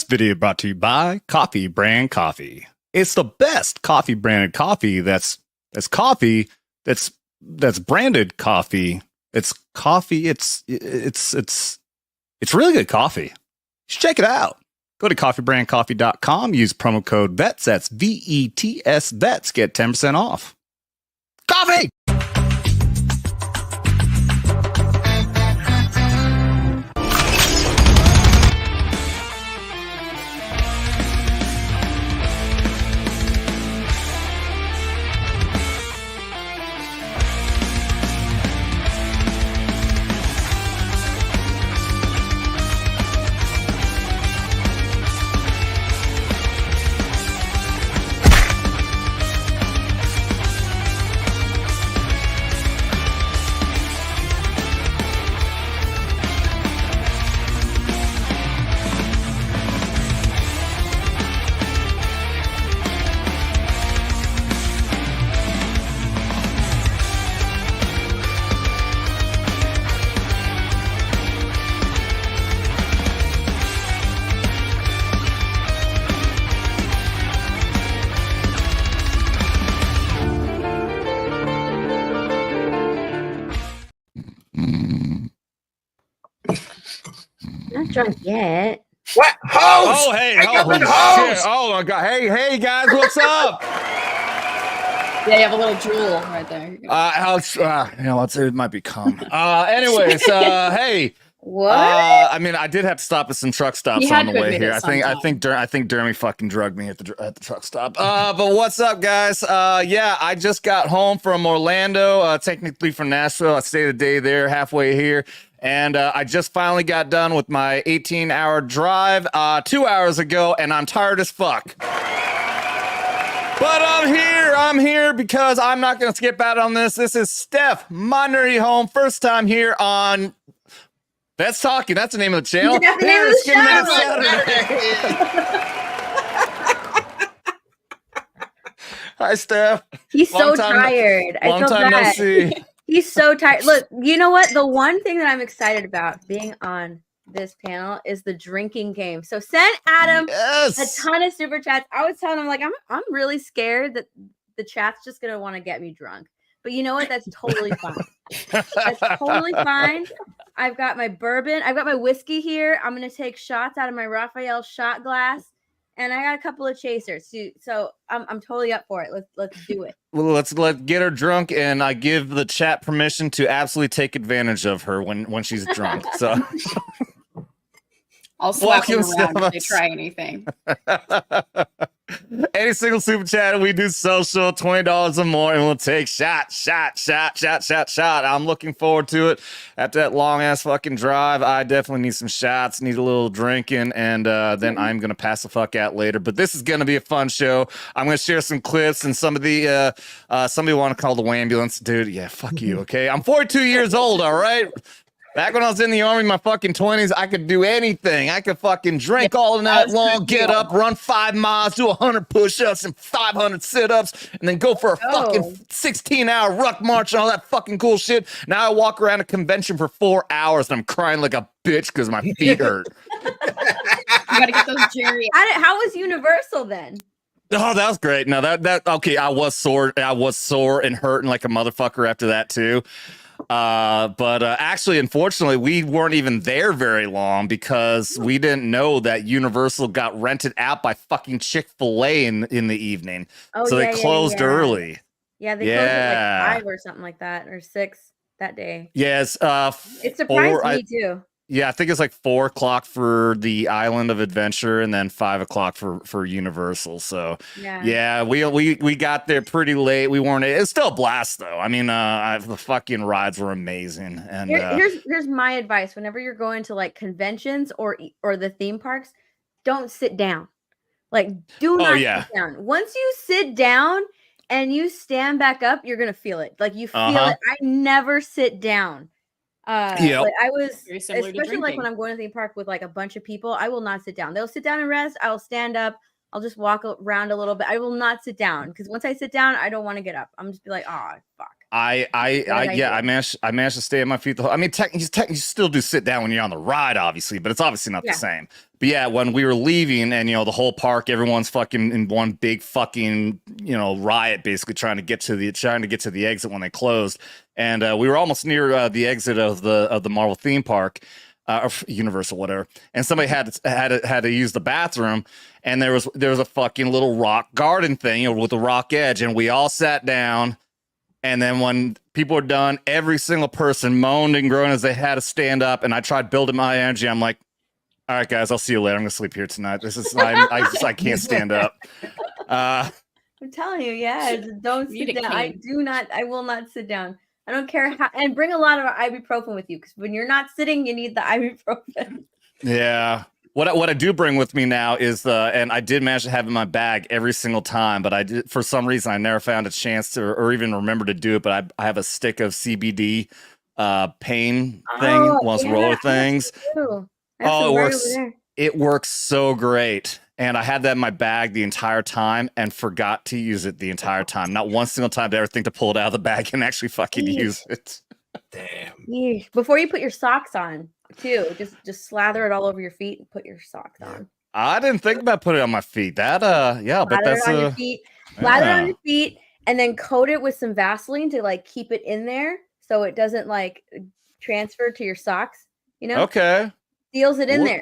video brought to you by Coffee Brand Coffee. It's the best coffee branded coffee that's coffee that's branded coffee. It's coffee. It's really good coffee. You should check it out. Go to coffeebrandcoffee.com. Use promo code VETS. That's VETS VETS. Get 10% off. Coffee! Not drunk yet. What? Host! Oh, hey. Host! Oh, my God. Hey, guys, what's up? Yeah, you have a little drool right there. It might be cum. Anyways, hey. What? I mean, I did have to stop at some truck stops on the way here. I think Dermy fucking drugged me at the truck stop. But what's up, guys? Yeah, I just got home from Orlando, technically from Nashville. I stayed a day there, halfway here. And I just finally got done with my 18-hour drive 2 hours ago, and I'm tired as fuck. But I'm here because I'm not going to skip out on this. This is Steph, my nerdy home, first time here on That's Talking. That's the name of the channel. That's the name of the Hi, Steph. He's so tired. I feel bad. No see. He's so tired. Look, you know what? The one thing that I'm excited about being on this panel is the drinking game. So send Adam a ton of super chats. I was telling him, like, I'm really scared that the chat's just gonna want to get me drunk. But you know what? That's totally fine. That's totally fine. I've got my bourbon. I've got my whiskey here. I'm gonna take shots out of my Raphael shot glass. And I got a couple of chasers, so I'm totally up for it. Let's do it. Well, let's get her drunk, and I give the chat permission to absolutely take advantage of her when she's drunk. So I'll swap them around if they try anything. Any single super chat, we do social, $20 or more, and we'll take shot. I'm looking forward to it. After that long ass fucking drive, I definitely need some shots, need a little drinking, and then I'm gonna pass the fuck out later. But this is gonna be a fun show. I'm gonna share some clips and some of the somebody want to call the ambulance, dude. Yeah, fuck you. Okay, I'm 42 years old. All right. Back when I was in the army, my fucking 20s, I could do anything. I could fucking drink all night long, get up, run 5 miles, do 100 push-ups and 500 sit-ups, and then go for a fucking 16-hour ruck march and all that fucking cool shit. Now I walk around a convention for 4 hours and I'm crying like a bitch because my feet hurt. You gotta get those Jerry. How was Universal then? Oh, that was great. No, that okay. I was sore and hurting like a motherfucker after that too. But actually, unfortunately, we weren't even there very long because we didn't know that Universal got rented out by fucking Chick-fil-A in the evening. Oh, so they closed early. Yeah, they closed at like 5 or something like that, or 6 that day. Yes. It surprised me too. Yeah, I think it's like 4 o'clock for the Island of Adventure, and then 5 o'clock for Universal. So yeah, we got there pretty late. We weren't. It's still a blast though. I mean, the fucking rides were amazing. And here's my advice: whenever you're going to like conventions or the theme parks, don't sit down. Like, do not sit down. Once you sit down and you stand back up, you're gonna feel it. Like you feel it. I never sit down. Like I was, especially like when I'm going to the theme park with like a bunch of people, I will not sit down. They'll sit down and rest. I will stand up. I'll just walk around a little bit. I will not sit down because once I sit down, I don't want to get up. I'm just be like, oh fuck. I managed to stay on my feet the whole. I mean, you still do sit down when you're on the ride, obviously, but it's obviously not the same. But yeah, when we were leaving, and the whole park, everyone's fucking in one big fucking riot, basically trying to get to the exit when they closed, and we were almost near the exit of the Marvel theme park. Or Universal, whatever, and somebody had to use the bathroom, and there was a fucking little rock garden thing, with a rock edge, and we all sat down, and then when people were done, every single person moaned and groaned as they had to stand up, and I tried building my energy. I'm like, all right, guys, I'll see you later. I'm gonna sleep here tonight. This is I can't stand up. I'm telling you, don't sit down. I will not sit down. I don't care how, and bring a lot of ibuprofen with you because when you're not sitting, you need the ibuprofen. Yeah. What I do bring with me now is and I did manage to have it in my bag every single time, but I did, for some reason, I never found a chance to or even remember to do it. But I have a stick of CBD pain thing, one of those roller things. It works so great. And I had that in my bag the entire time and forgot to use it the entire time. Not one single time did I ever think to pull it out of the bag and actually fucking use it. Damn. Before you put your socks on, too, just slather it all over your feet and put your socks on. I didn't think about putting it on my feet. That but that's it on your feet. Slather it on your feet and then coat it with some Vaseline to like keep it in there so it doesn't like transfer to your socks. Okay. Seals it in there.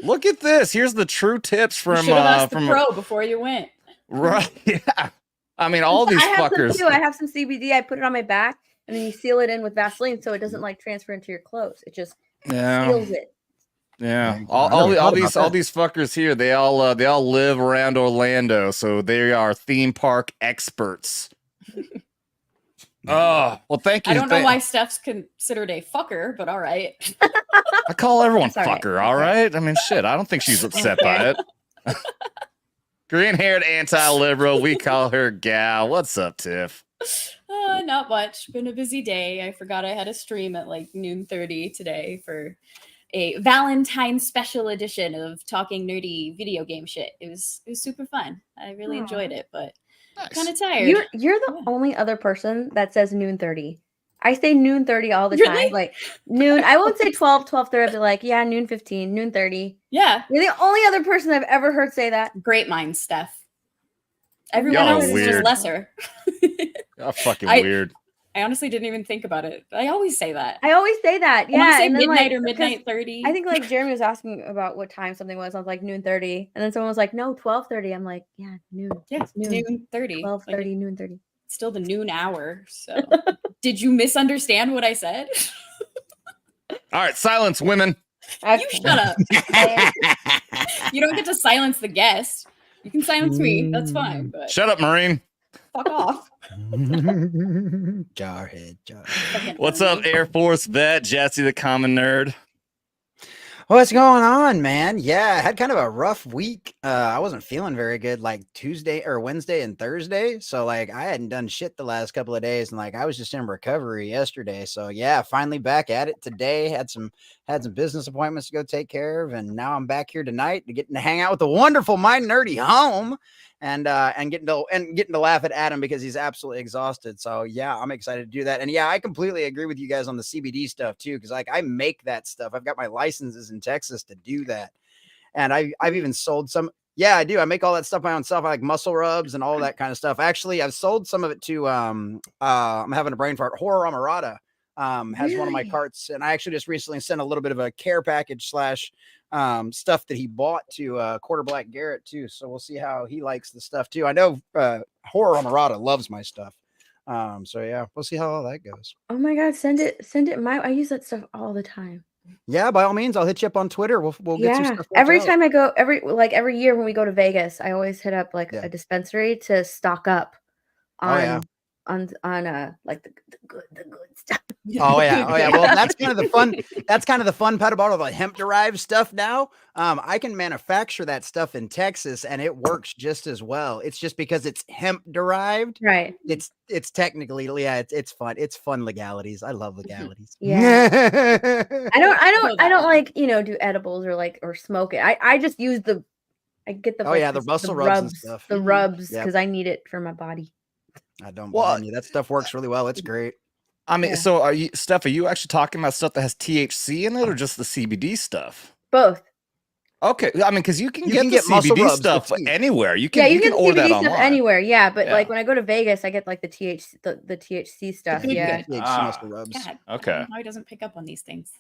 Look at this. Here's the true tips from the pro before you went. Right. Yeah. I mean, all these fuckers. I have some CBD. I put it on my back, and then you seal it in with Vaseline so it doesn't like transfer into your clothes. It just seals it. Yeah. All these fuckers here, they all live around Orlando, so they are theme park experts. Oh, well, thank you. I don't know why Steph's considered a fucker, but all right. I call everyone fucker, all right? I mean, shit, I don't think she's upset by it. Green-haired anti-liberal, we call her gal. What's up, Tiff? Not much. Been a busy day. I forgot I had a stream at like 12:30 today for a Valentine's special edition of talking nerdy video game shit. It was super fun. I really enjoyed it, but kind of tired. You're the only other person that says 12:30. I say 12:30 all the time. Like noon. I won't say 12, 12:30. I'll be like, 12:15, 12:30. Yeah. You're the only other person I've ever heard say that. Great minds, Steph. Everyone else is just lesser. Y'all fucking weird. I honestly didn't even think about it. I always say that. Yeah. I say midnight or midnight 30. I think like Jeremy was asking about what time something was. I was like 12:30. And then someone was like, no, 12:30. I'm like, noon. Yeah, it's noon 30. 12:30, noon 30. Still the noon hour. So did you misunderstand what I said? All right, silence, women. You shut up. You don't get to silence the guest. You can silence me. That's fine. But shut up, Marine. Fuck off. Jarhead. What's up, Air Force vet, Jesse the common nerd? What's going on, man? Yeah, I had kind of a rough week. I wasn't feeling very good like Tuesday or Wednesday and Thursday. So like I hadn't done shit the last couple of days and like I was just in recovery yesterday. So yeah, finally back at it today. Had some business appointments to go take care of, and now I'm back here tonight to getting to hang out with the wonderful My Nerdy Home and getting to laugh at Adam because he's absolutely exhausted. So yeah, I'm excited to do that. And yeah, I completely agree with you guys on the CBD stuff too, because like I make that stuff. I've got my licenses in Texas to do that, and I've even sold some. Yeah, I do. I make all that stuff my own self. I like muscle rubs and all that kind of stuff. Actually, I've sold some of it to I'm having a brain fart. Horror Amarada has one of my carts, and I actually just recently sent a little bit of a care package / stuff that he bought to Quarter Black Garrett too. So we'll see how he likes the stuff too. I know Horror Amarada loves my stuff. So yeah, we'll see how all that goes. Oh my God, send it. I use that stuff all the time. Yeah, by all means, I'll hit you up on Twitter. We'll get some stuff. Every time I go, every year when we go to Vegas, I always hit up like a dispensary to stock up on like the good stuff. Oh yeah. Well, that's kind of the fun. That's kind of the fun part about all the hemp derived stuff now. I can manufacture that stuff in Texas and it works just as well. It's just because it's hemp derived. Right. It's technically, it's fun. It's fun legalities. I love legalities. Yeah. I don't like, do edibles or smoke it. I just use the I get the Oh yeah, the muscle rubs and stuff. The rubs Yep. because I need it for my body. I don't Well, blame you. That stuff works really well. It's great. I mean, Yeah. so are you, Steph? Are you actually talking about stuff that has THC in it, or just the CBD stuff? Both. Okay, I mean, because you can get get muscle CBD rubs stuff with tea. anywhere. You Yeah, can you can get order that CBD stuff online. anywhere. Yeah, but Yeah. like when I go to Vegas, I get like the THC, the THC stuff. big Yeah. good. THC muscle rubs. God, Okay. I don't know how he doesn't pick up on these things.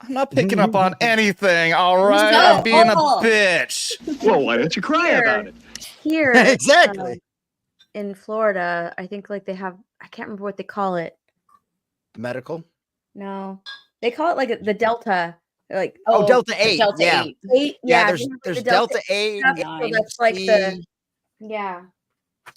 I'm not picking up on anything. All right, No. I'm being a Oh. bitch. Well, why don't you cry about it? Here, Exactly. in Florida, I think like they have. I can't remember what they call it. Medical. No, they call it like the Delta. Like Oh, Delta 8. Delta Yeah. 8. 8. Yeah, Yeah, there's they have, like, the Delta 8. stuff, so that's like the. HC. Yeah.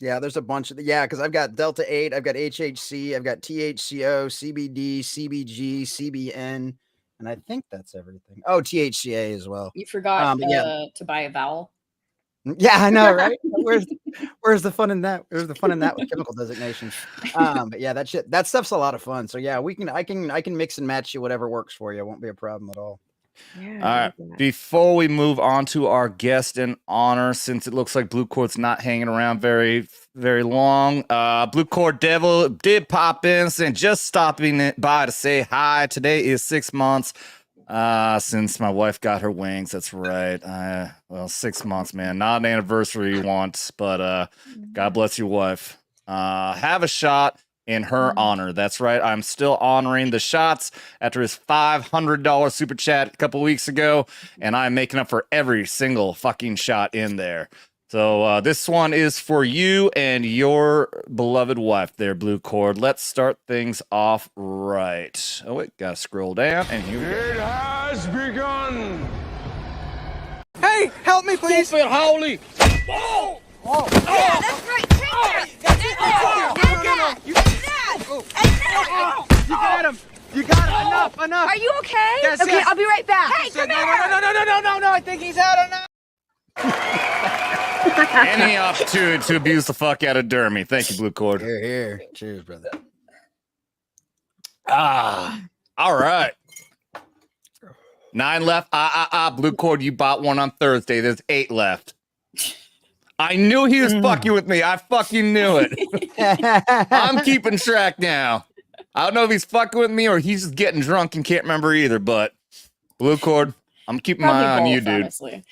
Yeah, there's a bunch of because I've got Delta 8, I've got HHC, I've got THCO, CBD, CBG, CBN, and I think that's everything. Oh, THCA as well. You forgot but yeah. to buy a vowel. Yeah, I know, right? Where's the fun in that? Where's the fun in that with chemical designations? But yeah, that stuff's a lot of fun. So yeah, I can mix and match you whatever works for you. It won't be a problem at all. Yeah. All right. Before we move on to our guest in honor, since it looks like Blue Cord's not hanging around very, very long, Blue Cord Devil did pop in and just stopping by to say hi. Today is 6 months since my wife got her wings. That's right. Well, 6 months, man. Not an anniversary you want, but God bless your wife. Have a shot in her honor. That's right. I'm still honoring the shots after his $500 super chat a couple weeks ago, and I'm making up for every single fucking shot in there. So this one is for you and your beloved wife there, Blue Cord. Let's start things off right. Oh, wait, gotta scroll down, and here we go. It has begun. Hey, help me, please. Stupid Howley. Whoa! Oh. Yeah, that's right. You got him. You got him. Enough. Are you okay? Yes, okay, yes. I'll be right back. Hey, No. I think he's out of now. Any opportunity to abuse the fuck out of Dermy. Thank you, Blue Cord. Here. Cheers, brother. All right. 9 left. Blue Cord, you bought one on Thursday. There's 8 left. I knew he was fucking with me. I fucking knew it. I'm keeping track now. I don't know if he's fucking with me or he's just getting drunk and can't remember either, but Blue Cord, I'm keeping my eye on you, dude. Honestly.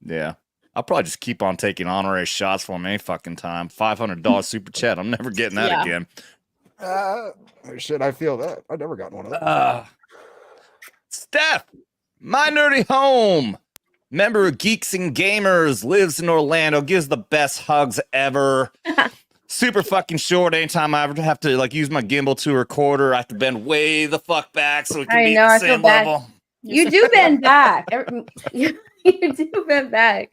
Yeah. I'll probably just keep on taking honorary shots for him any fucking time. $500 super chat. I'm never getting that again. Shit, I feel that. I've never gotten one of those. Steph, my nerdy home. Member of Geeks and Gamers, lives in Orlando, gives the best hugs ever. Super fucking short. Anytime I ever have to like use my gimbal to record her, I have to bend way the fuck back so it can be I the feel same bad. level. You do bend back. You do bend back.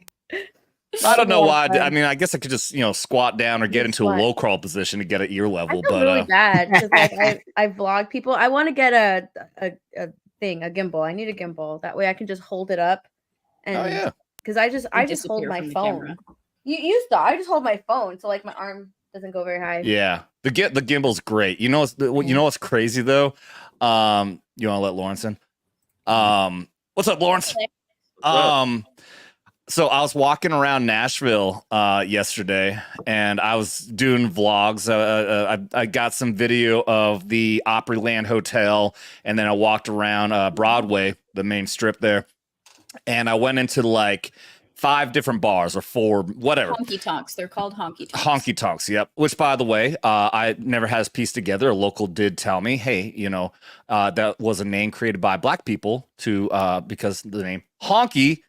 I don't know why. I mean, I guess I could just squat down or get into a Squat. low crawl position to get at ear I level. feel But really bad because like I vlog people. I want to get a gimbal. I need a gimbal. That way I can just hold it up. And oh yeah. because I just hold disappear my from the phone. camera. I just hold my phone, so like my arm doesn't go very high. Yeah, the gimbal's great. You know what's crazy though? You want to let Lawrence in? What's up, Lawrence? So I was walking around Nashville yesterday, and I was doing vlogs. I got some video of the Opryland Hotel, and then I walked around Broadway, the main strip there, and I went into like 5 different bars or 4, whatever. Honky tonks. They're called honky tonks. Honky tonks, yep. Which, by the way, I never had this piece together. A local did tell me, hey, that was a name created by black people because the name honky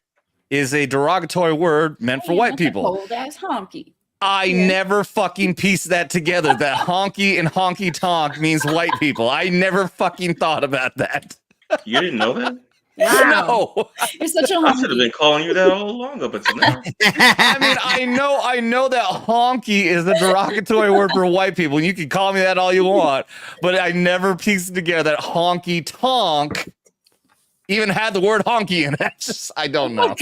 is a derogatory word meant for white people. Old ass honky. I never fucking pieced that together. That honky and honky tonk means white people. I never fucking thought about that. You didn't know that? No. You're such a I should have honky. been calling you that all along up until now. I mean, I know that honky is a derogatory word for white people. And you can call me that all you want, but I never pieced together that honky tonk even had the word honky in it. I don't know.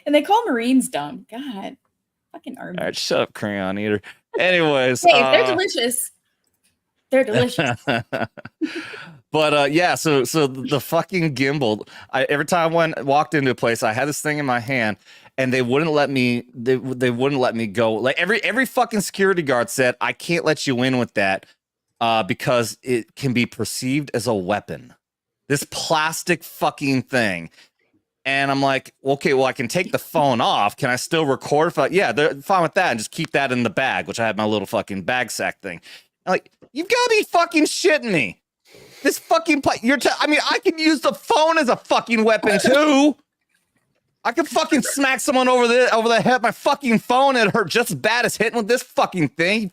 And they call Marines dumb. God. Fucking army. All right, shut up, crayon eater. Anyways, Hey, if they're delicious. They're delicious. But yeah, so the fucking gimbal. Every time I walked into a place, I had this thing in my hand, and they wouldn't let me. They wouldn't let me go. Like every fucking security guard said, I can't let you in with that because it can be perceived as a weapon. This plastic fucking thing. And I'm like, okay, well, I can take the phone off. Can I still record? Yeah, they're fine with that, and just keep that in the bag, which I had my little fucking bag sack thing. I'm like, you've got to be fucking shitting me. This fucking I mean, I can use the phone as a fucking weapon too. I could fucking smack someone over the head with my fucking phone and it hurt just as bad as hitting with this fucking thing.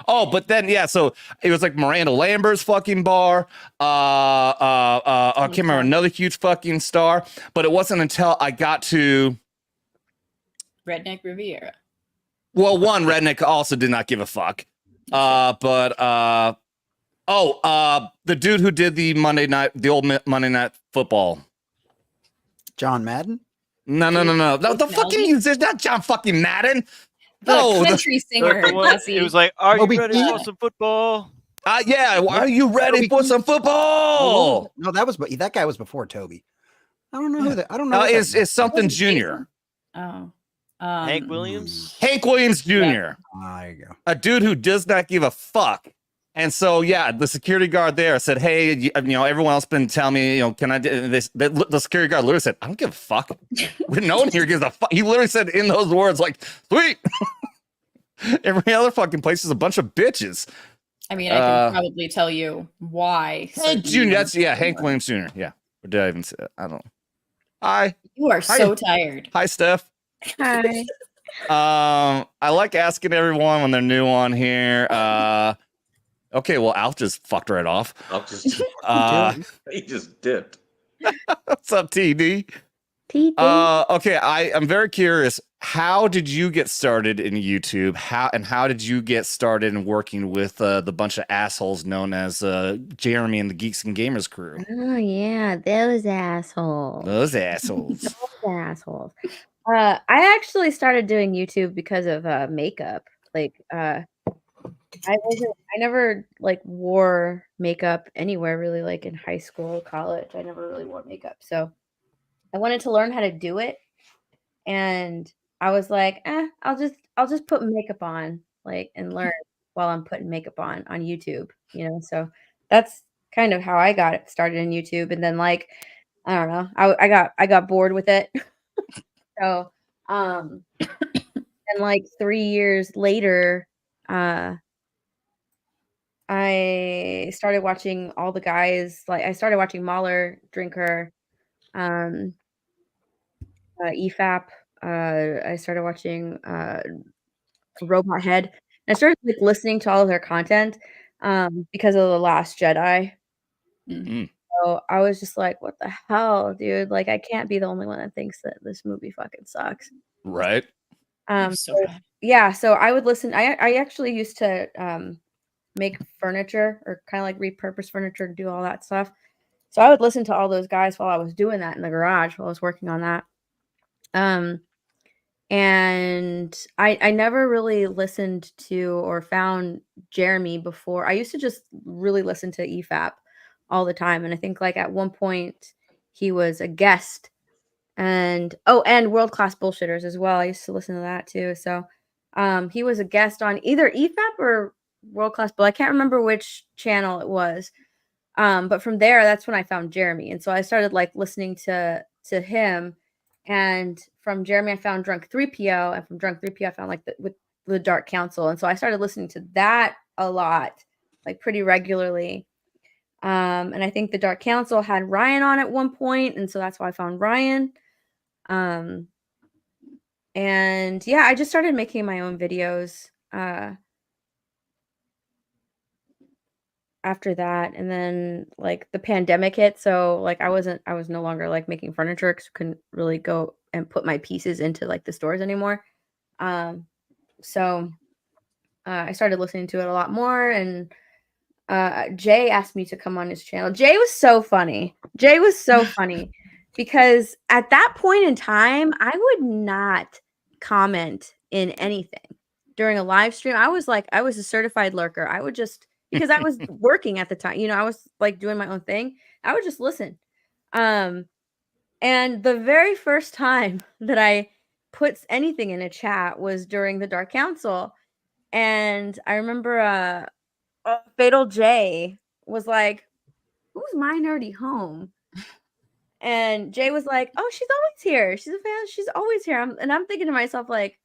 Oh, but then yeah, so it was like Miranda Lambert's fucking bar. I can't remember another huge fucking star, but it wasn't until I got to Redneck Riviera. Well, one Redneck also did not give a fuck. The dude who did the old Monday Night Football. John Madden? No. The fucking musician, not John fucking Madden. The country singer. It was like, are you ready for some football? Yeah. Are you ready for some football? No, that guy was before Toby. I don't know who that. I don't know. It's something Junior. Oh. Hank Williams? Hank Williams Jr. There you go. A dude who does not give a fuck. And so, yeah, the security guard there said, hey, everyone else been telling me, can I do this? The security guard literally said, I don't give a fuck. No one here gives a fuck. He literally said in those words, like, sweet. Every other fucking place is a bunch of bitches. I mean, I can probably tell you why. Hank Jr. Hank Williams Jr. Yeah. Or did I even say that? I don't know. Hi. You are so tired. Hi, Steph. Hi. I like asking everyone when they're new on here. Okay, well, Alf just fucked right off. He just dipped. What's up, TD? Okay, I'm very curious. How did you get started in YouTube? How did you get started in working with the bunch of assholes known as Jeremy and the Geeks and Gamers crew? Oh yeah, those assholes. Those assholes. Those assholes. I actually started doing YouTube because of makeup. Like I never like wore makeup anywhere really, like in high school, college. I never really wore makeup. So I wanted to learn how to do it. And I was like, I'll just put makeup on, like, and learn while I'm putting makeup on YouTube, So that's kind of how I got started in YouTube. And then like, I don't know, I got bored with it. So and like 3 years later, I started watching all the guys. Like I started watching Mahler, Drinker, EFAP. I started watching Robot Head. And I started like listening to all of their content because of The Last Jedi. Mm-hmm. So I was just like, what the hell, dude? Like I can't be the only one that thinks that this movie fucking sucks. Right. So I would listen. I actually used to make furniture or kind of like repurpose furniture and do all that stuff. So I would listen to all those guys while I was doing that in the garage while I was working on that. And I never really listened to or found Jeremy before. I used to just really listen to EFAP all the time. And I think like at one point he was a guest and World Class Bullshitters as well. I used to listen to that too. So he was a guest on either EFAP or World Class Bull. I can't remember which channel it was. But from there, that's when I found Jeremy. And so I started like listening to him. And from Jeremy, I found Drunk 3PO. And from Drunk 3PO, I found like the Dark Council. And so I started listening to that a lot, like pretty regularly. And I think the Dark Council had Ryan on at one point, and so that's why I found Ryan. And yeah, I just started making my own videos after that. And then like the pandemic hit, so like I was no longer like making furniture because I couldn't really go and put my pieces into like the stores anymore. So I started listening to it a lot more, and Jay asked me to come on his channel. Jay was so funny because at that point in time, I would not comment in anything during a live stream. I was a certified lurker. I would just because I was working at the time. You know, I was like doing my own thing. I would just listen. And the very first time that I put anything in a chat was during the Dark Council. And I remember Fatal J was like, "Who's my nerdy home?" And Jay was like, "Oh, she's always here. She's a fan. She's always here." And I'm thinking to myself, like,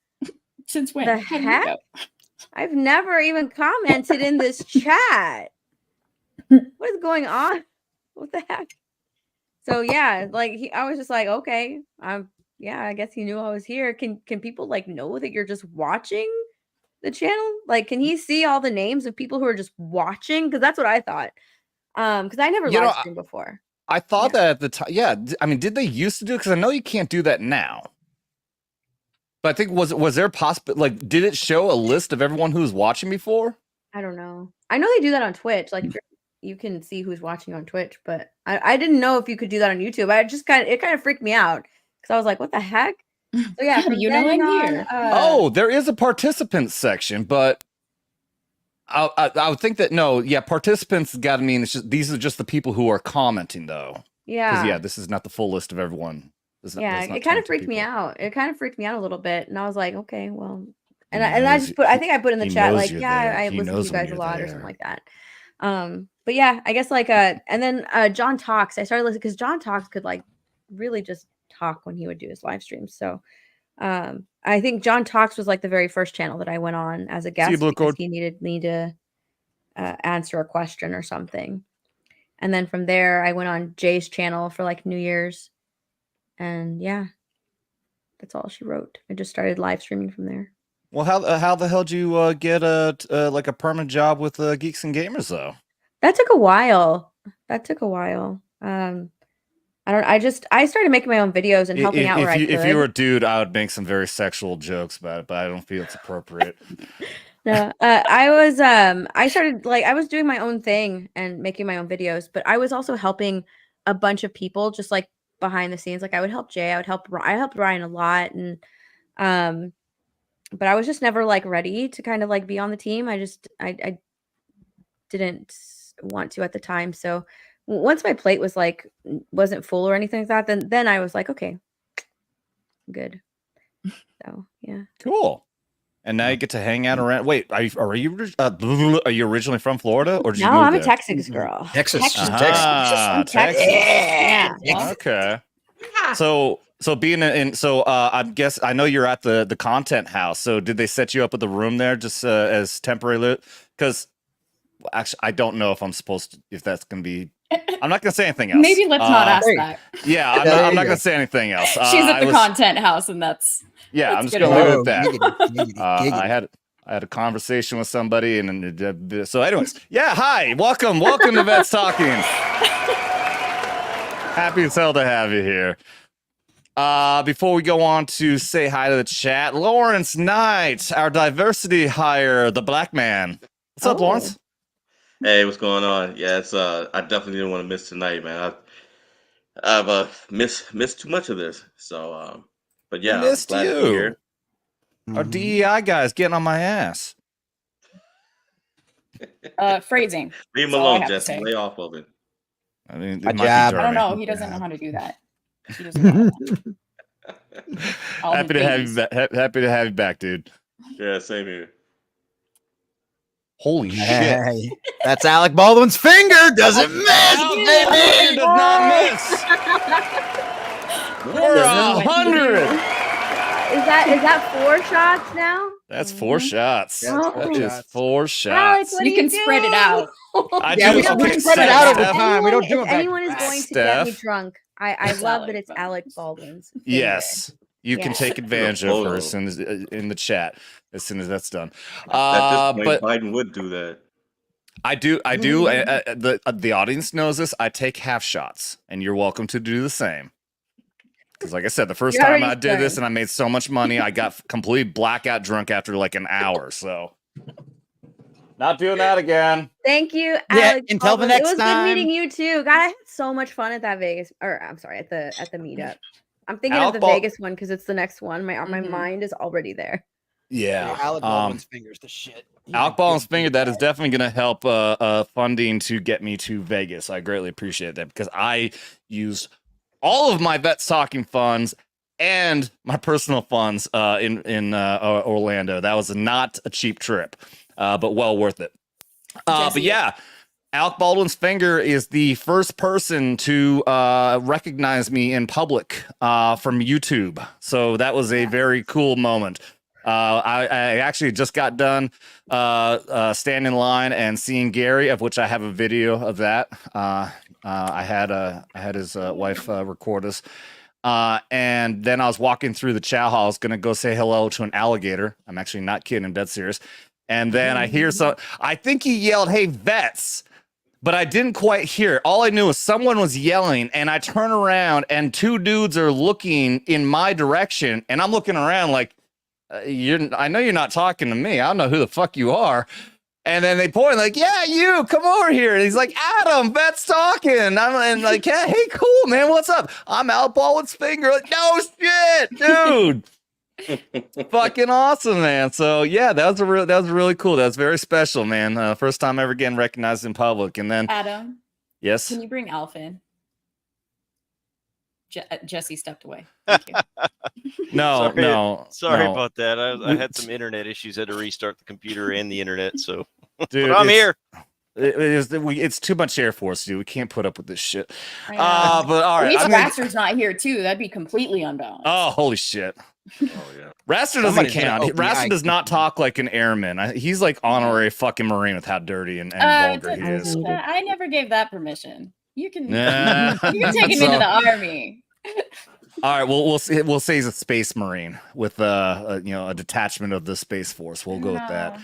since when? The heck? I've never even commented in this chat. What is going on? What the heck? So yeah, like I was just like, okay, yeah, I guess he knew I was here. Can people like know that you're just watching the channel? Like, can he see all the names of people who are just watching? Because that's what I thought. Because I never live streamed before. I thought that at the time. Yeah, I mean, did they used to do it? Because I know you can't do that now. But I think was there like, did it show a list of everyone who was watching before? I don't know. I know they do that on Twitch. Like you can see who's watching on Twitch, but I didn't know if you could do that on YouTube. It kind of freaked me out because I was like, what the heck? So yeah, you know I'm here. Oh, there is a participants section, but I would think that participants got to mean it's just these are just the people who are commenting though. Yeah. This is not the full list of everyone. It kind of freaked me out. It kind of freaked me out a little bit, and I was like, okay, well, I think I put in the chat like, I listen to you guys a lot or something like that. But yeah, I guess like and then John Talks. I started listening because John Talks could like really just talk when he would do his live streams. So I think John Talks was like the very first channel that I went on as a guest because he needed me to answer a question or something. And then from there, I went on Jay's channel for like New Year's. And yeah, that's all she wrote. I just started live streaming from there. Well, how the hell did you get like a permanent job with Geeks and Gamers though? That took a while. I started making my own videos and helping out where I could. If you were a dude, I would make some very sexual jokes about it, but I don't feel it's appropriate. No, I started like I was doing my own thing and making my own videos, but I was also helping a bunch of people just like behind the scenes. Like I would help Jay, I helped Ryan a lot, and but I was just never like ready to kind of like be on the team. I didn't want to at the time. So once my plate was like wasn't full or anything like that, then I was like, okay, good. So yeah, cool. And now you get to hang out around. Wait, are you originally from Florida or did you move I'm there? a Texas girl. Texas. Texas. Yeah. Okay. So being I guess I know you're at the content house. So did they set you up with a room there just as temporary? Because actually, I don't know if I'm supposed to, if that's going to be. I'm not going to say anything else. Maybe let's not ask that. Yeah, I'm not going to say anything else. She's at the content house, and that's. Yeah, that's I'm just going to leave it at that. Giggity. I had a conversation with somebody, and so anyways, yeah, hi, welcome to Vets Talking. Happy as hell to have you here. Before we go on to say hi to the chat, Laurence Knight, our diversity hire, the black man. What's up, Laurence? Hey, what's going on? Yeah, it's I definitely didn't want to miss tonight, man. I've missed too much of this, so but yeah, I missed I'm glad to be here. Our DEI guy's getting on my ass. Phrasing. Leave him alone, Jesse. Lay off of it. I mean, I don't know. He doesn't know how to do that. He doesn't know Happy to have you back. Happy to have you back, dude. Yeah, same here. Holy shit! Hey, that's Alec Baldwin's finger. Doesn't miss, baby. Does not miss. We're 100. Is that 4 shots now? That's 4 shots. That is 4 Alex, shots. what You can spread it out. I Yeah, do. we can Okay, spread it out over Steph. time. We don't do If it back anyone is to going to Steph. get me drunk, I love that it's Alec Baldwin's finger. Yes, you can Yeah. take advantage of her as soon as in the chat as soon as that's done. At this point, But Biden would do that. I do. The audience knows this. I take half shots, and you're welcome to do the same. Because, like I said, the first You're time already I did this started. and I made so much money, I got completely blackout drunk after like an hour. So, not doing that again. Thank you, Yeah, Alex. until the Baldwin. next It was time. good meeting you too. God, I had so much fun at that Vegas, or I'm sorry, at the meetup. I'm thinking Alec of the Bal- Vegas one because it's the next one. My Mhm. mind is already there. Yeah. Alec Baldwin's fingers the shit. Alec Baldwin's finger, that is definitely going to help funding to get me to Vegas. I greatly appreciate that because I used all of my Vet Talking funds and my personal funds in Orlando. That was not a cheap trip, but well worth it. But yeah, Alec Baldwin's finger is the first person to recognize me in public from YouTube. So that was a very cool moment. I actually just got done standing in line and seeing Gary, of which I have a video of that. I had his wife record us. And then I was walking through the chow hall. I was going to go say hello to an alligator. I'm actually not kidding. I'm dead serious. And then I hear I think he yelled, "Hey, vets." But I didn't quite hear it. All I knew was someone was yelling, and I turn around, and two dudes are looking in my direction, and I'm looking around like, I know you're not talking to me. I don't know who the fuck you are. And then they point like, "Yeah, you come over here." And he's like, "Adam, Vet's talking." I'm like, "Yeah, hey, cool, man. What's up?" I'm Alec Baldwin's finger. Like, no shit, dude. Fucking awesome, man. So yeah, that was really cool. That was very special, man. First time ever getting recognized in public. And then Adam, yes, can you bring Alf in? Jesse stepped away. Thank you. Sorry about that. I had some internet issues. Had to restart the computer and the internet. So, dude, but I'm here. It's too much Air Force, dude. We can't put up with this shit. But all At right, least Raster's not here too. That'd be completely unbalanced. Oh, holy shit. Oh yeah. Raster doesn't count. Raster does not talk like an airman. He's like honorary fucking Marine with how dirty and vulgar he is. I never gave that permission. You can, Nah. you can take him into the army. All right, we'll say he's a space Marine with a detachment of the Space Force. We'll go with that.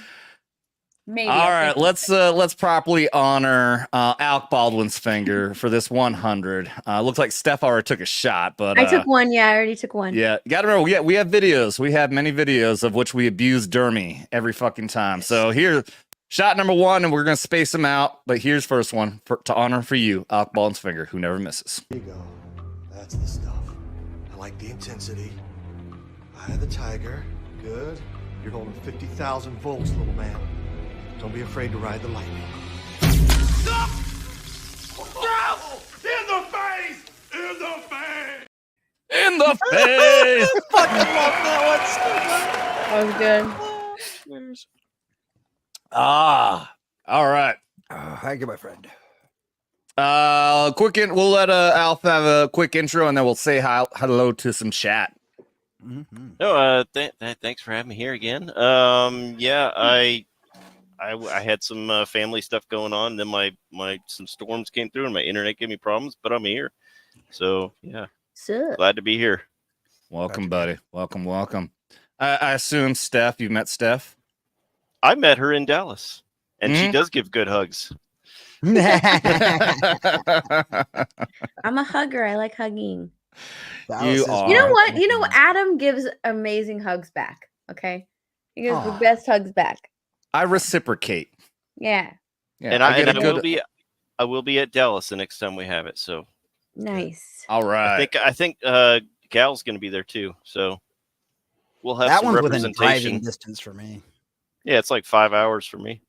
Maybe. All right, let's properly honor Alec Baldwin's finger for this 100. Looks like Steph already took a shot, but I took one. Yeah, I already took one. Yeah, you gotta remember, we have videos. We have many videos of which we abuse Dermy every fucking time. So here, shot number 1, and we're gonna space them out. But here's first one to honor for you, Alec Baldwin's finger, who never misses. There you go. That's the stuff. I like the intensity. Eye of the tiger. Good. You're holding 50,000 volts, little man. Don't be afraid to ride the lightning. Stop! No! In the face! In the face! In the face! Fucking love that That was good. All right. Hi, my friend. We'll let Alf have a quick intro, and then we'll say hello to some chat. Mm-hmm. No, thanks for having me here again. Yeah, I had some family stuff going on. Then my some storms came through, and my internet gave me problems. But I'm here, so yeah, glad to be here. Welcome, buddy. Welcome. I assume Steph. You've met Steph. I met her in Dallas, and she does give good hugs. I'm a hugger. I like hugging. You are. You know what? You know, Adam gives amazing hugs back. Okay, he gives the best hugs back. I reciprocate. Yeah. And I will be at Dallas the next time we have it. So nice. All right. I think Gal's going to be there too. So we'll have that some one's within representation. driving distance for me. Yeah, it's like 5 hours for me.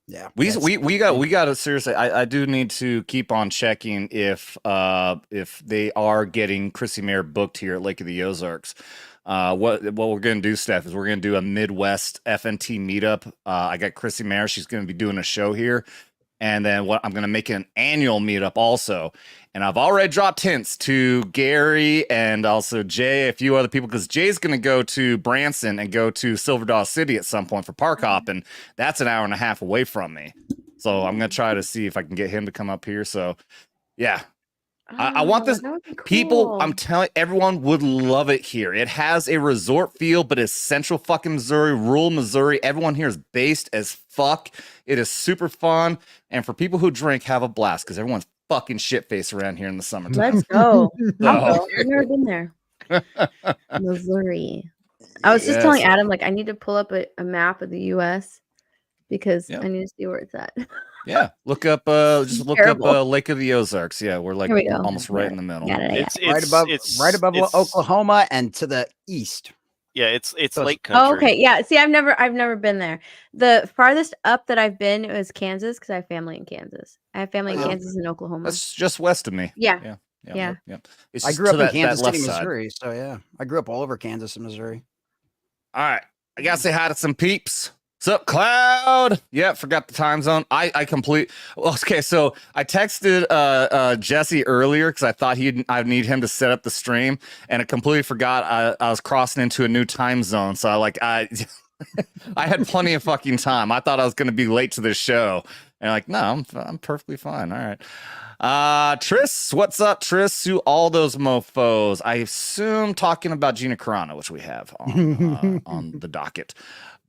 Yeah, we got to seriously. I do need to keep on checking if they are getting Chrissy Mayer booked here at Lake of the Ozarks. What we're gonna do, Steph, is we're gonna do a Midwest FNT meetup. I got Chrissy Mayer; she's gonna be doing a show here, and then I'm gonna make an annual meetup also. And I've already dropped hints to Gary and also Jay, a few other people, because Jay's gonna go to Branson and go to Silver Dog City at some point for park hop, and that's an hour and a half away from me. So I'm gonna try to see if I can get him to come up here. So yeah. I want this. Cool. People, I'm telling everyone would love it here. It has a resort feel, but it's central fucking Missouri, rural Missouri. Everyone here is based as fuck. It is super fun. And for people who drink, have a blast because everyone's fucking shit-faced around here in the summertime. Let's go. I've never been there. Missouri. I was just telling Adam, like, I need to pull up a map of the U.S. because I need to see where it's at. Yeah, look up. Just look up Lake of the Ozarks. Yeah, we're like almost right in the middle. It's right above Oklahoma and to the east. Yeah, it's So lake country. Oh, okay. Yeah. See, I've never been there. The farthest up that I've been was Kansas because I have family in Kansas. I have family in Yeah. Kansas and Oklahoma. That's just west of me. Yeah. Yeah. Yeah. It's I just grew to up in that Kansas left City, side. Missouri. So yeah, I grew up all over Kansas and Missouri. All right. I gotta say hi to some peeps. What's up, Cloud? Yeah, forgot the time zone. Okay, so I texted Jesse earlier because I thought I'd need him to set up the stream, and I completely forgot I was crossing into a new time zone. So I had plenty of fucking time. I thought I was gonna be late to this show. And no, I'm perfectly fine. All right. Triss, what's up, Triss? To all those mofos. I assume talking about Gina Carano, which we have on the docket.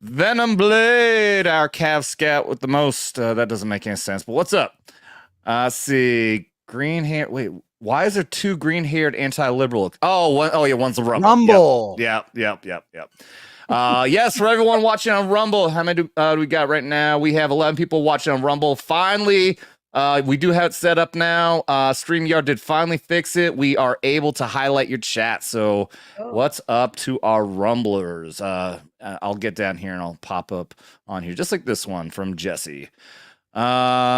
Venom Blade, our Cav scout with the most. That doesn't make any sense, but what's up? Let's see. Green hair. Wait, why is there two green-haired anti-liberal? One's the Rumble. Yep. Yes, for everyone watching on Rumble, how many do we got right now? We have 11 people watching on Rumble. Finally, we do have it set up now. StreamYard did finally fix it. We are able to highlight your chat. So what's up to our Rumblers? I'll get down here and I'll pop up on here, just like this one from Jesse.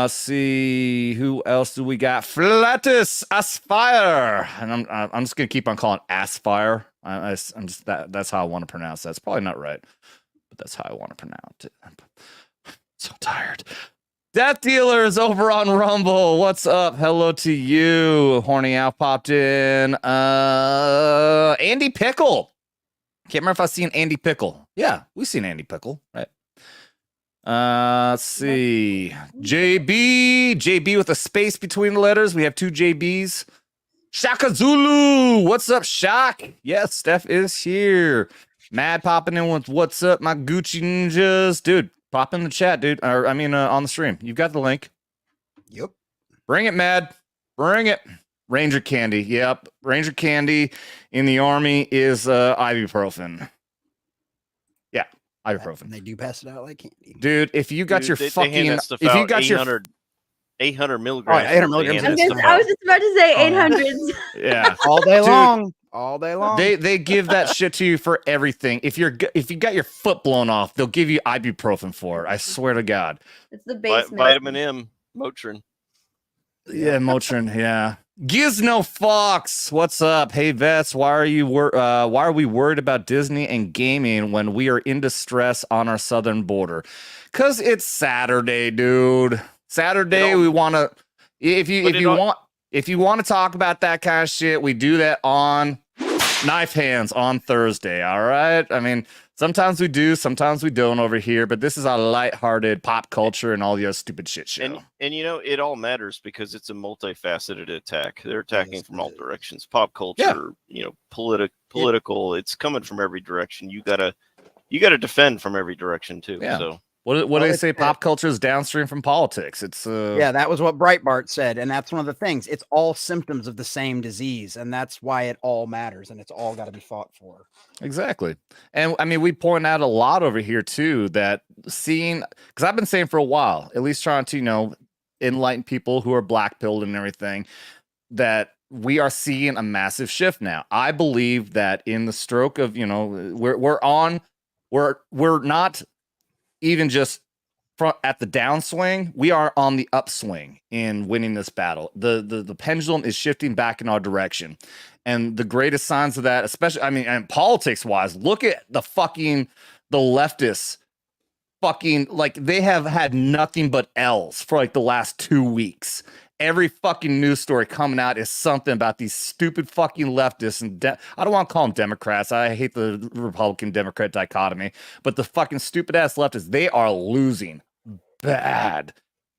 See who else do we got? Flatus Aspire, and I'm just gonna keep on calling Aspire. I'm just that's how I want to pronounce that. It's probably not right, but that's how I want to pronounce it. I'm so tired. Death Dealers over on Rumble. What's up? Hello to you. Horny Alf popped in. Andy Pickle. Can't remember if I've seen Andy Pickle. Yeah, we've seen Andy Pickle, right? Let's see. JB with a space between the letters. We have two JBs. Shaka Zulu. What's up, Shaq? Yes, Steph is here. Mad popping in with what's up, my Gucci ninjas. Dude, pop in the chat, dude. On the stream. You've got the link. Yep. Bring it, Mad. Bring it. Ranger Candy. Yep. Ranger Candy in the Army is ibuprofen. Yeah, ibuprofen. And they do pass it out like candy. Dude, if you got your they fucking... hand that stuff if you out got 800 milligrams. 800 milligrams. I was just about to say 800s. Yeah. All day Dude, long. All day long. They give that shit to you for everything. If you got your foot blown off, they'll give you ibuprofen for it. I swear to God. It's the basement. Vitamin M, Motrin. Yeah, Motrin. Yeah. Gizno Fox, what's up? Hey Vets, why are we worried about Disney and gaming when we are in distress on our southern border? Cause it's Saturday, dude. Saturday, we want to. If you want to talk about that kind of shit, we do that on Knife Hands on Thursday. All right. I mean, sometimes we do, sometimes we don't over here, but this is a lighthearted pop culture and all the other stupid shit show. And it all matters because it's a multifaceted attack. They're attacking from all directions. Pop culture, political. It's coming from every direction. You gotta defend from every direction too. Yeah. So. What do they say? Pop culture is downstream from politics. It's yeah, that was what Breitbart said, and that's one of the things. It's all symptoms of the same disease, and that's why it all matters, and it's all got to be fought for. Exactly. And I mean, we point out a lot over here too that seeing, because I've been saying for a while, at least trying to enlighten people who are black pilled and everything, that we are seeing a massive shift now. I believe that in the stroke of we're not even just at the downswing, we are on the upswing in winning this battle. The pendulum is shifting back in our direction. And the greatest signs of that, especially, and politics wise, look at the leftists they have had nothing but L's for the last 2 weeks. Every fucking news story coming out is something about these stupid fucking leftists. And I don't want to call them Democrats. I hate the Republican-Democrat dichotomy. But the fucking stupid-ass leftists, they are losing bad.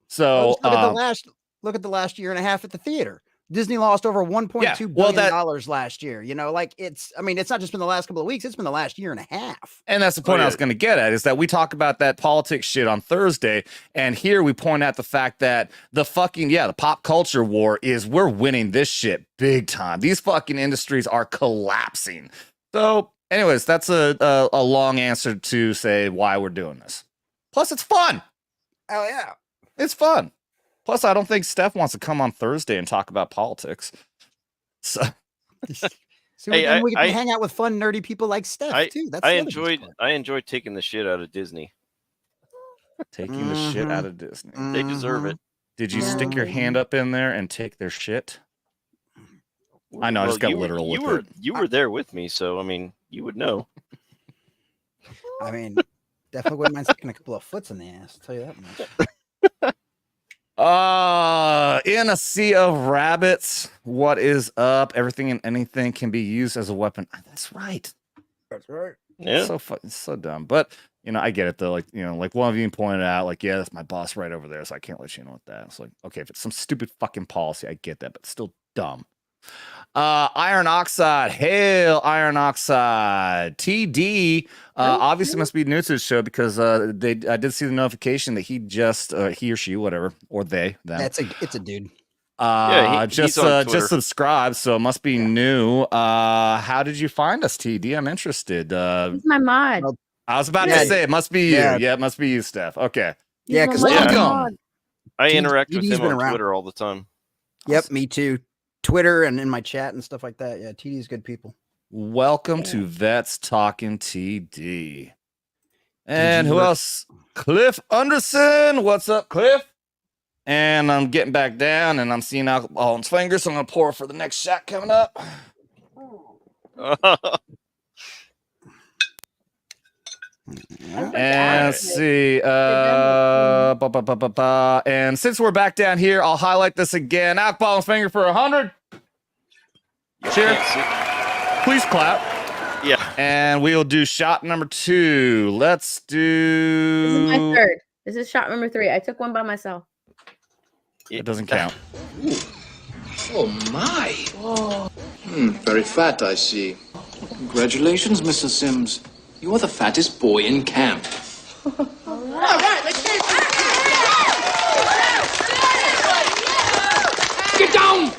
So look at the last year and a half at the theater. Disney lost over $1.2 billion last year. It's not just been the last couple of weeks. It's been the last year and a half. And that's the point I was going to get at, is that we talk about that politics shit on Thursday. And here we point out the fact that the pop culture war we're winning this shit big time. These fucking industries are collapsing. So anyways, that's a long answer to say why we're doing this. Plus it's fun. Oh yeah. It's fun. Plus, I don't think Steph wants to come on Thursday and talk about politics. So See, Hey, then we can I- hang out with fun, nerdy people like Steph too. That's the other best part. I enjoyed taking the shit out of Disney. Taking the shit out of Disney. They deserve it. Did you stick your hand up in there and take their shit? I know, I just got literal with it. You were there with me, so I mean, you would know. I mean, definitely wouldn't mind sticking a couple of foots in the ass. I'll tell you that much. In a sea of rabbits, what is up? Everything and anything can be used as a weapon. That's right. That's right. Yeah. It's so dumb. But I get it though. Like, like one of you pointed out, like, yeah, that's my boss right over there, so I can't let you know what that. It's like, okay, if it's some stupid fucking policy, I get that, but still dumb. Iron oxide, hail iron oxide. TD obviously must be new to the show because I did see the notification that he or she, whatever, or they, them. It's a dude. Just subscribed, so it must be new. How did you find us, TD? I'm interested. He's my mod. I was about to say it must be you. Yeah, it must be you, Steph. Okay. Yeah, because welcome. I interact with TD's him been on around. Twitter all the time. Yep, me too. Twitter and in my chat and stuff like that. Yeah, TD's good people. Welcome to Vets Talking TD. And who else? Cliff Anderson. What's up, Cliff? And I'm getting back down and I'm seeing alcohol in his fingers, so I'm going to pour for the next shot coming up. And let's see. And since we're back down here, I'll highlight this again. Alcohol in his finger for 100. Cheers. Please clap. Yeah. And we'll do shot number 2. Let's do. This is my third. This is shot number 3. I took one by myself. It doesn't count. Oh my! Whoa. Very fat, I see. Congratulations, Mr. Sims. You are the fattest boy in camp. All right, let's get it. Get down!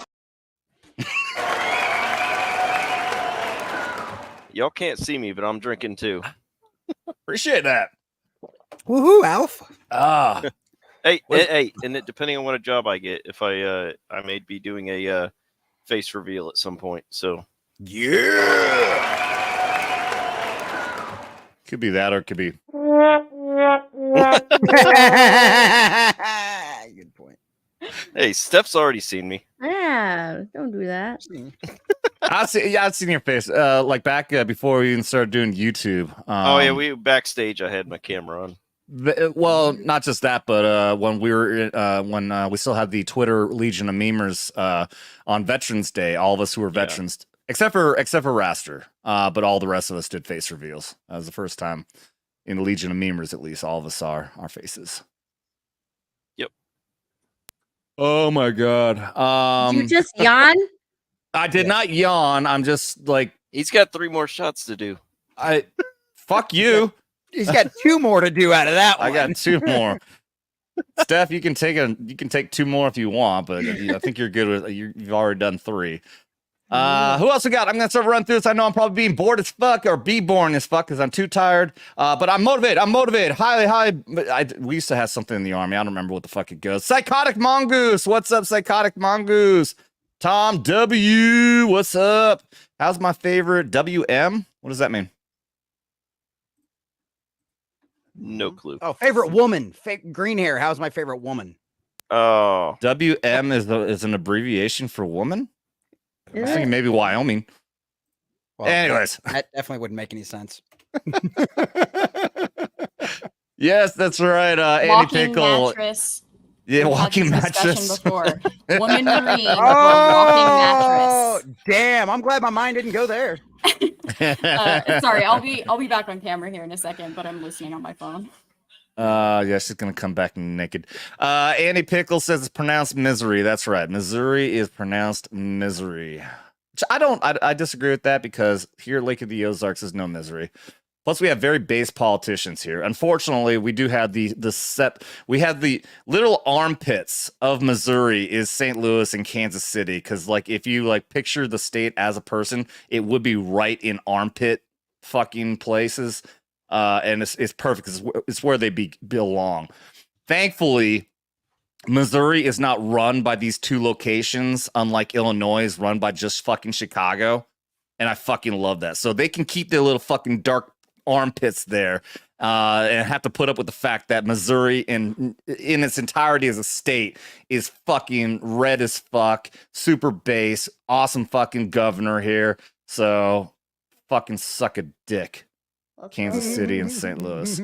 Y'all can't see me, but I'm drinking too. Appreciate that. Woohoo, Alf. Hey, and depending on what a job I get, if I may be doing a face reveal at some point. So yeah, could be that, or it could be. Good point. Hey, Steph's already seen me. Yeah, don't do that. I've seen your face. Like back before we even started doing YouTube. Oh yeah, we backstage. I had my camera on. Well, not just that, but when we were when we still had the Twitter Legion of Memers on Veterans Day, all of us who were veterans, except for Raster, but all the rest of us did face reveals. That was the first time in the Legion of Memers, at least all of us saw our faces. Yep. Oh my god! Did you just yawn? I did not yawn. I'm just like, he's got 3 more shots to do. Fuck you. He's got 2 more to do out of that one. I got 2 more. Steph, you can take 2 more if you want, but I think you're good with you've already done 3. Who else we got? I'm gonna start running through this. I know I'm probably being bored as fuck or be boring as fuck because I'm too tired. But I'm motivated. Highly. We used to have something in the army. I don't remember what the fuck it goes. Psychotic Mongoose. What's up, Psychotic Mongoose? Tom W. What's up? How's my favorite WM? What does that mean? No clue. Oh, favorite woman. Green hair. How's my favorite woman? Oh, WM is an abbreviation for woman. I was thinking maybe Wyoming. Well, anyways, that definitely wouldn't make any sense. Yes, that's right. Andy Walking Pickle. mattress. Yeah, We had walking this discussion mattress. Before. Woman Marine or walking mattress. Damn! I'm glad my mind didn't go there. Sorry, I'll be back on camera here in a second, but I'm listening on my phone. Yeah, she's gonna come back naked. Andy Pickle says it's pronounced misery. That's right. Missouri is pronounced misery. Which I disagree with that because here at Lake of the Ozarks is no misery. Plus, we have very base politicians here. Unfortunately, we do have the literal armpits of Missouri is St. Louis and Kansas City. Because like if you like picture the state as a person, it would be right in armpit fucking places. And it's perfect because it's where they belong. Thankfully, Missouri is not run by these 2 locations, unlike Illinois is run by just fucking Chicago. And I fucking love that. So they can keep their little fucking dark armpits there and have to put up with the fact that Missouri in its entirety as a state is fucking red as fuck, super base, awesome fucking governor here. So fucking suck a dick. Kansas City and St. Louis.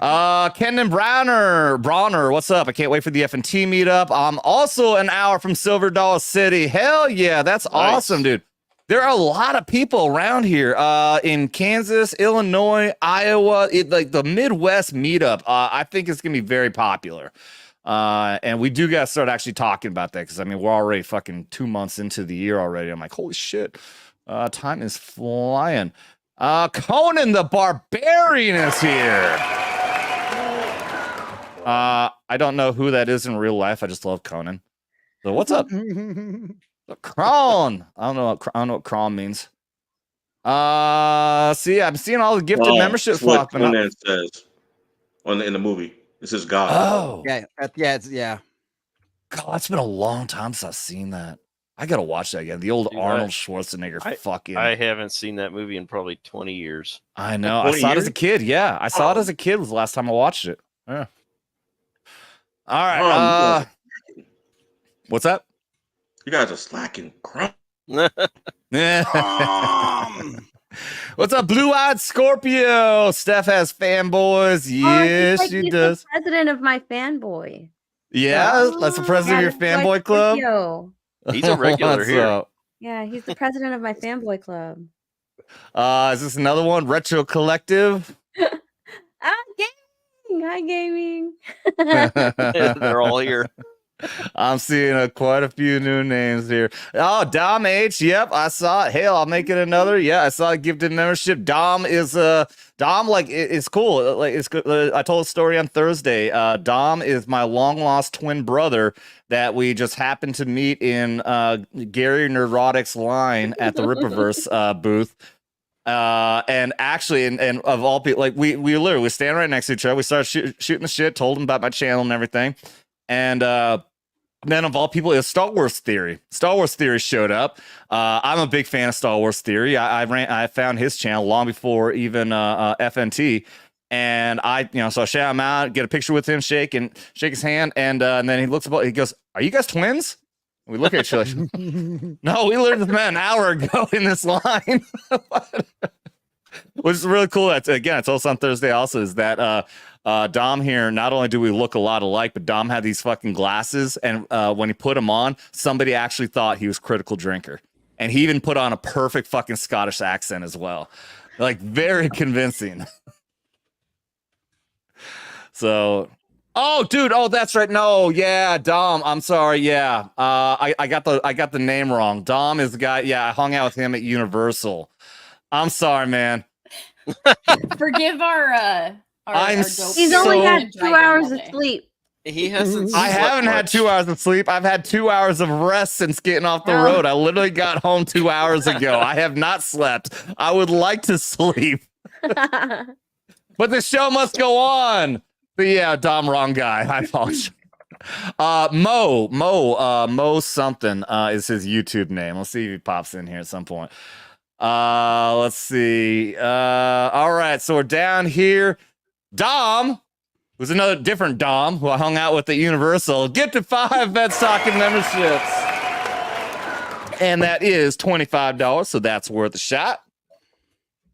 Kendon Bronner, what's up? I can't wait for the F&T meetup. I'm also an hour from Silver Dollar City. Hell yeah, that's awesome, dude. There are a lot of people around here in Kansas, Illinois, Iowa, like the Midwest meetup. I think it's going to be very popular. And we do got to start actually talking about that because, I mean, we're already fucking 2 months into the year already. I'm like, holy shit, time is flying. Conan the Barbarian is here. I don't know who that is in real life. I just love Conan. So what's up? Kron. I don't know what Kron means. See, I'm seeing all the gifted memberships popping up. Conan says in the movie. This is God. Oh. Yeah. God, it's been a long time since I've seen that. I gotta watch that again. The old Arnold Schwarzenegger fucking. I haven't seen that movie in probably 20 years. I know. I saw it as a kid. Yeah, I saw it as a kid. Was the last time I watched it. Yeah. All right. What's that? You guys are slacking. What's up, Blue-Eyed Scorpio? Steph has fanboys. Yes, she does. The president of my fanboy. Yeah, that's the president of your fanboy club. Scorpio. He's a regular here. Up? Yeah, he's the president of my fanboy club. Is this another one? Retro Collective? Hi, gaming. They're all here. I'm seeing quite a few new names here. Oh, Dom H. Yep, I saw it. Hell, I'll make it another. Yeah, I saw a gifted membership. Dom is Dom, like it's cool. Like it's good. I told a story on Thursday. Dom is my long lost twin brother that we just happened to meet in Gary Neurotic's line at the Rippaverse booth. And actually, and of all people, like we literally stand right next to each other. We started shooting the shit. Told him about my channel and everything. And then of all people, is Star Wars Theory. Star Wars Theory showed up. I'm a big fan of Star Wars Theory. I found his channel long before even FNT. And so I shout him out, get a picture with him, shake his hand, and then he looks up, he goes, "Are you guys twins?" We look at each other like, "No, we learned this man an hour ago in this line." Which is really cool. That's, again, I told us on Thursday also, is that Dom here, not only do we look a lot alike, but Dom had these fucking glasses, and when he put them on, somebody actually thought he was Critical Drinker. And he even put on a perfect fucking Scottish accent as well. Like, very convincing. So, oh, dude, that's right. No, yeah, Dom, I'm sorry, yeah. I got the name wrong. Dom is the guy, yeah, I hung out with him at Universal. I'm sorry, man. Forgive our He's only had 2 hours of sleep. He hasn't. I haven't had 2 hours of sleep. I've had 2 hours of rest since getting off the road. I literally got home 2 hours ago. I have not slept. I would like to sleep, but the show must go on. But yeah, Dom, wrong guy. I apologize. Mo something is his YouTube name. Let's see if he pops in here at some point. Let's see. All right, so we're down here. Dom, who's another different Dom who I hung out with at Universal, gifted 5 Vets Talking memberships. And that is $25, so that's worth a shot.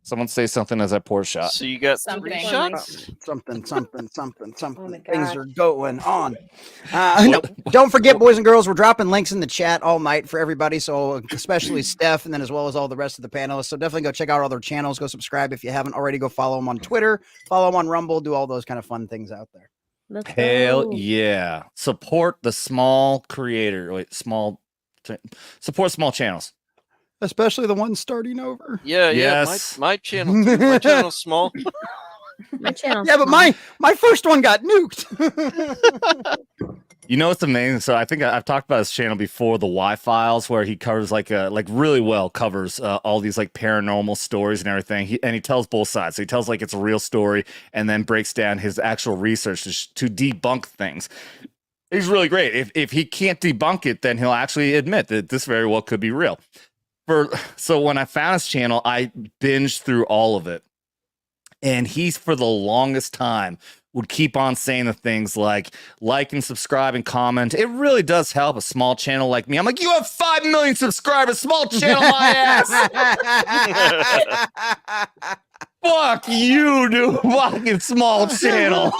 Someone say something as I pour a shot. So you got 3 shots? Something. Oh Things are going on. Don't forget, boys and girls, we're dropping links in the chat all night for everybody. So especially Steph, and then as well as all the rest of the panelists. So definitely go check out all their channels. Go subscribe if you haven't already. Go follow them on Twitter. Follow them on Rumble. Do all those kind of fun things out there. Hell yeah. Support the small creator. Support small channels. Especially the ones starting over. Yeah, yes. My channel too. My channel's small. My channel. Yeah, but my first one got nuked. You know what's amazing? So I think I've talked about his channel before, the Y Files, where he covers like really well covers all these like paranormal stories and everything. He tells both sides. So he tells like it's a real story and then breaks down his actual research to debunk things. He's really great. If he can't debunk it, then he'll actually admit that this very well could be real. So when I found his channel, I binged through all of it. And he's, for the longest time, would keep on saying the things like and subscribe and comment. It really does help a small channel like me. I'm like, you have 5 million subscribers, small channel, my ass. Fuck you, dude. Fucking small channel.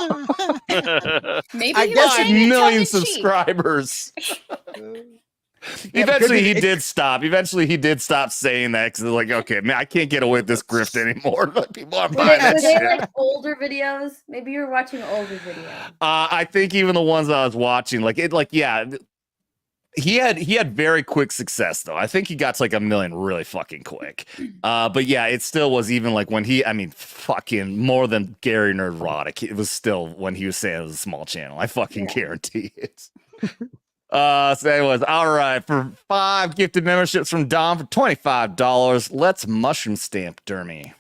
Maybe I he guess was saying it million tongue-in-cheek. subscribers. Yeah, Eventually, he it- did stop. Eventually, he did stop saying that because they're like, okay, man, I can't get away with this grift anymore. Like, people are Were buying that they shit. like older videos? Maybe you're watching older videos. I think even the ones I was watching, yeah, he had very quick success though. I think he got to like 1 million really fucking quick. But yeah, it still was even like when fucking more than Gary Nerdrotic. It was still when he was saying it was a small channel. I fucking guarantee it. So anyways, all right, for 5 gifted memberships from Dom for $25, let's mushroom stamp Dermy.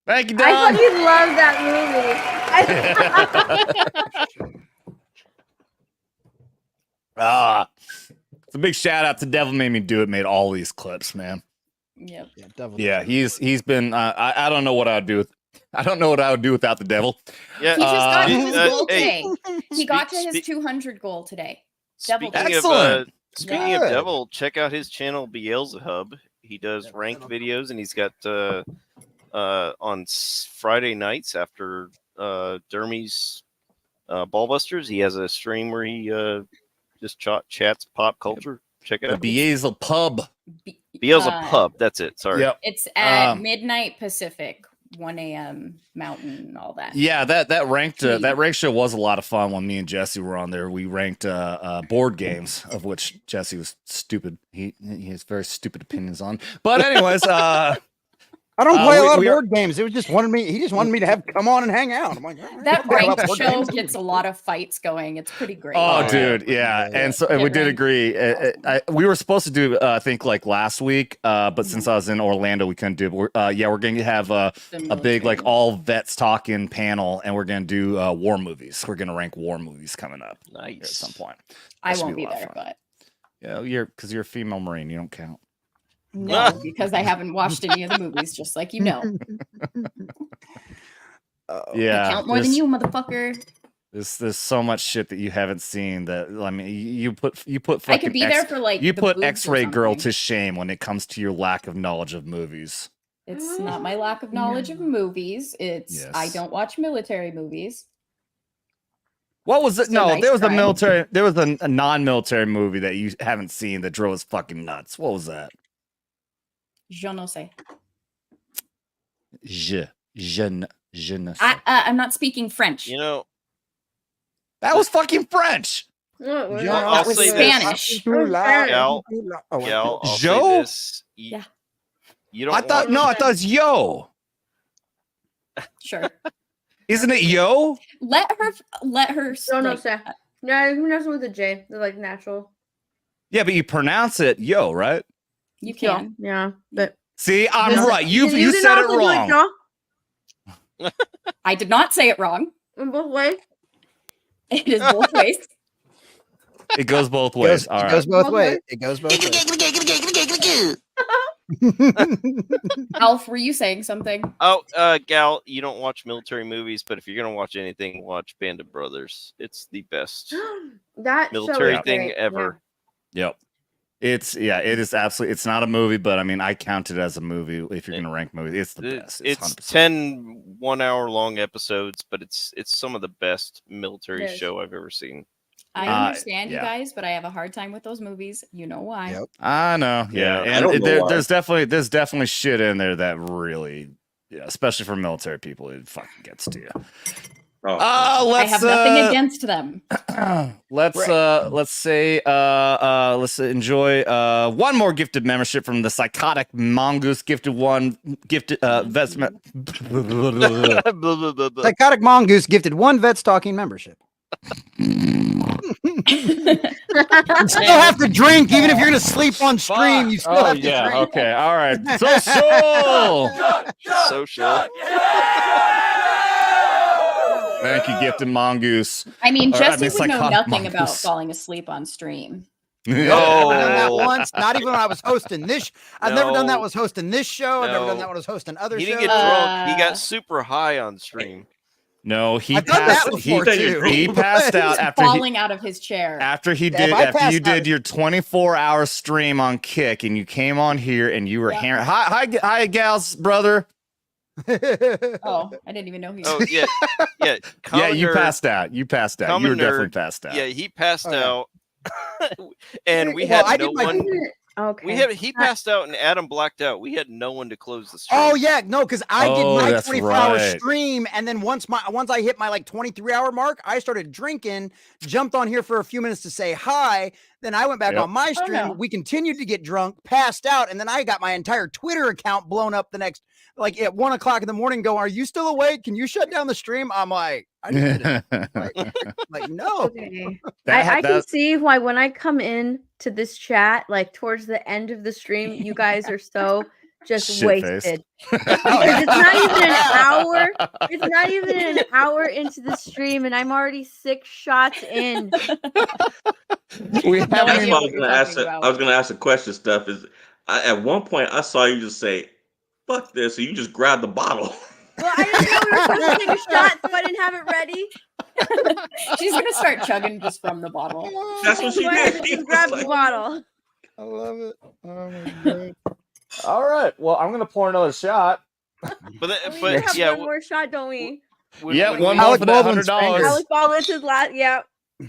Thank you, Dom. I fucking love that movie. It's a big shout out to Devil Made Me Do It. Made all these clips, man. Yep. Yeah, he's been. I don't know what I would do. I don't know what I would do without the devil. Yeah, He just got to his goal hey, today. He got to his 200 goal today. Devil Speaking goal. of speaking of Devil, check out his channel Beelzebub. He does ranked videos, and he's got on Friday nights after Dermy's Ballbusters, he has a stream where he just chats pop culture. Check it out. Beelzebub. Beelzebub. That's it. Sorry. Yep. It's at midnight Pacific, 1 a.m. Mountain, all that. Yeah, that ranked show was a lot of fun when me and Jesse were on there. We ranked board games, of which Jesse was stupid. He has very stupid opinions on. But anyways, I don't play a lot of board games. It was just he just wanted me to come on and hang out. I'm like, That ranked show gets a lot of fights going. It's pretty great. Oh, dude, yeah, and so we did agree. We were supposed to do, I think, like last week, but since I was in Orlando, we couldn't do it. We're going to have a big like all vets talking panel, and we're going to do war movies. We're going to rank war movies coming up at some point. I won't be there, but because you're a female Marine, you don't count. No, because I haven't watched any of the movies, just like you know. Yeah, I count more than you, motherfucker. There's so much shit that you haven't seen that I mean you put fucking I could be there for like you the put boobs or X-Ray Girl something. to shame when it comes to your lack of knowledge of movies. It's not my lack of knowledge of movies. It's I don't watch military movies. What was it? So No, nice there was try. a military. There was a non-military movie that you haven't seen that drove us fucking nuts. What was that? Je ne sais. Je ne sais. I'm not speaking French. You know, that was fucking French. I'll that was say Spanish. Gal, I'll Joe? say this. Yeah. You don't. I thought it was yo. Sure. Isn't it yo? Let her. Don't know, say. Yeah, who knows with a J? They're like natural. Yeah, but you pronounce it yo, right? You can. Yeah, but see, I'm right. You did said not it look like wrong. Joe? I did not say it wrong. In both ways. It is both ways. It goes both ways. All It right. goes both ways. It goes both ways. Alf, were you saying something? Oh, Gal, you don't watch military movies, but if you're gonna watch anything, watch Band of Brothers. It's the best That military show is thing great. ever. Yep. It is absolutely. It's not a movie, but I mean, I count it as a movie. If you're gonna rank movies, it's the best. It's 100%. 10 1-hour-long episodes, but it's some of the best military It is. show I've ever seen. I understand you yeah. guys, but I have a hard time with those movies. You know why? Yep. I know. Yeah, I and don't know why. there's definitely shit in there that really, especially for military people, it fucking gets to you. Oh, I have nothing against them. Let's enjoy one more gifted membership from the Psychotic Mongoose. Gifted vestment. Psychotic Mongoose gifted 1 Vets Talking membership. You still have to drink, even if you're gonna sleep on stream. You still have to drink. Okay. All right. Social. Social. Thank you, Gifted Mongoose. I mean, Jesse would know Psychotic nothing about Mongoose. falling asleep on stream. I've done that once. Not even when I was hosting this. I've never done that. Was hosting this show. I've never done that when I was hosting other shows. He didn't get drunk. He got super high on stream. No, he I've done that passed. before, too. He passed out after falling out of his chair. After you passed did out- your 24-hour stream on Kick, and you came on here and you were hammering. Hi, gals, brother. Oh, I didn't even know he. Oh yeah, yeah. Yeah, you Nerd- passed out. You passed out. Common You were definitely Nerd, passed out. Yeah, he passed out, and we Well, had I no did my- one. Okay. He passed out, and Adam blacked out. We had no one to close the stream. Oh yeah, no, because I did Oh, my that's 24-hour right. stream, and then once I hit my like 23-hour mark, I started drinking, jumped on here for a few minutes to say hi. Then I went back Yep. on my Oh, stream. no. We continued to get drunk, passed out, and then I got my entire Twitter account blown up the next, like at 1 o'clock in the morning. Go, are you still awake? Can you shut down the stream? I'm like, I did it. Like no. Okay. That- I can that- see why when I come in to this chat, like towards the end of the stream, you guys are so just Shit-faced. wasted. Because it's not even an hour. It's not even an hour into the stream, and I'm already 6 shots in. We No haven't idea even- what you're talking about. I was gonna ask a question, Steph. At one point I saw you just say, "Fuck this," so you just grabbed the bottle. Well, I didn't know we were supposed to take a shot, so I didn't have it ready. She's gonna start chugging just from the bottle. That's what she So I did. just grabbed the bottle. I love it. Oh my god. All right. Well, I'm gonna pour another shot. But We but have yeah, one more shot, don't we? Yeah, one more Alec for that Baldwin's $100. fingers. Alec Baldwin's last. Yeah.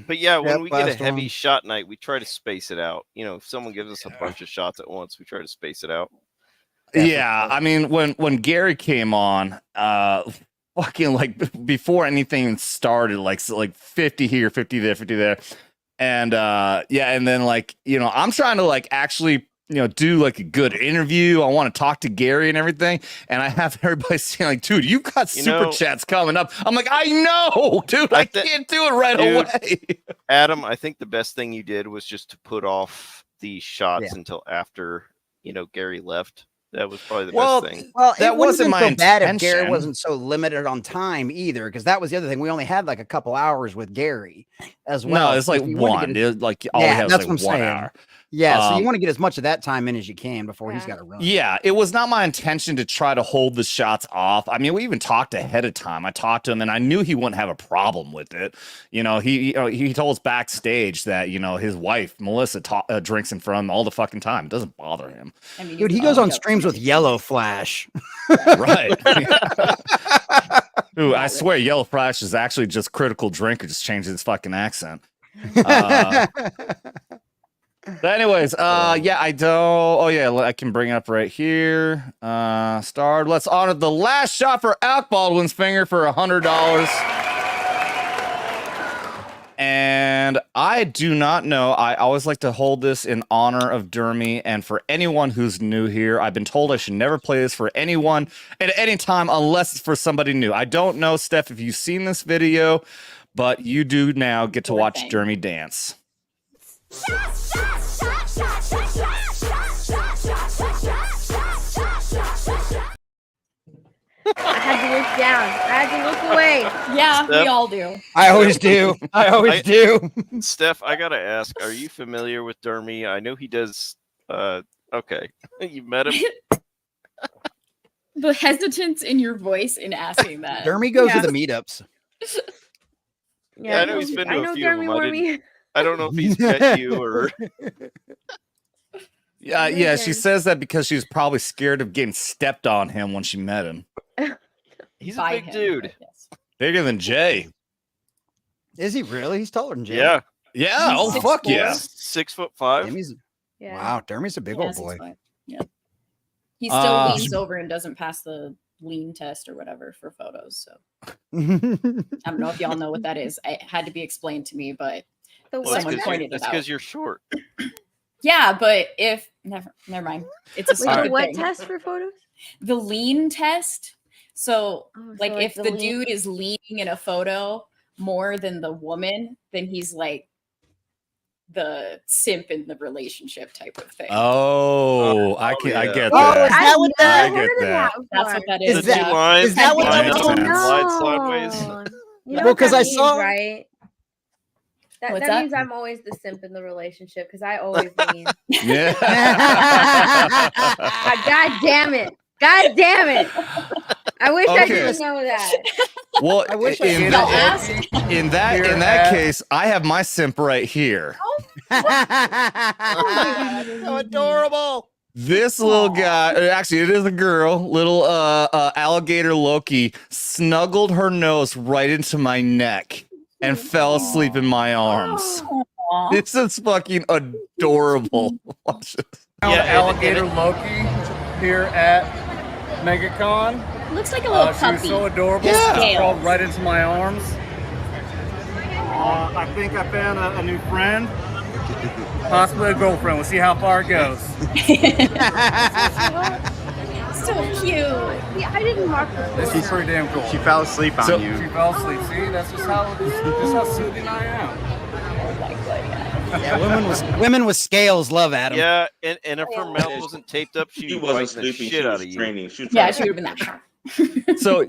But yeah, when Yep, we get a last heavy one. shot night, we try to space it out. You know, if someone gives us a bunch of shots at once, we try to space it out. Yeah, I mean, when Gary came on, fucking like before anything started, like 50 here, 50 there, 50 there, and yeah, and then like I'm trying to like actually do like a good interview. I want to talk to Gary and everything, and I have everybody saying like, dude, you've got super chats coming up. I'm like, I know, dude, I can't do it right away. Adam, I think the best thing you did was just to put off the shots until after Gary left. That was probably the best thing. Well, that it wasn't my so bad if Gary intention. wasn't so limited on time either, because that was the other thing. We only had like a couple hours with Gary as well. No, it's like So you wanna one. get as- It, like all we Yeah, have is that's like what I'm 1 saying. hour. Yeah, so you want to get as much of that time in as you can before he's Yeah. got to run. Yeah, it was not my intention to try to hold the shots off. I mean, we even talked ahead of time. I talked to him, and I knew he wouldn't have a problem with it. He told us backstage that his wife Melissa drinks in front of him all the fucking time. It doesn't bother him. I mean, Dude, he goes on streams with Yellow Flash. Right. Dude, I swear, Yellow Flash is actually just Critical Drinker, just changed his fucking accent. But anyways, yeah, I don't. Oh yeah, I can bring it up right here. Starred. Let's honor the last shot for Alec Baldwin's finger for $100. And I do not know. I always like to hold this in honor of Dermy. And for anyone who's new here, I've been told I should never play this for anyone at any time unless it's for somebody new. I don't know, Steph, if you've seen this video, but you do now get to watch Dermy dance. I had to look down. I had to look away. Yeah, we Steph? all do. I always do. I always do. Steph, I gotta ask, are you familiar with Dermy? I know he does. Okay, you met him. The hesitance in your voice in asking that. Dermy goes to the meetups. Yeah, I know he's been to I a know few of Dermy them. Wermy. I don't know if he's met you or. Yeah, she says that because she was probably scared of getting stepped on him when she met him. He's By a big him, dude. yes. Bigger than Jay. Is he really? He's taller than Jay. Yeah. Yeah. He's Oh, 6'4". fuck yeah. 6'5". Dermy's, Yeah. wow, Dermy's a big Yeah, old boy. 6'5". Yeah. He still leans over and doesn't pass the lean test or whatever for photos. So I don't know if y'all know what that is. It had to be explained to me, but The Well, what someone test? pointed it that's out. because you're short. Yeah, but if never mind. It's a Wait, stupid the what thing. test for photos? The lean test. So Oh, like so if the the lean- dude is leaning in a photo more than the woman, then he's like the simp in the relationship type of thing. Oh, I get Oh, that. is that what I that? get that. That's what that Is is. that- yeah. lines, is that what that lines, was? slide sideways. You know Well, what 'cause that I means, saw- right? That What's that that? means I'm always the simp in the relationship because I always lean. Yeah. God damn it! God damn it! I wish I Okay. didn't know that. Well, I wish I in did. Y'all that, asked. in that case, I have my simp right here. So adorable. This little guy, actually, it is a girl, little alligator Loki, snuggled her nose right into my neck and fell asleep in my arms. Aw. This is fucking adorable. Watch this. Yeah, Alligator Loki here at Megacon. Looks like a little She puppy. was so adorable. Yeah. She crawled right into my arms. I think I found a new friend. Possibly a girlfriend. We'll see how far it goes. So cute. Yeah, I didn't mark the She's pretty damn cool. She fell asleep on So- you. She fell asleep. See, that's just how soothing I am. Yeah, women with scales love Adam. Yeah, and if her mouth wasn't taped up, she'd She be wasn't biting the sleeping. shit She out was of you. training. She was Yeah, trying she would have been that.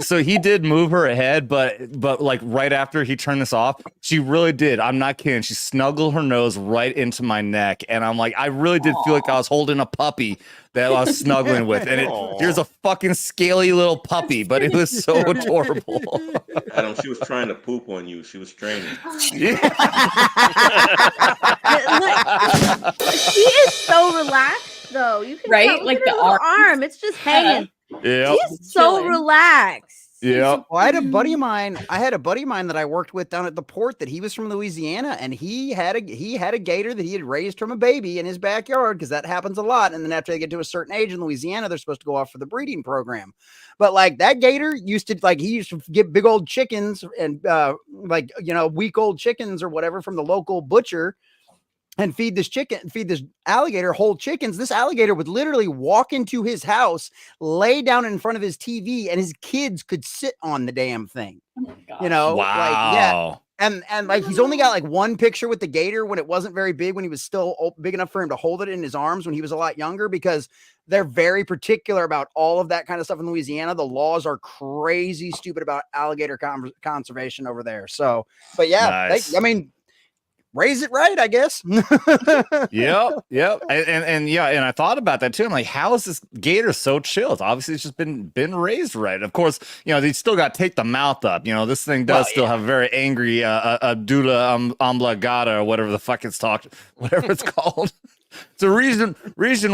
So he did move her ahead, but like right after he turned this off, she really did. I'm not kidding. She snuggled her nose right into my neck, and I'm like, I really did feel like I was holding a puppy that I was snuggling with, and here's a fucking scaly little puppy, but it was so adorable. Adam, she was trying to poop on you. She was training. Look, she is so relaxed, though. You can Right? tell, Like look at the her little arm. It's just hanging. Yep. She's so Chilling. relaxed. Yep. Well, I had a buddy of mine. I had a buddy of mine that I worked with down at the port. That he was from Louisiana, and he had a gator that he had raised from a baby in his backyard because that happens a lot. And then after they get to a certain age in Louisiana, they're supposed to go off for the breeding program. But like that gator used to get big old chickens and week old chickens or whatever from the local butcher. And feed this alligator whole chickens. This alligator would literally walk into his house, lay down in front of his TV, and his kids could sit on the damn thing. Oh my gosh. You know, Wow. like, yeah. And like he's only got like one picture with the gator when it wasn't very big, when he was still big enough for him to hold it in his arms when he was a lot younger, because they're very particular about all of that kind of stuff in Louisiana. The laws are crazy stupid about alligator conservation over there. So, but yeah, Nice. raise it right, I guess. Yep. And yeah, and I thought about that too. I'm like, how is this gator so chill? It's obviously just been raised right. Of course, they still got to take the mouth up. This thing does still have a very angry Dula Oblongata or whatever the fuck it's whatever it's called. It's a reason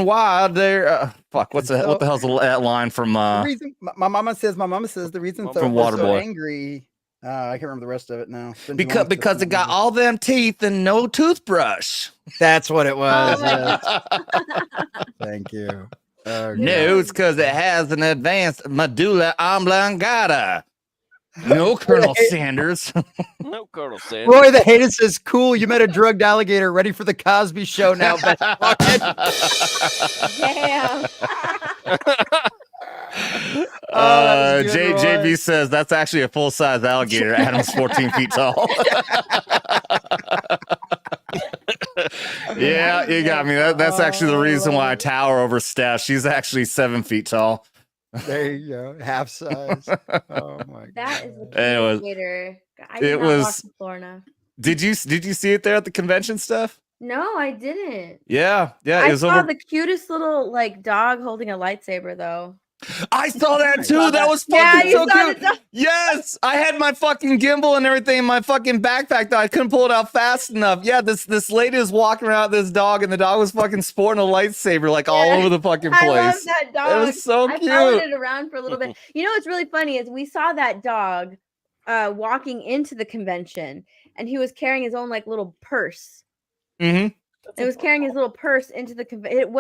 why they're what the hell's the line from the reason, my mama says the reason From so Waterboy. angry. I can't remember the rest of it now. because it got all them teeth and no toothbrush. That's what it was. Oh my Thank you. No, it's because it has an advanced medulla oblongata. No, Colonel Sanders. No, Colonel Sanders. Roy the Hated says, "Cool, you met a drugged alligator ready for the Cosby Show now." Damn. JB says that's actually a full size alligator. Adam's 14 feet tall. Yeah, you got me. That's actually the reason why I tower over Steph. She's actually 7 feet tall. There you go, half size. Oh my god. That is the Anyways, gator. I it did not was- walk to Florida. Did you see it there at the convention, Steph? No, I didn't. Yeah. It I was saw over. the cutest little dog holding a lightsaber though. I saw that too. That was Yeah, fucking you so saw cute. the dog. Yes, I had my fucking gimbal and everything in my fucking backpack though. I couldn't pull it out fast enough. Yeah, this lady was walking around with this dog, and the dog was fucking sporting a lightsaber like all over the fucking place. I love that dog. It was so I followed cute. it around for a little bit. You know what's really funny is we saw that dog walking into the convention, and he was carrying his own like little purse. Mm-hmm. It was carrying his little purse into the convention. It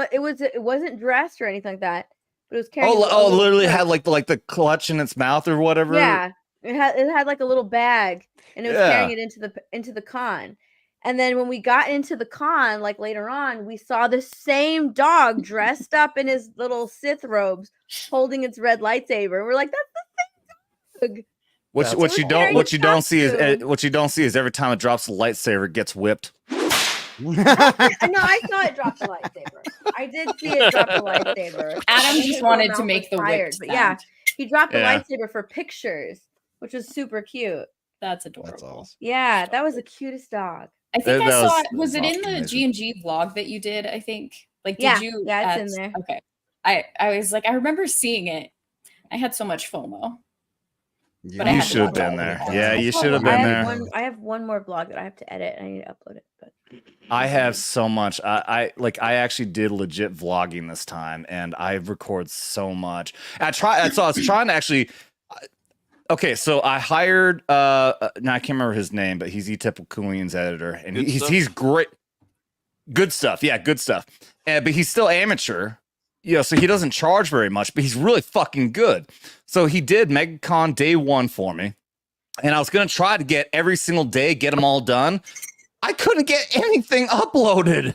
wasn't dressed or anything like that. But it was carrying. his own little literally purse. had like the clutch in its mouth or whatever. Yeah, it had like a little bag, and it was Yeah. carrying it into the con. And then when we got into the con, like later on, we saw the same dog dressed up in his little Sith robes, holding its red lightsaber. We're like, that's the same dog. What you don't see is every time it drops the lightsaber, it gets whipped. I saw it drop the lightsaber. I did see it drop the lightsaber. Adam just wanted to make the tired, whip but yeah, sound. he dropped the Yeah. lightsaber for pictures, which was super cute. That's adorable. That's awesome. Yeah, that was the cutest dog. I think That I saw. was Was it in fucking the amazing. G&G vlog that you did? I think. Like, did Yeah, you? yeah, it's in there. Okay. I was like, I remember seeing it. I had so much FOMO. But I You had to should have watch been all there. of it. Yeah, you I should have have been there. I have one more blog that I have to edit. And I need to upload it, but I have so much. I actually did legit vlogging this time, and I record so much. I was trying to actually. Okay, so I hired. Now I can't remember his name, but he's E-Typical Coolian's editor, and Good stuff? he's great. Good stuff, yeah, good stuff. But he's still amateur, so he doesn't charge very much, but he's really fucking good. So he did Megacon day 1 for me, and I was gonna try to get every single day, get them all done. I couldn't get anything uploaded.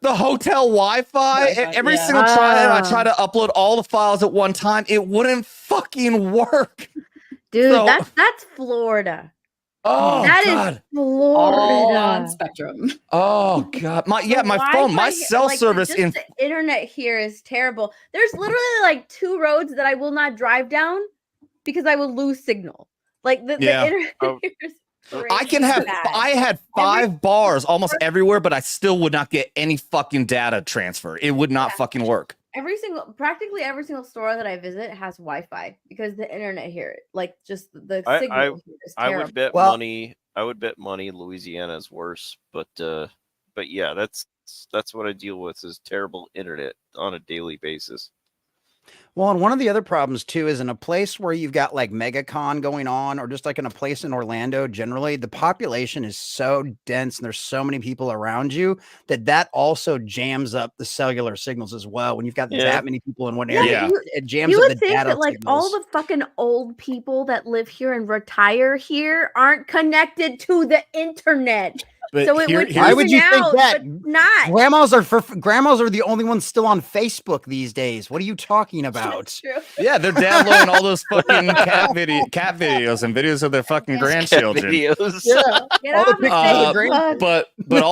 The hotel Wi-Fi, every single time I tried to upload all the files at one time, it wouldn't fucking work. dude, So- that's Florida. Oh That is god. All on Florida. Spectrum. Oh god. My phone, my Wi-Fi cell here- service just in the internet here is terrible. There's literally like 2 roads that I will not drive down because I will lose signal. Like the Yeah. internet Oh. here is I can have crazy bad. I had 5 bars almost everywhere, but I still would not get any fucking data transfer. It would not fucking work. Practically every single store that I visit has Wi-Fi because the internet here, like just the I- signal here is I terrible. would bet Well- money. I would bet money Louisiana is worse, but yeah, that's what I deal with is terrible internet on a daily basis. Well, and one of the other problems too is in a place where you've got like Megacon going on, or just like in a place in Orlando, generally the population is so dense and there's so many people around you that also jams up the cellular signals as well. When you've got Yeah. that many people in one Yeah, area, you- it jams You up would the think data that like all signals. the fucking old people that live here and retire here aren't connected to the internet. But So it would here's- Why would you even think out, that? but not. Grandmas are the only ones still on Facebook these days. What are you talking about? That's true. yeah, they're downloading all those fucking cat videos and videos of their fucking grandchildren. Videos. Get All the off pictures my of Facebook. But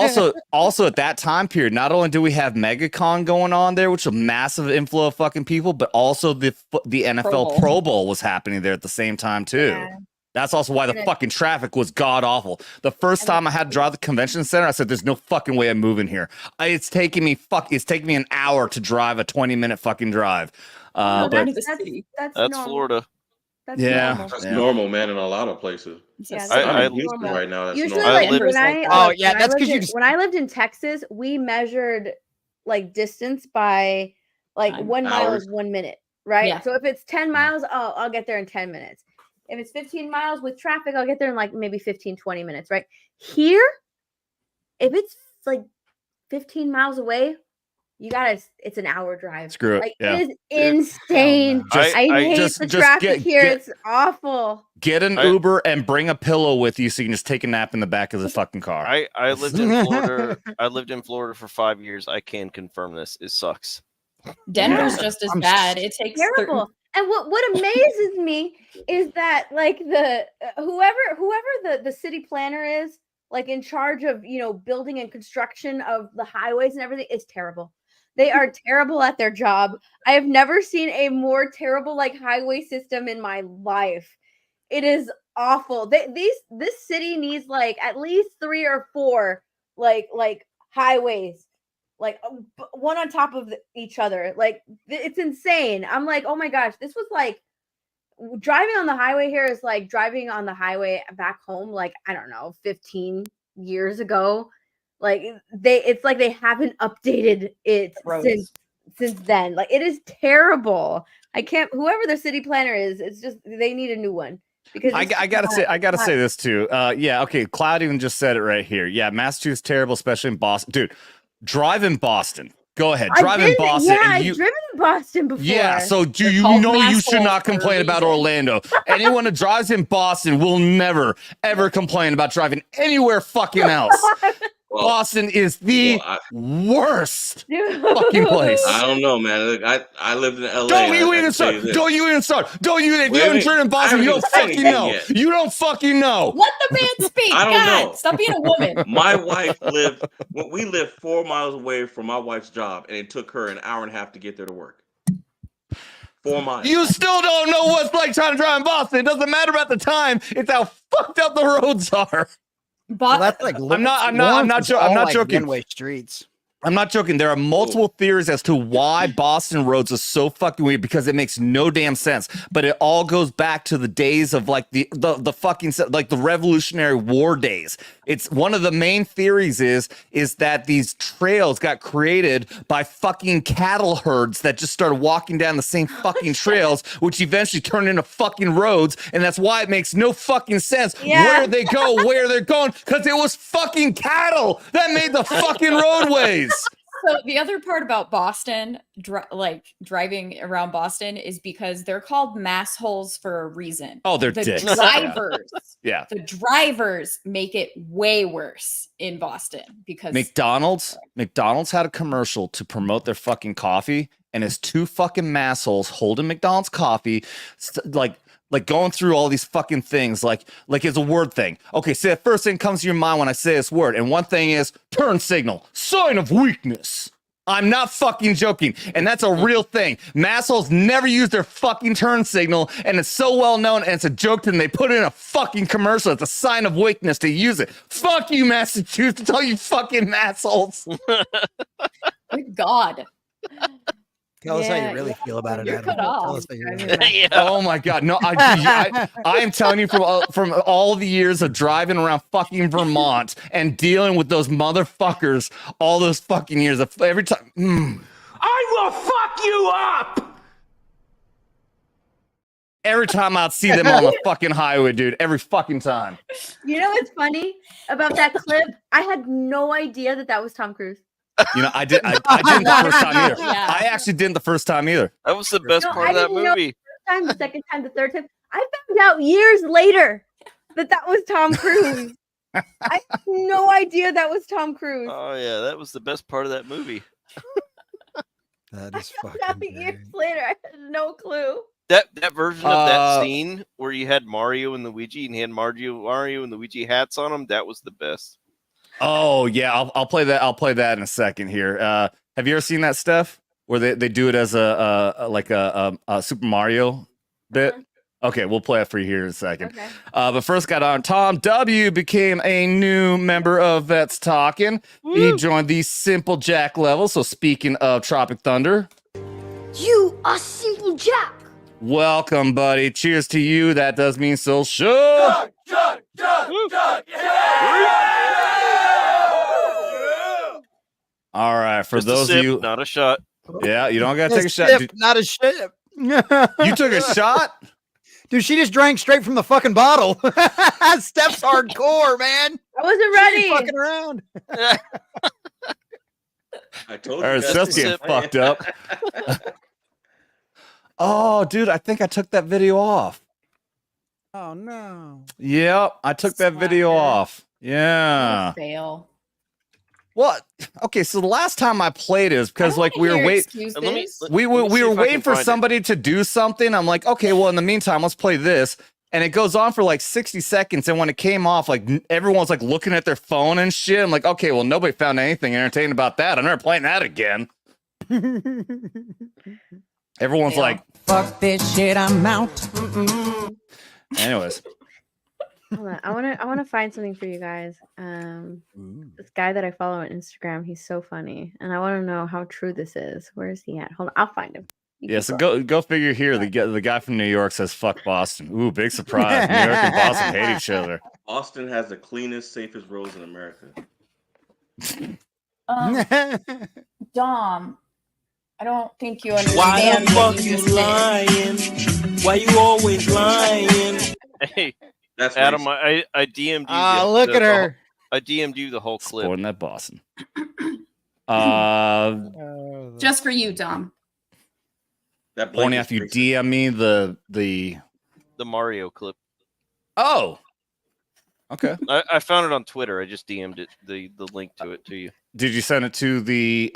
also at that time period, not only do we have Megacon going on there, which was a massive inflow of fucking people, but also the NFL Bowl. Pro Bowl was happening there at the same time too. Yeah. That's also why the And it- fucking traffic was god awful. The first time I had to drive the convention center, I said, "There's no fucking way I'm moving here." It's taking me an hour to drive a 20-minute fucking drive. Oh, But to the city. That's That's normal. Florida. That's Yeah. normal. That's Yeah. normal, man, in a lot of places. Yeah, That's that's I- I'm in Houston normal. right now. That's Usually, normal. like Denver's when I like- Oh, look, yeah, when I that's 'cause lived you in- just- when I lived in Texas, we measured like distance by like Time. 1 mile Hours. is 1 minute, right? Yeah. So if it's 10 miles, oh, I'll get there in 10 minutes. If it's 15 miles with traffic, I'll get there in like maybe 15, 20 minutes, right? Here, if it's like 15 miles away, it's an hour drive. Screw it. Like Yeah. it is insane. Just- I hate just- the just traffic here. get- It's awful. Get an I- Uber and bring a pillow with you so you can just take a nap in the back of the fucking car. I lived in Florida. I lived in Florida for 5 years. I can confirm this. It sucks. Denver's Yeah. just as I'm bad. It takes Terrible. And what amazes me is that like the whoever the city planner is, like in charge of building and construction of the highways and everything, is terrible. They are terrible at their job. I have never seen a more terrible like highway system in my life. It is awful. This city needs like at least 3 or 4 like highways, like one on top of each other. Like it's insane. I'm like, oh my gosh, this was like driving on the highway here is like driving on the highway back home, like I don't know, 15 years ago. Like it's like they haven't updated it Roads. since then. Like it is terrible. I can't. Whoever the city planner is, it's just they need a new one because I gotta say this too. Yeah, okay. Cloud even just said it right here. Yeah, Massachusetts terrible, especially in Boston. Dude, drive in Boston. Go ahead, drive in Boston. Yeah, and I've driven in Boston before. Yeah, so do you called know you mass should not holes for a complain about reason. Orlando. Anyone that drives in Boston will never ever complain about driving anywhere fucking else. Boston is the worst fucking place. I don't know, man. Look, I lived in LA. Don't you even start. Don't you even start. Don't you? If you haven't turned in Boston, you don't fucking know. You don't fucking know. Let the man speak. I don't know. Stop being a woman. My wife we lived 4 miles away from my wife's job, and it took her an hour and a half to get there to work. 4 miles. You still don't know what it's like trying to drive in Boston. It doesn't matter about the time. It's how fucked up the roads are. Well, that's like I'm not joking. One-way streets. I'm not joking. There are multiple theories as to why Boston roads are so fucking weird because it makes no damn sense. But it all goes back to the days of like the fucking like the Revolutionary War days. It's one of the main theories is that these trails got created by fucking cattle herds that just started walking down the same fucking trails, which eventually turned into fucking roads. And that's why it makes no fucking sense where they go, where they're going, because it was fucking cattle that made the fucking roadways. So the other part about Boston, driving around Boston, is because they're called mass holes for a reason. Oh, they're the dicks. drivers. Yeah. The drivers make it way worse in Boston because McDonald's had a commercial to promote their fucking coffee, and it's 2 fucking massholes holding McDonald's coffee, like going through all these fucking things, like it's a word thing. Okay, so the first thing comes to your mind when I say this word, and one thing is turn signal, sign of weakness. I'm not fucking joking, and that's a real thing. Massholes never use their fucking turn signal, and it's so well known, and it's a joke to them. They put it in a fucking commercial. It's a sign of weakness to use it. Fuck you, Massachusetts, all you fucking massholes. Good God. Tell us how you really feel about it, You're Adam. cut off. Tell us how you really Oh my God. No, I am telling you from all the years of driving around fucking Vermont and dealing with those motherfuckers all those fucking years. Every time. I will fuck you up! Every time I'd see them on the fucking highway, dude. Every fucking time. You know what's funny about that clip? I had no idea that was Tom Cruise. You know, I didn't the first time either. Yeah. I actually didn't the first time either. That was the best part of that movie. The first time, the second time, the third time. I found out years later that was Tom Cruise. I had no idea that was Tom Cruise. Oh yeah, that was the best part of that movie. That is I found out years later. I had no clue. That version of that scene where you had Mario and Luigi and he had Mario and Luigi hats on them, that was the best. Oh yeah, I'll play that. I'll play that in a second here. Have you ever seen that, Steph? Where they do it as a Super Mario bit? Okay, we'll play it for you here in a second. Okay. But first got on. Tom W became a new member of Vets Talking. He joined the Simple Jack level. So speaking of Tropic Thunder, You are Simple Jack. welcome, buddy. Cheers to you. That does mean so sure. All right, for Just a those sip, of you, not a shot. yeah, you don't gotta take a shot. Sip, not a shit. You took a shot? Dude, she just drank straight from the fucking bottle. Steph's hardcore, man. I wasn't She ready. ain't fucking around. I told All you. right, Steph's getting fucked up. Oh, dude, I think I took that video off. Oh no. Yep, I took that video off. Yeah. Fail. What? Okay, so the last time I played it was because like we were waiting. We were waiting for somebody to do something. I'm like, okay, well, in the meantime, let's play this. And it goes on for like 60 seconds. And when it came off, like everyone's like looking at their phone and shit. I'm like, okay, well, nobody found anything entertaining about that. I'm never playing that again. Everyone's like, fuck this shit, I'm out. Anyways. Hold on. I want to find something for you guys. This guy that I follow on Instagram, he's so funny, and I want to know how true this is. Where is he at? Hold on, I'll find him. Yeah, so go figure here. The guy from New York says fuck Boston. Ooh, big surprise. New York and Boston hate each other. Austin has the cleanest, safest roads in America. Dom, I don't think you Why understand. the what fuck you you just did. lying? Why you always lying? Hey, That's Adam, I DM'd you. Ah, look at her. I DM'd you the whole clip. Supporting that Boston. Just for you, Dom. That Horny Alf, you DM me the Mario clip. Oh. Okay. I found it on Twitter. I just DM'd it the link to it to you. Did you send it to the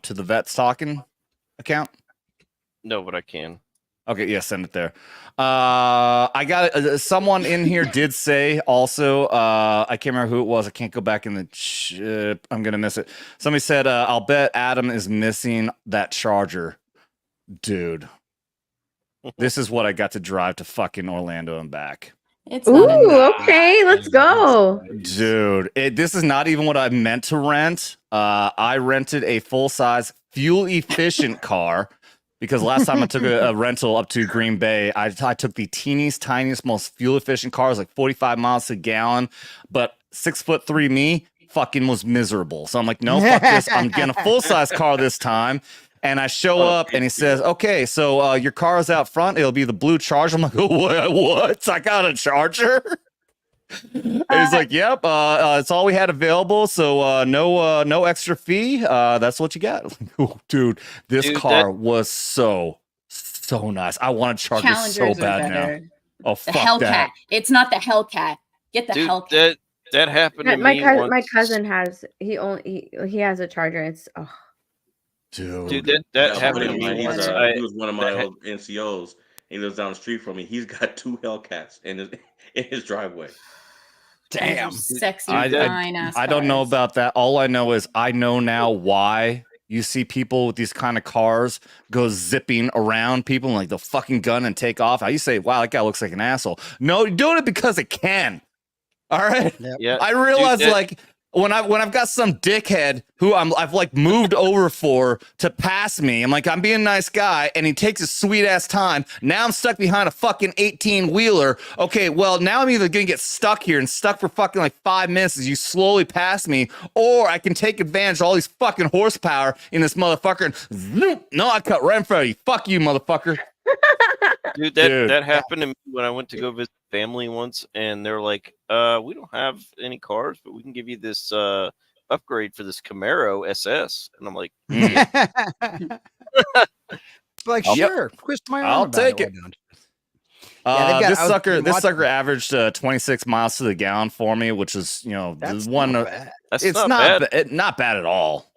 Vets Talking account? No, but I can. Okay, yeah, send it there. I got someone in here did say also. I can't remember who it was. I can't go back in the. I'm gonna miss it. Somebody said, "I'll bet Adam is missing that charger, dude." This is what I got to drive to fucking Orlando and back. It's not okay, let's go. Dude, this is not even what I meant to rent. I rented a full-size, fuel-efficient car because last time I took a rental up to Green Bay, I took the tiniest, most fuel-efficient car. It was like 45 miles a gallon, but 6'3" me fucking was miserable. So I'm like, no, fuck this. I'm getting a full-size car this time. And I show up and he says, okay, so your car is out front. It'll be the blue Charger. I'm like, what? I got a Charger? And he's like, yep, it's all we had available. So no extra fee. That's what you got. Oh, dude, this car was so nice. I want a Charger so bad now. Oh, the fuck Hellcat. that. It's not the Hellcat. Get the Hellcat. That happened to my me cousin, once. my cousin has he has a Charger. It's Dude, that happened to me once. He was one of my old NCOs. He lives down the street from me. He's got 2 Hellcats in his driveway. Damn. Sexy, I don't know about that. All I know is I know now why you see people with these kind of cars go zipping around people and like the fucking gun and take off. You say, wow, that guy looks like an asshole. No, you're doing it because it can. All right. Yep. Yeah. I realize like when I've got some dickhead who I've like moved over for to pass me, I'm like, I'm being a nice guy, and he takes his sweet ass time. Now I'm stuck behind a fucking 18-wheeler. Okay, well, now I'm either gonna get stuck here and stuck for fucking like 5 minutes as you slowly pass me, or I can take advantage of all these fucking horsepower in this motherfucker and zoom. No, I cut right in front of you. Fuck you, motherfucker. Dude, that happened to me when I went to go visit family once, and they're like, we don't have any cars, but we can give you this upgrade for this Camaro SS. And I'm like, like, sure, twist my arm. I'll about take it. Yeah, this sucker averaged 26 miles to the gallon for me, which is, you know, That's one. not bad. It's not bad at all.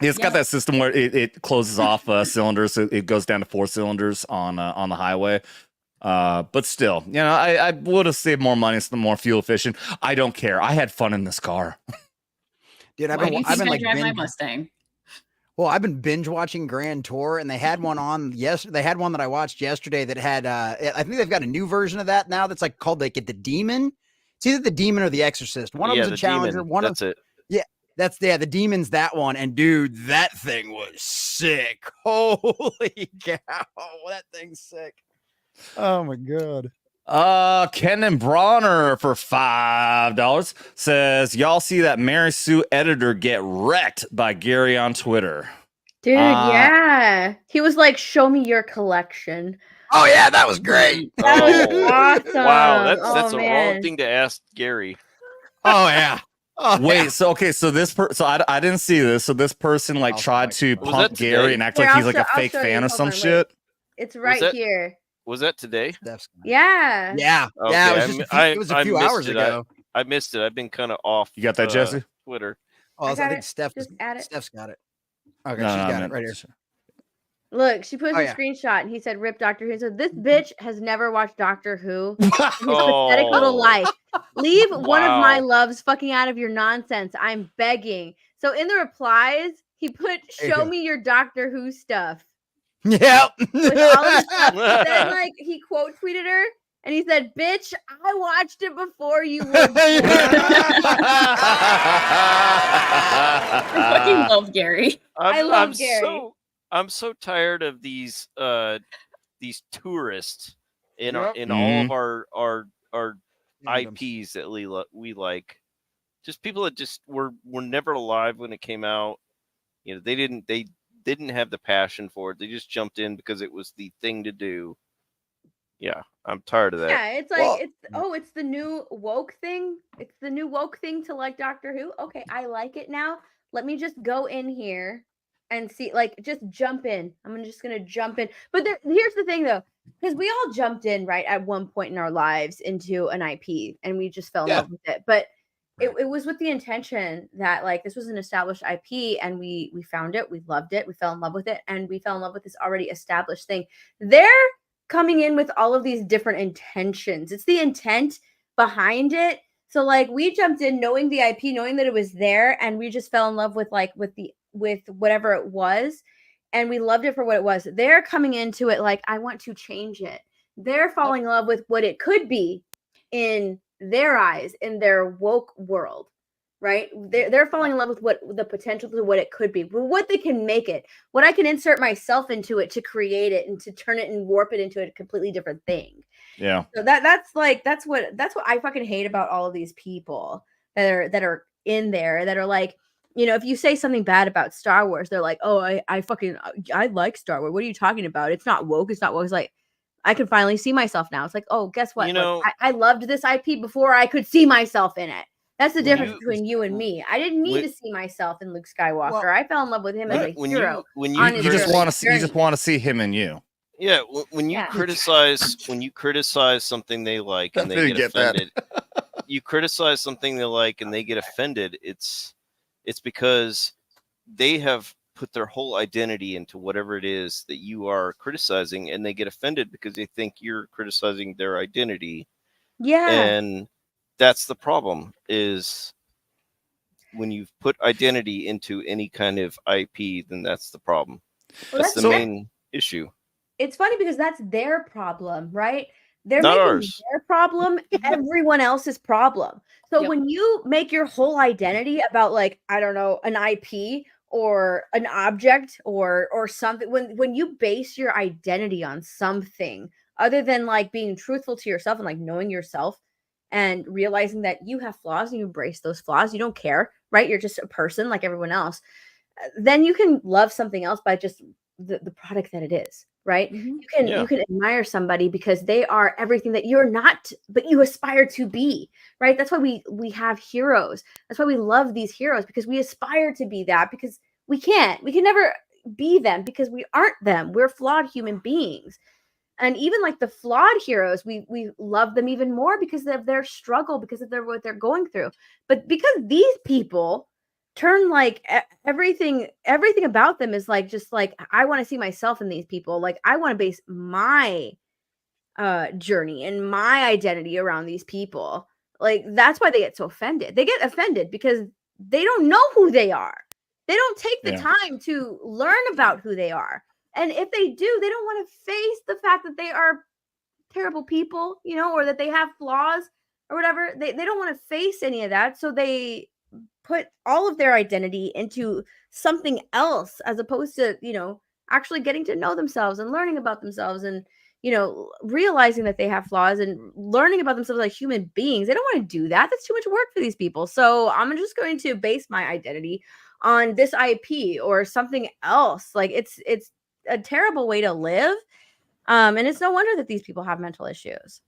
It's got that system where it closes off cylinders. So it goes down to 4 cylinders on the highway. But still, you know, I would have saved more money. It's the more fuel efficient. I don't care. I had fun in this car. Dude, I've been like drive my Mustang. Well, I've been binge watching Grand Tour, and they had one on yesterday. They had one that I watched yesterday that had I think they've got a new version of that now that's like called like the Demon. It's either the Demon or the Exorcist. One of them's a Challenger. Demon. One That's of it. Yeah. The Demon's that one. And dude, that thing was sick. Holy cow. That thing's sick. Oh my god. Ken and Bronner for $5 says, y'all see that Mary Sue editor get wrecked by Gary on Twitter? dude, yeah. He was like, "Show me your collection." Oh yeah, that was great. That was awesome. Wow, that's Oh, a man. wrong thing to ask Gary. Oh yeah. Oh, Wait, so this so I didn't see this. So this person like tried to Was pump that Gary today? and act Here, like he's I'll like a show- I'll fake show you. fan or Hold some on, wait. shit. It's right that- here. Was that today? Yeah. Yeah. Okay, Yeah. It was a few missed hours it. ago. I missed it. I've been kind of off. You got that, Jesse? Twitter. Oh, I I got think it. Steph's Just add it. got it. Okay, No, she's no, got I it right here. meant- Look, she posted Oh, a yeah. screenshot and he said, "Rip Doctor Who." So this bitch has never watched Doctor Who. His Oh. pathetic little life. Leave one of my Wow. loves fucking out of your nonsense. I'm begging. So in the replies, he put, There you "Show go. me your Doctor Who stuff." Yep. With all of the stuff. But then like he quote tweeted her and he said, "Bitch, I watched it before you were born." I fucking love Gary. I love Gary. I'm so tired of these tourists in Yep. in all of our IPs that we like. Just people that just were never alive when it came out. You know, they didn't have the passion for it. They just jumped in because it was the thing to do. Yeah, I'm tired of that. Yeah, it's like Well- it's the new woke thing. It's the new woke thing to like Doctor Who. Okay, I like it now. Let me just go in here and see, like, just jump in. Just gonna jump in. But here's the thing, though, because we all jumped in right at one point in our lives into an IP, and we just fell in love with it. But it was with the intention that, like, this was an established IP, and we found it, we loved it, we fell in love with it, and we fell in love with this already established thing. They're coming in with all of these different intentions. It's the intent behind it. So, like, we jumped in knowing the IP, knowing that it was there, and we just fell in love with whatever it was, and we loved it for what it was. They're coming into it like, I want to change it. They're falling in love with what it could be in their eyes, in their woke world, right? They're falling in love with what the potential to what it could be, what they can make it, what I can insert myself into it to create it and to turn it and warp it into a completely different thing. Yeah. So that's what I fucking hate about all of these people that are in there, that are like, you know, if you say something bad about Star Wars, they're like, oh, I like Star Wars. What are you talking about? It's not woke. It's not woke. It's like, I can finally see myself now. It's like, oh, guess what? You know, I loved this IP before I could see myself in it. That's the difference between you and me. I didn't need to see myself in Luke Skywalker. I fell in love with him as a hero. You just want to see him and you. Yeah, when you criticize something they like and they get offended, you criticize something they like and they get offended. It's because they have put their whole identity into whatever it is that you are criticizing, and they get offended because they think you're criticizing their identity. Yeah, and that's the problem. Is when you've put identity into any kind of IP, then that's the problem. Well, that's the main issue. It's funny because that's their problem, right? They're not making ours. Their problem everyone else's problem. So when you make your whole identity about, like, I don't know, an IP or an object or something, when you base your identity on something other than, like, being truthful to yourself and, like, knowing yourself and realizing that you have flaws and you embrace those flaws, you don't care, right? You're just a person like everyone else. Then you can love something else by just the product that it is, right? You can admire somebody because they are everything that you're not, but you aspire to be, right? That's why we have heroes. That's why we love these heroes, because we aspire to be that, because we can never be them because we aren't them. We're flawed human beings. And even like the flawed heroes, we love them even more because of their struggle, because of what they're going through. But because these people turn, like, everything about them is like, just like, I want to see myself in these people. Like, I want to base my journey and my identity around these people. Like, that's why they get so offended. They get offended because they don't know who they are. They don't take the time to learn about who they are. And if they do, they don't want to face the fact that they are terrible people, you know, or that they have flaws or whatever. They don't want to face any of that. So they put all of their identity into something else, as opposed to, you know, actually getting to know themselves and learning about themselves and, you know, realizing that they have flaws and learning about themselves like human beings. They don't want to do that. That's too much work for these people. So I'm just going to base my identity on this IP or something else. Like, it's a terrible way to live. And it's no wonder that these people have mental issues.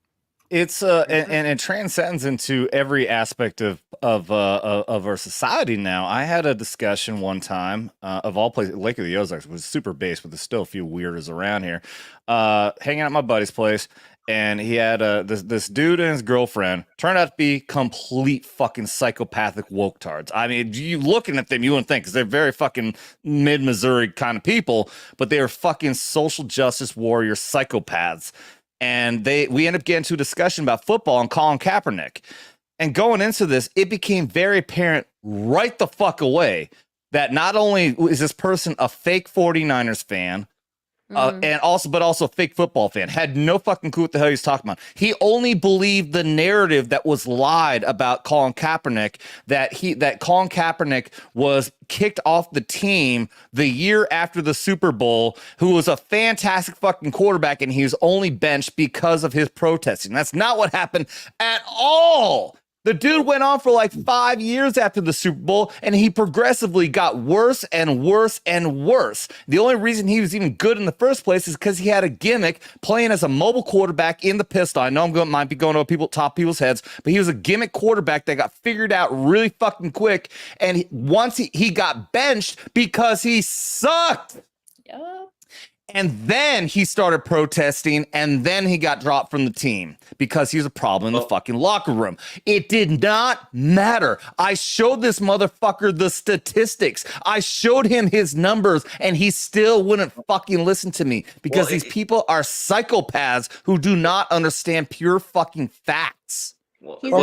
It's and it transcends into every aspect of our society now. I had a discussion one time of all places, Lake of the Ozarks, was super base, but there's still a few weirdos around here. Hanging out at my buddy's place, and he had this dude and his girlfriend turned out to be complete fucking psychopathic woke-tards. I mean, you looking at them, you wouldn't think, because they're very fucking mid-Missouri kind of people, but they are fucking social justice warrior psychopaths. And we end up getting to a discussion about football and Colin Kaepernick. And going into this, it became very apparent right the fuck away that not only is this person a fake 49ers fan, and also a fake football fan, had no fucking clue what the hell he's talking about. He only believed the narrative that was lied about Colin Kaepernick, that Colin Kaepernick was kicked off the team the year after the Super Bowl, who was a fantastic fucking quarterback, and he was only benched because of his protesting. That's not what happened at all. The dude went on for like 5 years after the Super Bowl, and he progressively got worse and worse and worse. The only reason he was even good in the first place is because he had a gimmick playing as a mobile quarterback in the pistol. I know might be going over top people's heads, but he was a gimmick quarterback that got figured out really fucking quick. And once he got benched because he sucked. Yeah. And then he started protesting, and then he got dropped from the team because he was a problem in the fucking locker room. It did not matter. I showed this motherfucker the statistics. I showed him his numbers, and he still wouldn't fucking listen to me because these people are psychopaths who do not understand pure fucking facts. Taylor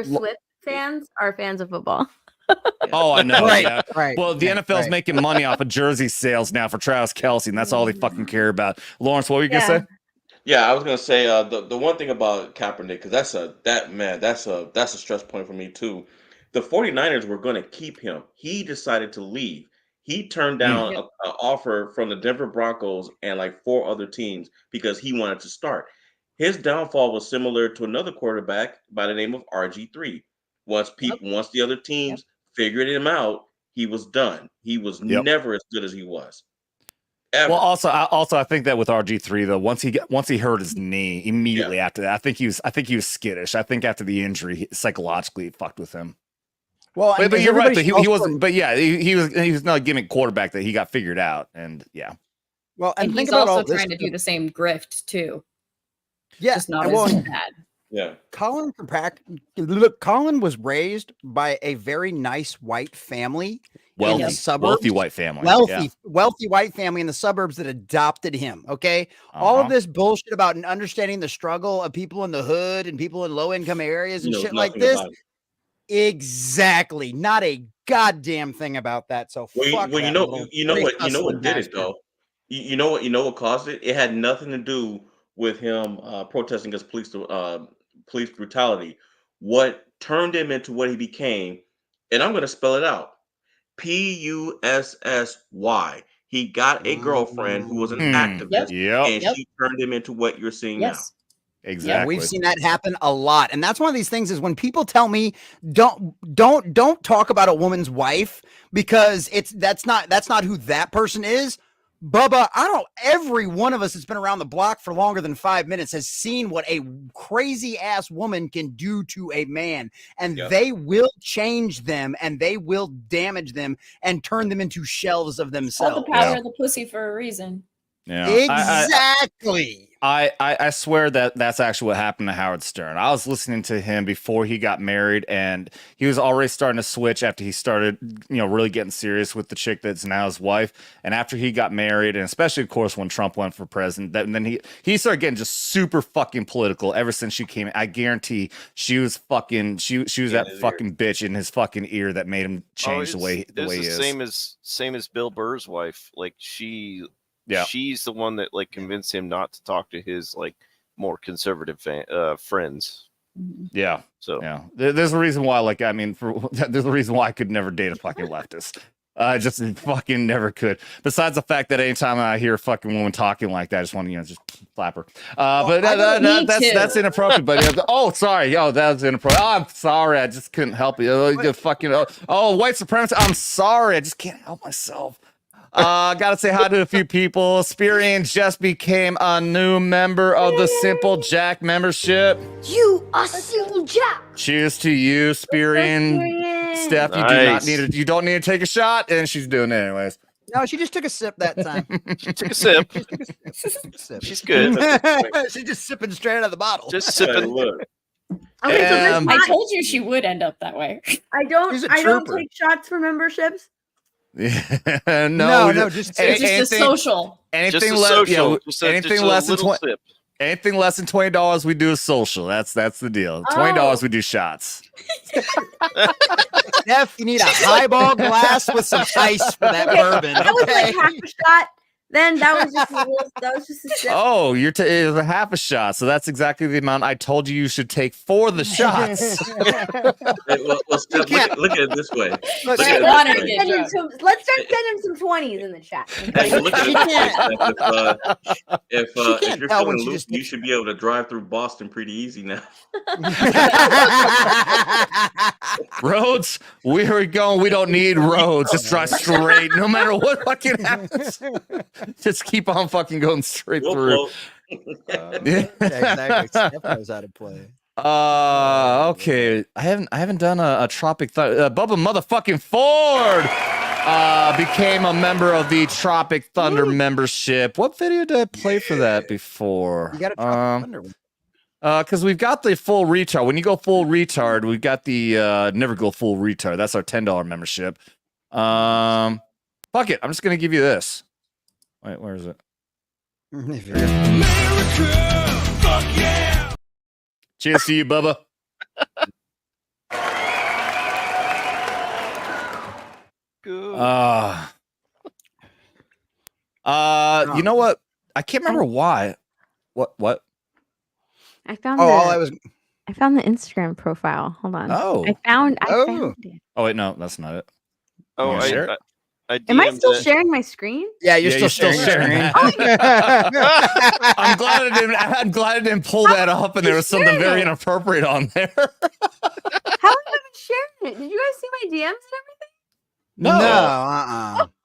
Swift fans are fans of football. Oh, I know. Right, Yeah. right, Well, the right, NFL's making money off of jersey sales now for Travis Kelce, and that's all they fucking care about. Lawrence, what were you gonna say? Yeah, I was gonna say the one thing about Kaepernick, because that's a stress point for me too. The 49ers were going to keep him. He decided to leave. He turned down an offer from the Denver Broncos and like 4 other teams because he wanted to start. His downfall was similar to another quarterback by the name of RG3. Once the other teams figured him out, he was done. He was never as good as he was. Ever. Well, also, I think that with RG3 though, once he hurt his knee, immediately after that, I think he was skittish. I think after the injury, psychologically, it fucked with him. Well, but you're right. He wasn't. But yeah, he was not a gimmick quarterback that he got figured out, and yeah. Well, and think he's about also all this trying to do the same grift too. Yeah, just not as bad. Yeah. Colin was raised by a very nice white family in the suburbs. Wealthy white family. Wealthy white family in the suburbs that adopted him. Okay. All of this bullshit about understanding the struggle of people in the hood and people in low income areas and shit like this. Exactly. Not a goddamn thing about that. So fuck you know what did it though. You know what caused it? It had nothing to do with him protesting against police brutality. What turned him into what he became, and I'm going to spell it out, PUSSY. He got a girlfriend who was an activist, and she turned him into what you're seeing now. Exactly. Yeah, we've seen that happen a lot. And that's one of these things is when people tell me don't talk about a woman's wife because that's not who that person is. Bubba, every one of us that's been around the block for longer than 5 minutes has seen what a crazy ass woman can do to a man. And they will change them and they will damage them and turn them into shells of themselves. All the power of the pussy for a reason. Yeah. Exactly. I swear that that's actually what happened to Howard Stern. I was listening to him before he got married, and he was already starting to switch after he started, really getting serious with the chick that's now his wife. And after he got married, and especially, of course, when Trump went for president, then he started getting just super fucking political ever since she came. I guarantee she was fucking she was that fucking bitch in his fucking ear that made him change the way he is. Same as Bill Burr's wife. Like she's the one that convinced him not to talk to his more conservative friends. Yeah. So there's a reason why. There's a reason why I could never date a fucking leftist. I just fucking never could. Besides the fact that anytime I hear a fucking woman talking like that, I just want to just slap her. But that's inappropriate. But sorry, that was inappropriate. Oh, I'm sorry, I just couldn't help it. White supremacy. I'm sorry, I just can't help myself. Gotta say hi to a few people. Spirian just became a new member of the Simple Jack membership. You are Simple Jack. Cheers to you, Spirian. Steph, nice. you don't need to take a shot, and she's doing it anyways. No, she just took a sip that time. She took a sip. She's good. She's just sipping straight out of the bottle. Just sipping. Okay, so I told you she would end up that way. I don't take shots for memberships. No, just a social. Anything less than $20, we do a social. That's the deal. $20, we do shots. Steph, you need a highball glass with some ice for that bourbon. That was like half a shot. Then that was just a little, that was just a sip. Oh, it was a half a shot, so that's exactly the amount I told you should take for the shots. Well, Steph, look at it this way. Let's start sending some 20s in the chat. Hey, look at it this way, Steph. If you're feeling loose, you should be able to drive through Boston pretty easy now. Roads, where are we going? We don't need roads. Just drive straight, no matter what fucking happens. Just keep on fucking going straight through. Yeah, exactly. Steph knows how to play. Okay. I haven't done a Tropic Thunder. Bubba motherfucking Ford became a member of the Tropic Thunder membership. What video did I play for that before? You got a Tropic Thunder one. Because we've got the full retard. When you go full retard, we've got the never go full retard. That's our $10 membership. Fuck it. I'm just gonna give you this. Wait, where is it? America, fuck yeah! Cheers to you, Bubba. Good. You know what? I can't remember why. What? I found I found the Instagram profile. Hold on. Oh. I found it. Oh wait, no, that's not it. Oh, You wanna share it? Am I still sharing my screen? Yeah, you're still sharing. I'm glad I didn't pull that up and there was something very inappropriate on there. How have I been sharing it? Did you guys see my DMs and everything?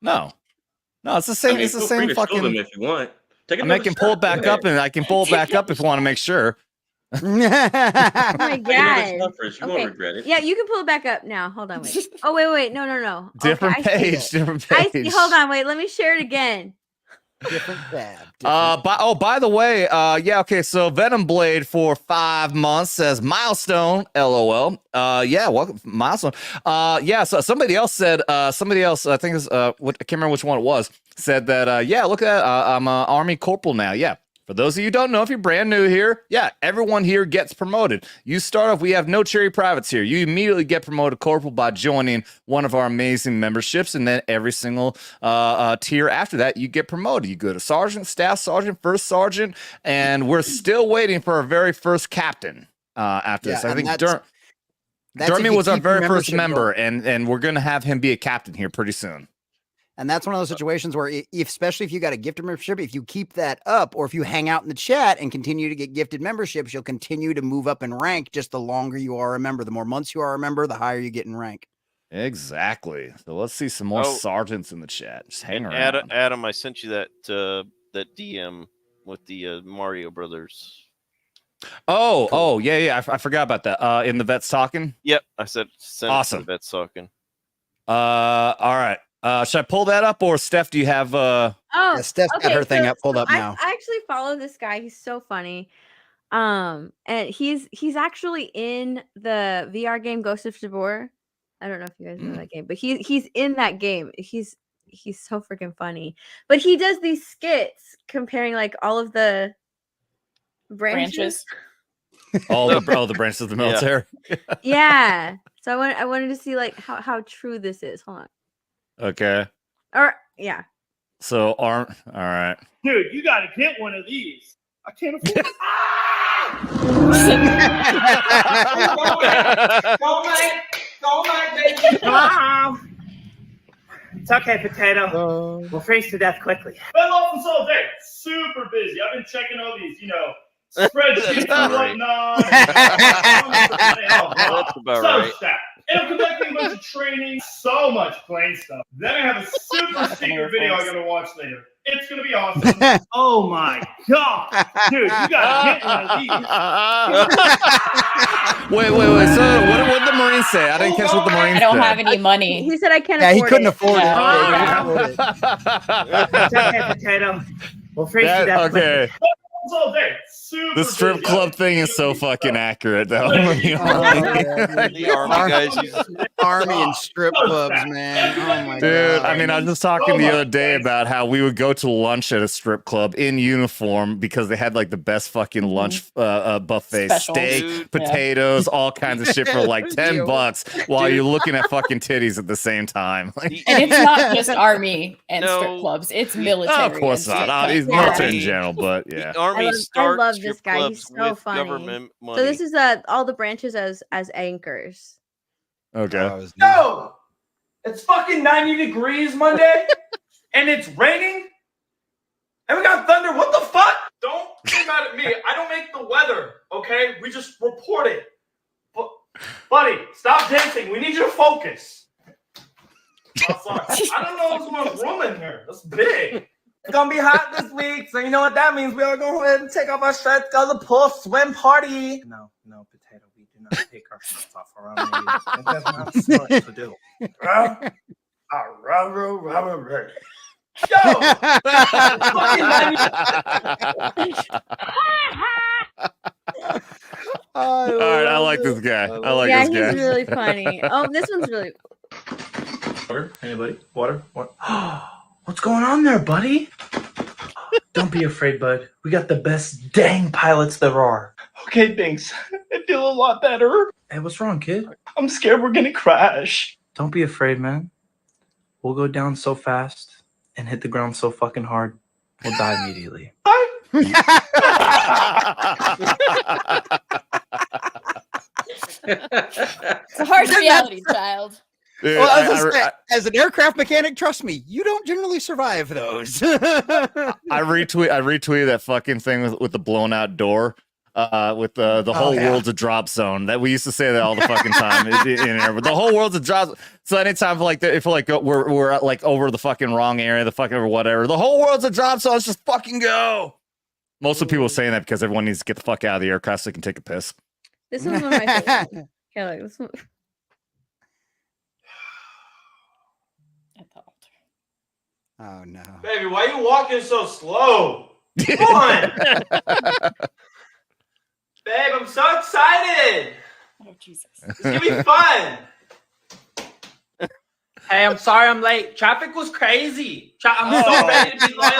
No. No, it's the same. I mean, it's the feel same free to show fucking. them if you want. Take I can pull it back up, and I can pull it back up if you want to make sure. Oh my god. You won't regret it. Yeah, you can pull it back up now. Hold on, wait. Oh wait, no. Different Okay, page. I see. Hold on, wait. Let me share it again. Different tab. By the way, yeah, okay, so Venom Blade for 5 months says milestone, LOL. Yeah, welcome, milestone. Yeah, so somebody else, I think it's I can't remember which one it was, said that yeah, look at that, I'm an Army Corporal now. Yeah. For those of you who don't know, if you're brand new here, yeah, everyone here gets promoted. You start off, we have no cherry privates here. You immediately get promoted corporal by joining one of our amazing memberships, and then every single tier after that, you get promoted. You go to sergeant, staff sergeant, first sergeant, and we're still waiting for our very first captain after this. I think Dermy was our very first member, and we're going to have him be a captain here pretty soon. And that's one of those situations where, especially if you got a gifted membership, if you keep that up, or if you hang out in the chat and continue to get gifted memberships, you'll continue to move up in rank. Just the longer you are a member, the more months you are a member, the higher you get in rank. Exactly. So let's see some more sergeants in the chat. Just hang around. Adam, I sent you that DM with the Mario Brothers. Oh, yeah. I forgot about that. In the Vets Talking? Yep, I said send awesome. It to the Vets Talking. All right. Should I pull that up, or Steph, do you have yeah, Steph's got her thing up, pulled up now. I actually follow this guy. He's so funny. And he's actually in the VR game Ghost of Tabor. I don't know if you guys know that game, but he's in that game. He's so freaking funny. But he does these skits comparing like all of the branches. all the branches of the military. Yeah. So I wanted to see like how true this is. Hold on. Okay. Or yeah. So all right. Dude, you gotta get one of these. I can't afford it. Go, baby. Hello. It's okay, Potato. We'll freeze to death quickly. Been off all day. Super busy. I've been checking all these, spreadsheets and whatnot. That's about right. And I'm conducting a bunch of training, so much plain stuff. Then I have a super secret video I'm going to watch later. It's going to be awesome. Oh my God. Dude, you got to get one of these. Wait. So what did the Marine say? I didn't catch what the Marine said. I don't have any money. He said I can't afford it. Yeah, he couldn't afford it. It's okay, Potato. We'll freeze to death. Okay. All day. Super the strip club thing is so fucking accurate, though. Army Army and strip clubs, man. Oh my Dude, god. I mean, I was just talking the other day about how we would go to lunch at a strip club in uniform because they had like the best fucking lunch buffet, Specials. steak, Dude. potatoes, all kinds of shit for like $10 while you're looking at fucking titties at the same time. Like, And it's not just army and strip No. clubs; it's military. of course and strip not. He's clubs. military in general, but yeah. The Army I starts love strip this guy. clubs He's so with funny. government money. So this is all the branches as anchors. Okay. No! It's fucking 90 degrees Monday, and it's raining, and we got thunder. What the fuck? Don't think about it me. I don't make the weather, okay? We just report it. But, buddy, stop dancing. We need you to focus. Oh, sorry. I don't know what's much room in here. That's big. It's gonna be hot this week, so you know what that means. We are going to go ahead and take off our shirts, go to the pool swim party. No, Potato, we do not take our shirts off around me. That's not smart to do. Yo! All right, I like this guy. I like Yeah, this he's guy. really funny. Oh, this one's really. Water? Anybody? Water? What's going on there, buddy? Don't be afraid, bud. We got the best dang pilots there are. Okay, thanks. I feel a lot better. Hey, what's wrong, kid? I'm scared we're gonna crash. Don't be afraid, man. We'll go down so fast and hit the ground so fucking hard, we'll die immediately. It's a harsh reality, child. Dude, Well, I was gonna say, as an aircraft mechanic, trust me, you don't generally survive those. I retweeted that fucking thing with the blown out door. With the whole world's a drop zone that we used to say that all the fucking time in there, but the whole world's a drop. So anytime like if we're at, like over the fucking wrong area, the fucking or whatever, the whole world's a drop zone. Let's just fucking go. Most of the people are saying that because everyone needs to get the fuck out of the aircraft so they can take a piss. This one's one of my favorites. Okay, like this one. Oh no. Baby, why are you walking so slow? Come on. Babe, I'm so excited. Oh Jesus! It's gonna be fun. Hey, I'm sorry I'm late. Traffic was crazy. I'm so ready to be loyal.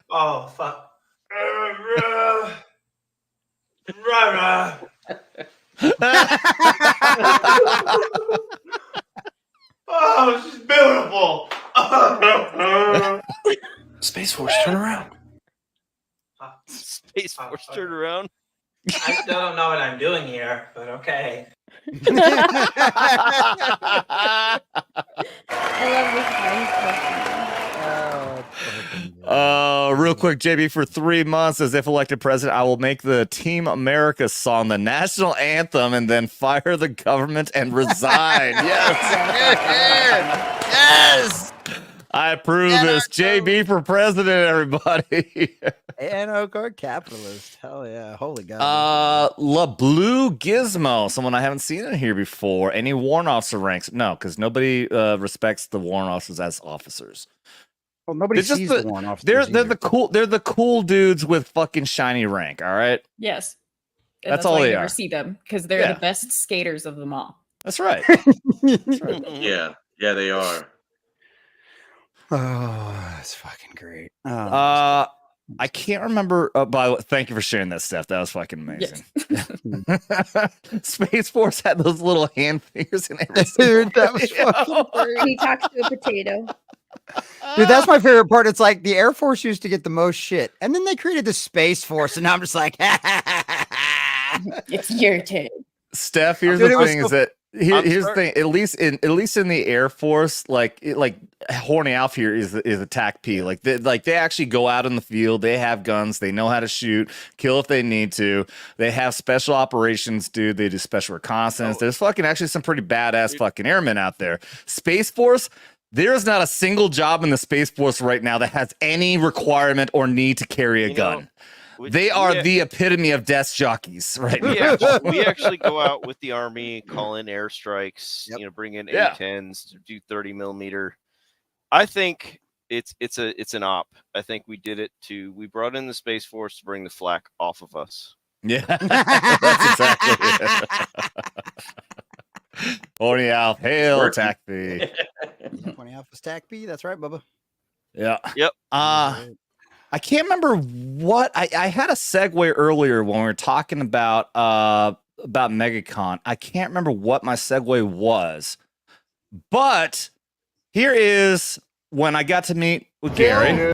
Oh fuck. Oh, she's beautiful. Space Force, turn around. Space Force turn around. I still don't know what I'm doing here, but okay. I love this guy. Real quick, JB, for 3 months as if elected president, I will make the Team America song the national anthem and then fire the government and resign. Yes. Yes. I approve this. JB for president, everybody. Anarcho capitalist. Hell yeah. Holy God. La Blue Gizmo. Someone I haven't seen in here before. Any warrant officer ranks? No, because nobody respects the warrant officers as officers. Well, nobody They're sees just the warrant officers. They're either. the cool dudes with fucking shiny rank. All right. Yes, and That's all why they you never are. see them because they're the best skaters of them all. That's right. That's right. Yeah, they are. Oh, that's fucking great. I can't remember. Thank you for sharing that, Steph. That was fucking amazing. Space Force had those little hand fingers in every Dude, that was fucking great. He talks to a potato. Dude, that's my favorite part. It's like the Air Force used to get the most shit, and then they created the Space Force, and now I'm just like, it's your turn. Steph, here's Dude, the it was thing: so- is that here's the thing. At least in the Air Force, like Horny Alf here is attack P. Like they actually go out in the field. They have guns. They know how to shoot, kill if they need to. They have special operations, dude. They do special reconnaissance. There's fucking actually some pretty badass fucking airmen out there. Space Force. There is not a single job in the Space Force right now that has any requirement or need to carry a gun. They are the epitome of desk jockeys right now. We actually go out with the Army, call in airstrikes, bring in A-10s to do 30 millimeter. I think it's an op. I think we did it we brought in the Space Force to bring the flak off of us. Yeah, that's exactly it. Horny Alf, hail attack B. Horny Alf was tack B. That's right, Bubba. Yeah. Yep. I can't remember what I had a segue earlier when we were talking about Megacon. I can't remember what my segue was, but here is when I got to meet with Gary.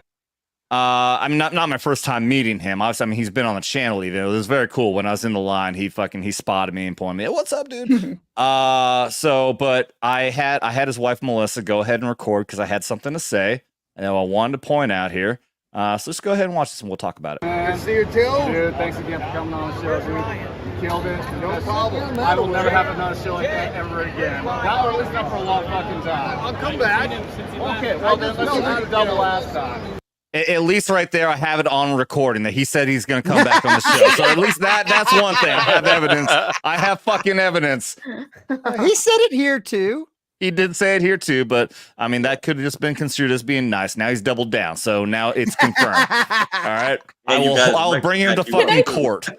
I mean, not my first time meeting him. Obviously, I mean, he's been on the channel even. It was very cool. When I was in the line, he spotted me and pointed me, "What's up, dude?" But I had his wife Melissa go ahead and record because I had something to say, and I wanted to point out here. So let's go ahead and watch this, and we'll talk about it. Good to see you too. Dude, thanks again for coming on the show, dude. You killed it. No problem. I will never have another show like that ever again. Not or at least not for a long fucking time. I'll come back. Okay, well then let's do the double last time. At least right there, I have it on recording that he said he's going to come back on the show. So at least that's one thing. I have evidence. I have fucking evidence. He said it here too. He did say it here too, but I mean, that could have just been construed as being nice. Now he's doubled down. So now it's confirmed. All right. I'll bring him to fucking court.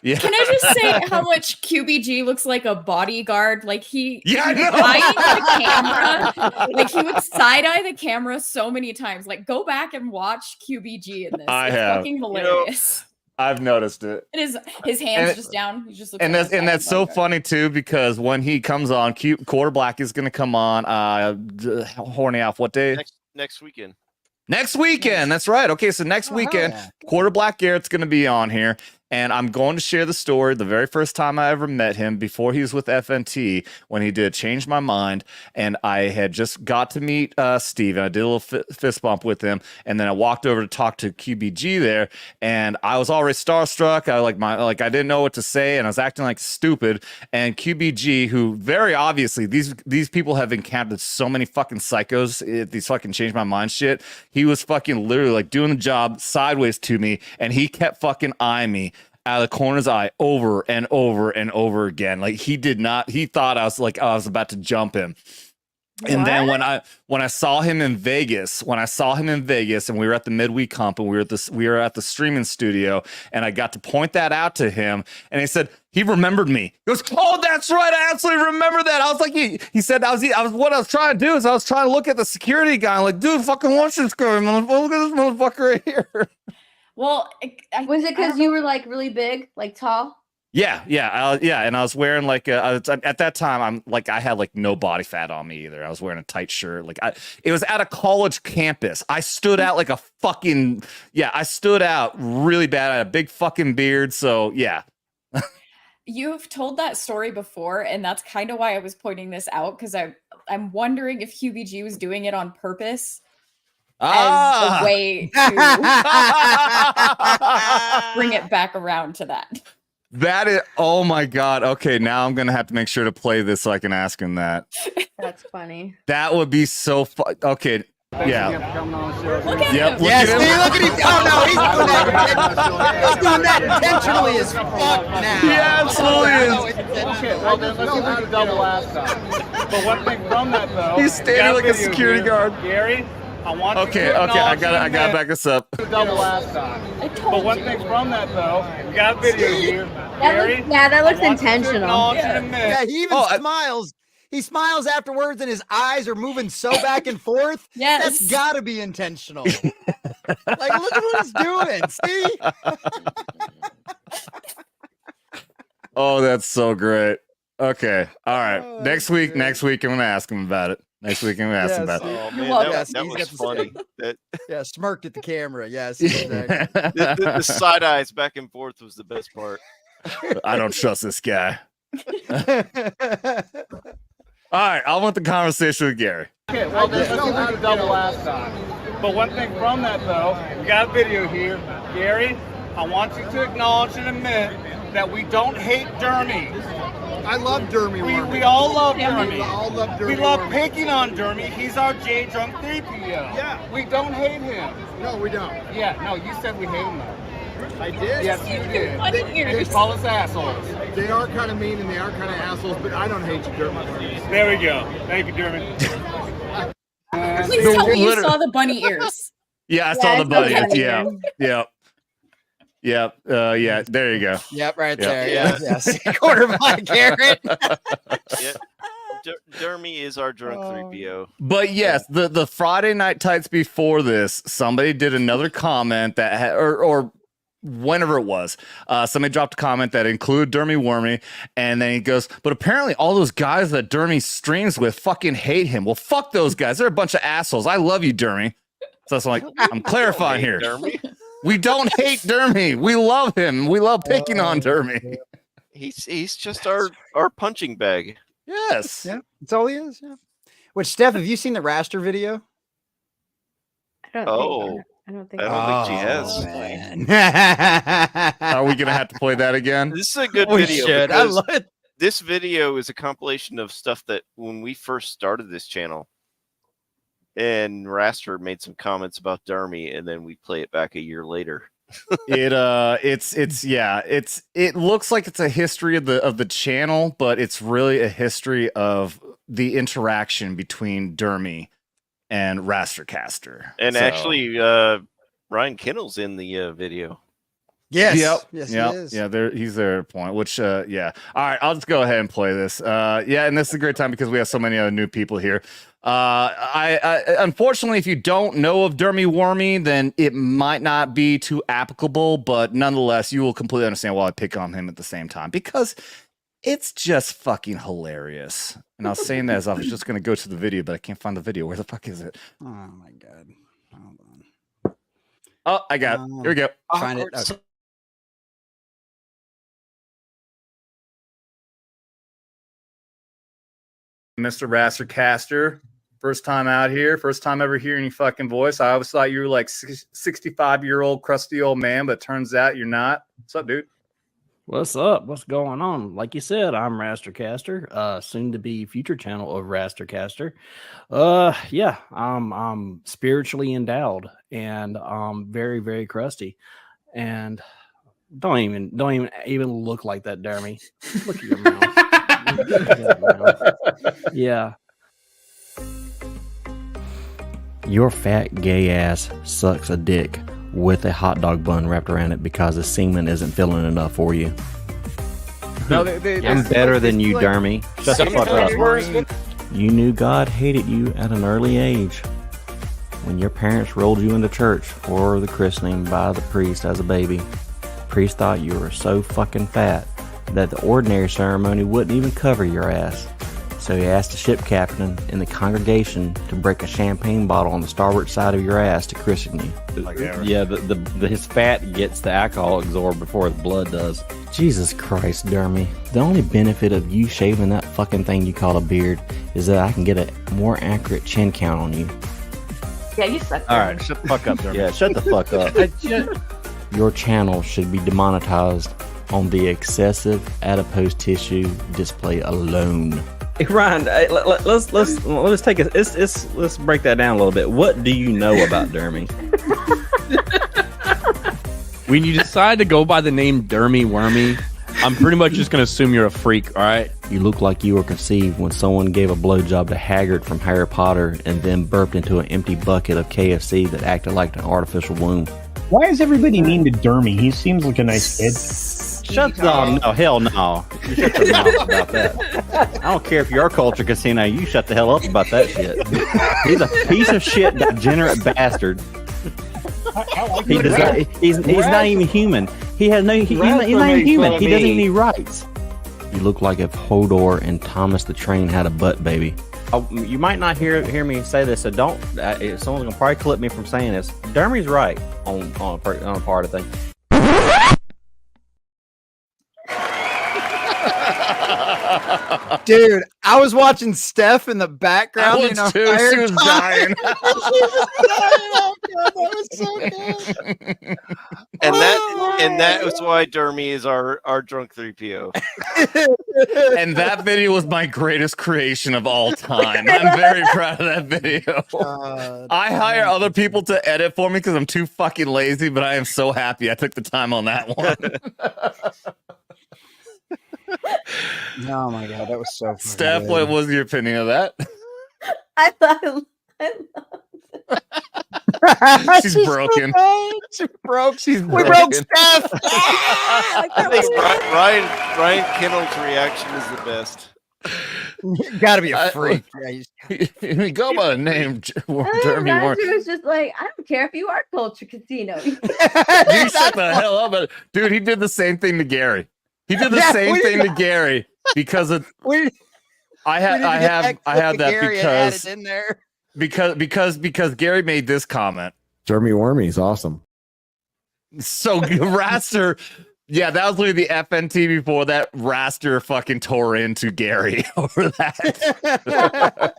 Yeah. Can I just say how much QBG looks like a bodyguard? Like he I know. eyeing the camera. Like he would side eye the camera so many times. Like go back and watch QBG in this. I it's have. fucking hilarious. I've noticed it. It is his hands just down. He just looks and that's so funny too, because when he comes on, Quarter Black is going to come on. Horny Alf, what day? Next weekend. Next weekend. That's right. Okay, so next weekend, Quarter Black Garrett's going to be on here. And I'm going to share the story. The very first time I ever met him, before he was with FNT, when he did Change My Mind, and I had just got to meet Steve, and I did a little fist bump with him, and then I walked over to talk to QBG there, and I was already starstruck. I didn't know what to say, and I was acting like stupid. And QBG, who very obviously these people have encountered so many fucking psychos, these fucking Change My Mind shit. He was fucking literally like doing the job sideways to me, and he kept fucking eyeing me out of the corner of his eye over and over and over again. Like he thought I was about to jump him. And then when I saw him in Vegas, and we were at the midweek comp, and we were at the streaming studio, and I got to point that out to him, and he said he remembered me. He goes, "Oh, that's right, I absolutely remember that." I was like, he said, what I was trying to do is I was trying to look at the security guy. I'm like, dude, fucking watch this guy, motherfucker. Look at this motherfucker right here. Well, was it because you were like really big, like tall? Yeah, and I was wearing at that time I had like no body fat on me either. I was wearing a tight shirt. It was at a college campus. I stood out like a fucking I stood out really bad. I had a big fucking beard, so yeah. You've told that story before, and that's kind of why I was pointing this out, because I'm wondering if QBG was doing it on purpose. As a way to bring it back around to that. That is, oh my God. Okay, now I'm gonna have to make sure to play this so I can ask him that. That's funny. That would be so fun. Okay, yeah. Look at him. Yes, look at him. Oh no, he's doing that intentionally as fuck now. He absolutely is. Okay, well then let's do the double last time. But one thing from that though, he's standing like a security guard. Gary, I want okay, I gotta back this up. Double last time. But one thing from that though, we got a video here. Gary, that looks intentional. Yeah, he even smiles. He smiles afterwards, and his eyes are moving so back and forth. Yes, that's gotta be intentional. Like, look at what he's doing. See? Oh, that's so great. Okay, all right. Next week, I'm gonna ask him about it. Next week, I'm gonna ask him about it. Oh man, that was funny. Yeah, smirked at the camera. Yes, exactly. the side eyes back and forth was the best part. I don't trust this guy. All right, I want the conversation with Gary. Okay, well then let's do the double last time. But one thing from that though, we got a video here. Gary, I want you to acknowledge and admit that we don't hate Dermy. I love Dermy Wermy. We all love Dermy. We all love Dermy. We love Wermy. picking on Dermy. He's our J Drunk 3PO. Yeah. We don't hate him. No, we don't. Yeah, no, you said we hate him though. I did? Yes, you did. They just call us assholes. They are kind of mean and they are kind of assholes, but I don't hate you, Dermy. There we go. Thank you, Dermy. Please tell me you saw the bunny ears. Yeah, I saw the bunny ears. Yeah. Yep. Yeah. There you go. Yep. Right Yep. there. Yeah. Yes. Quarter black carrot. Yeah. Dermy is our drunk 3PO. But yes, the Friday night tights before this, somebody did another comment that or whenever it was, somebody dropped a comment that included Dermy Wermy, and then he goes, but apparently all those guys that Dermy streams with fucking hate him. Well, fuck those guys. They're a bunch of assholes. I love you, Dermy. So that's like, I'm clarifying here. Dermy. We don't hate Dermy. We love him. We love picking on Dermy. He's just our punching bag. Yes. Yeah, that's all he is. Yeah. Which, Steph, have you seen the Raster video? I don't think she has. Man. Are we gonna have to play that again? This is a good We video. should. I love it. This video is a compilation of stuff that when we first started this channel, and Raster made some comments about Dermy, and then we play it back a year later. It looks like it's a history of the channel, but it's really a history of the interaction between Dermy and Raster Caster. And actually, Ryan Kinnell's in the video. Yes. Yep. Yes, yep. he is. Yeah, he's there at a point, which yeah. All right, I'll just go ahead and play this. Yeah, and this is a great time because we have so many other new people here. I unfortunately, if you don't know of Dermy Wermy, then it might not be too applicable, but nonetheless, you will completely understand why I pick on him at the same time because it's just fucking hilarious. And I was saying that as I was just gonna go to the video, but I can't find the video. Where the fuck is it? Oh my god. Hold on. Oh, I got it. Here we go. Find it. Okay. Mr. Raster Caster, first time out here, first time ever hearing your fucking voice. I always thought you were like 65-year-old crusty old man, but turns out you're not. What's up, dude? What's up? What's going on? Like you said, I'm Raster Caster, soon to be future channel of Raster Caster. Yeah, I'm spiritually endowed and very, very crusty. And don't even look like that, Dermy. Look at your mouth. Yeah. Your fat gay ass sucks a dick with a hot dog bun wrapped around it because the semen isn't filling enough for you. No, I'm better than you, Dermy. Shut the fuck up. You knew God hated you at an early age when your parents rolled you into church for the christening by the priest as a baby. The priest thought you were so fucking fat that the ordinary ceremony wouldn't even cover your ass. So he asked the ship captain in the congregation to break a champagne bottle on the starboard side of your ass to christen you. Yeah, his fat gets the alcohol absorbed before the blood does. Jesus Christ, Dermy. The only benefit of you shaving that fucking thing you call a beard is that I can get a more accurate chin count on you. Yeah, you suck. All right, shut the fuck up, Dermy. Yeah, shut the fuck up. Your channel should be demonetized on the excessive adipose tissue display alone. Hey, Ryan, let's take it. Let's break that down a little bit. What do you know about Dermy? When you decide to go by the name Dermy Wermy, I'm pretty much just gonna assume you're a freak. All right. You look like you were conceived when someone gave a blowjob to Hagrid from Harry Potter and then burped into an empty bucket of KFC that acted like an artificial womb. Why is everybody mean to Dermy? He seems like a nice kid. Shut up. No, hell no. You shut your mouth about that. I don't care if you're a culture casino. You shut the hell up about that shit. He's a piece of shit, degenerate bastard. He's not even human. He's not even human. He doesn't even need rights. You look like if Hodor and Thomas the Train had a butt baby. Oh, you might not hear me say this, so don't. Someone's gonna probably clip me from saying this. Dermy's right on a part of things. Dude, I was watching Steph in the background. I was too. She was dying. That was so good. And that was why Dermy is our drunk 3PO. And that video was my greatest creation of all time. I'm very proud of that video. I hire other people to edit for me because I'm too fucking lazy, but I am so happy I took the time on that one. Oh my god, that was so funny. Steph, what was your opinion of that? I love She's broken. broke. She's We broke Steph. I think Ryan Kinnell's reaction is the best. Gotta be a freak. You go by the name Dermy Roger Wermy. was just like, I don't care if you are Culture Casino. You shut the hell up. Dude, he did the same thing to Gary. He did the same thing to Gary because of I had that because Gary made this comment. Dermy Wermy is awesome. So Raster, yeah, that was literally the FNT before that. Raster fucking tore into Gary over that.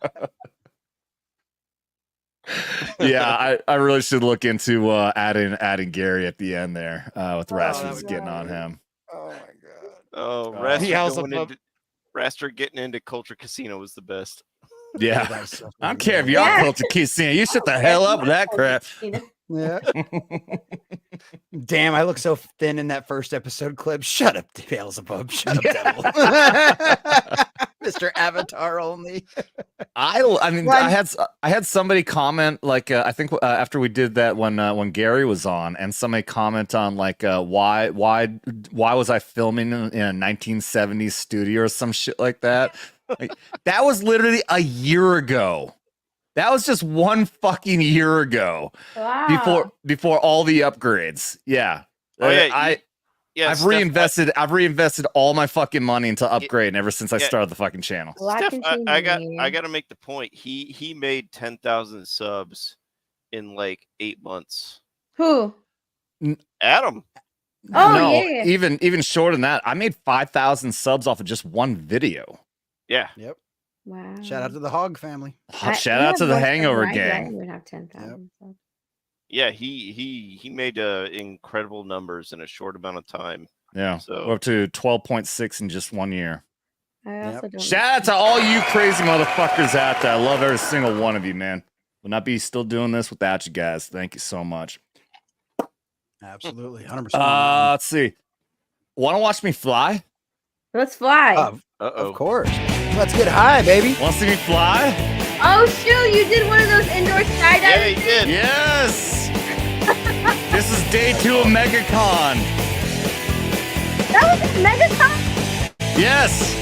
Yeah, I really should look into adding Gary at the end there with Raster just getting on him. Oh my god. Oh, Raster getting into Culture Casino was the best. Yeah. I don't care if y'all Culture Casino. You shut the hell up with that crap. Yeah. Damn, I look so thin in that first episode clip. Shut up, Beelzebub. Shut up, devil. Mr. Avatar only. I mean, I had somebody comment like I think after we did that when Gary was on, and somebody comment on like why was I filming in a 1970s studio or some shit like that. Like, that was literally a year ago. That was just one fucking year ago. Wow. Before all the upgrades. Yeah. Oh, yeah. I've reinvested all my fucking money into upgrading ever since I started the fucking channel. Steph, I got to make the point. He made 10,000 subs in like 8 months. Who? Adam. Oh, no, yeah. even shorter than that. I made 5,000 subs off of just one video. Yeah. Yep. Wow. Shout out to the Hog family. Shout out to the Hangover gang. Would have 10,000. Yep. Yeah, he made incredible numbers in a short amount of time. Yeah, so we're up to 12.6 in just 1 year. I also don't Shout out to all you crazy motherfuckers out there. I love every single one of you, man. Would not be still doing this without you guys. Thank you so much. Absolutely, 100%. Let's see. Want to watch me fly? Let's fly. Of course. Let's get high, baby. Want to see me fly? Oh shoot! You did one of those indoor skydiving. Yeah, he did. Yes. This is day 2 of Megacon. That was at Megacon? Yes.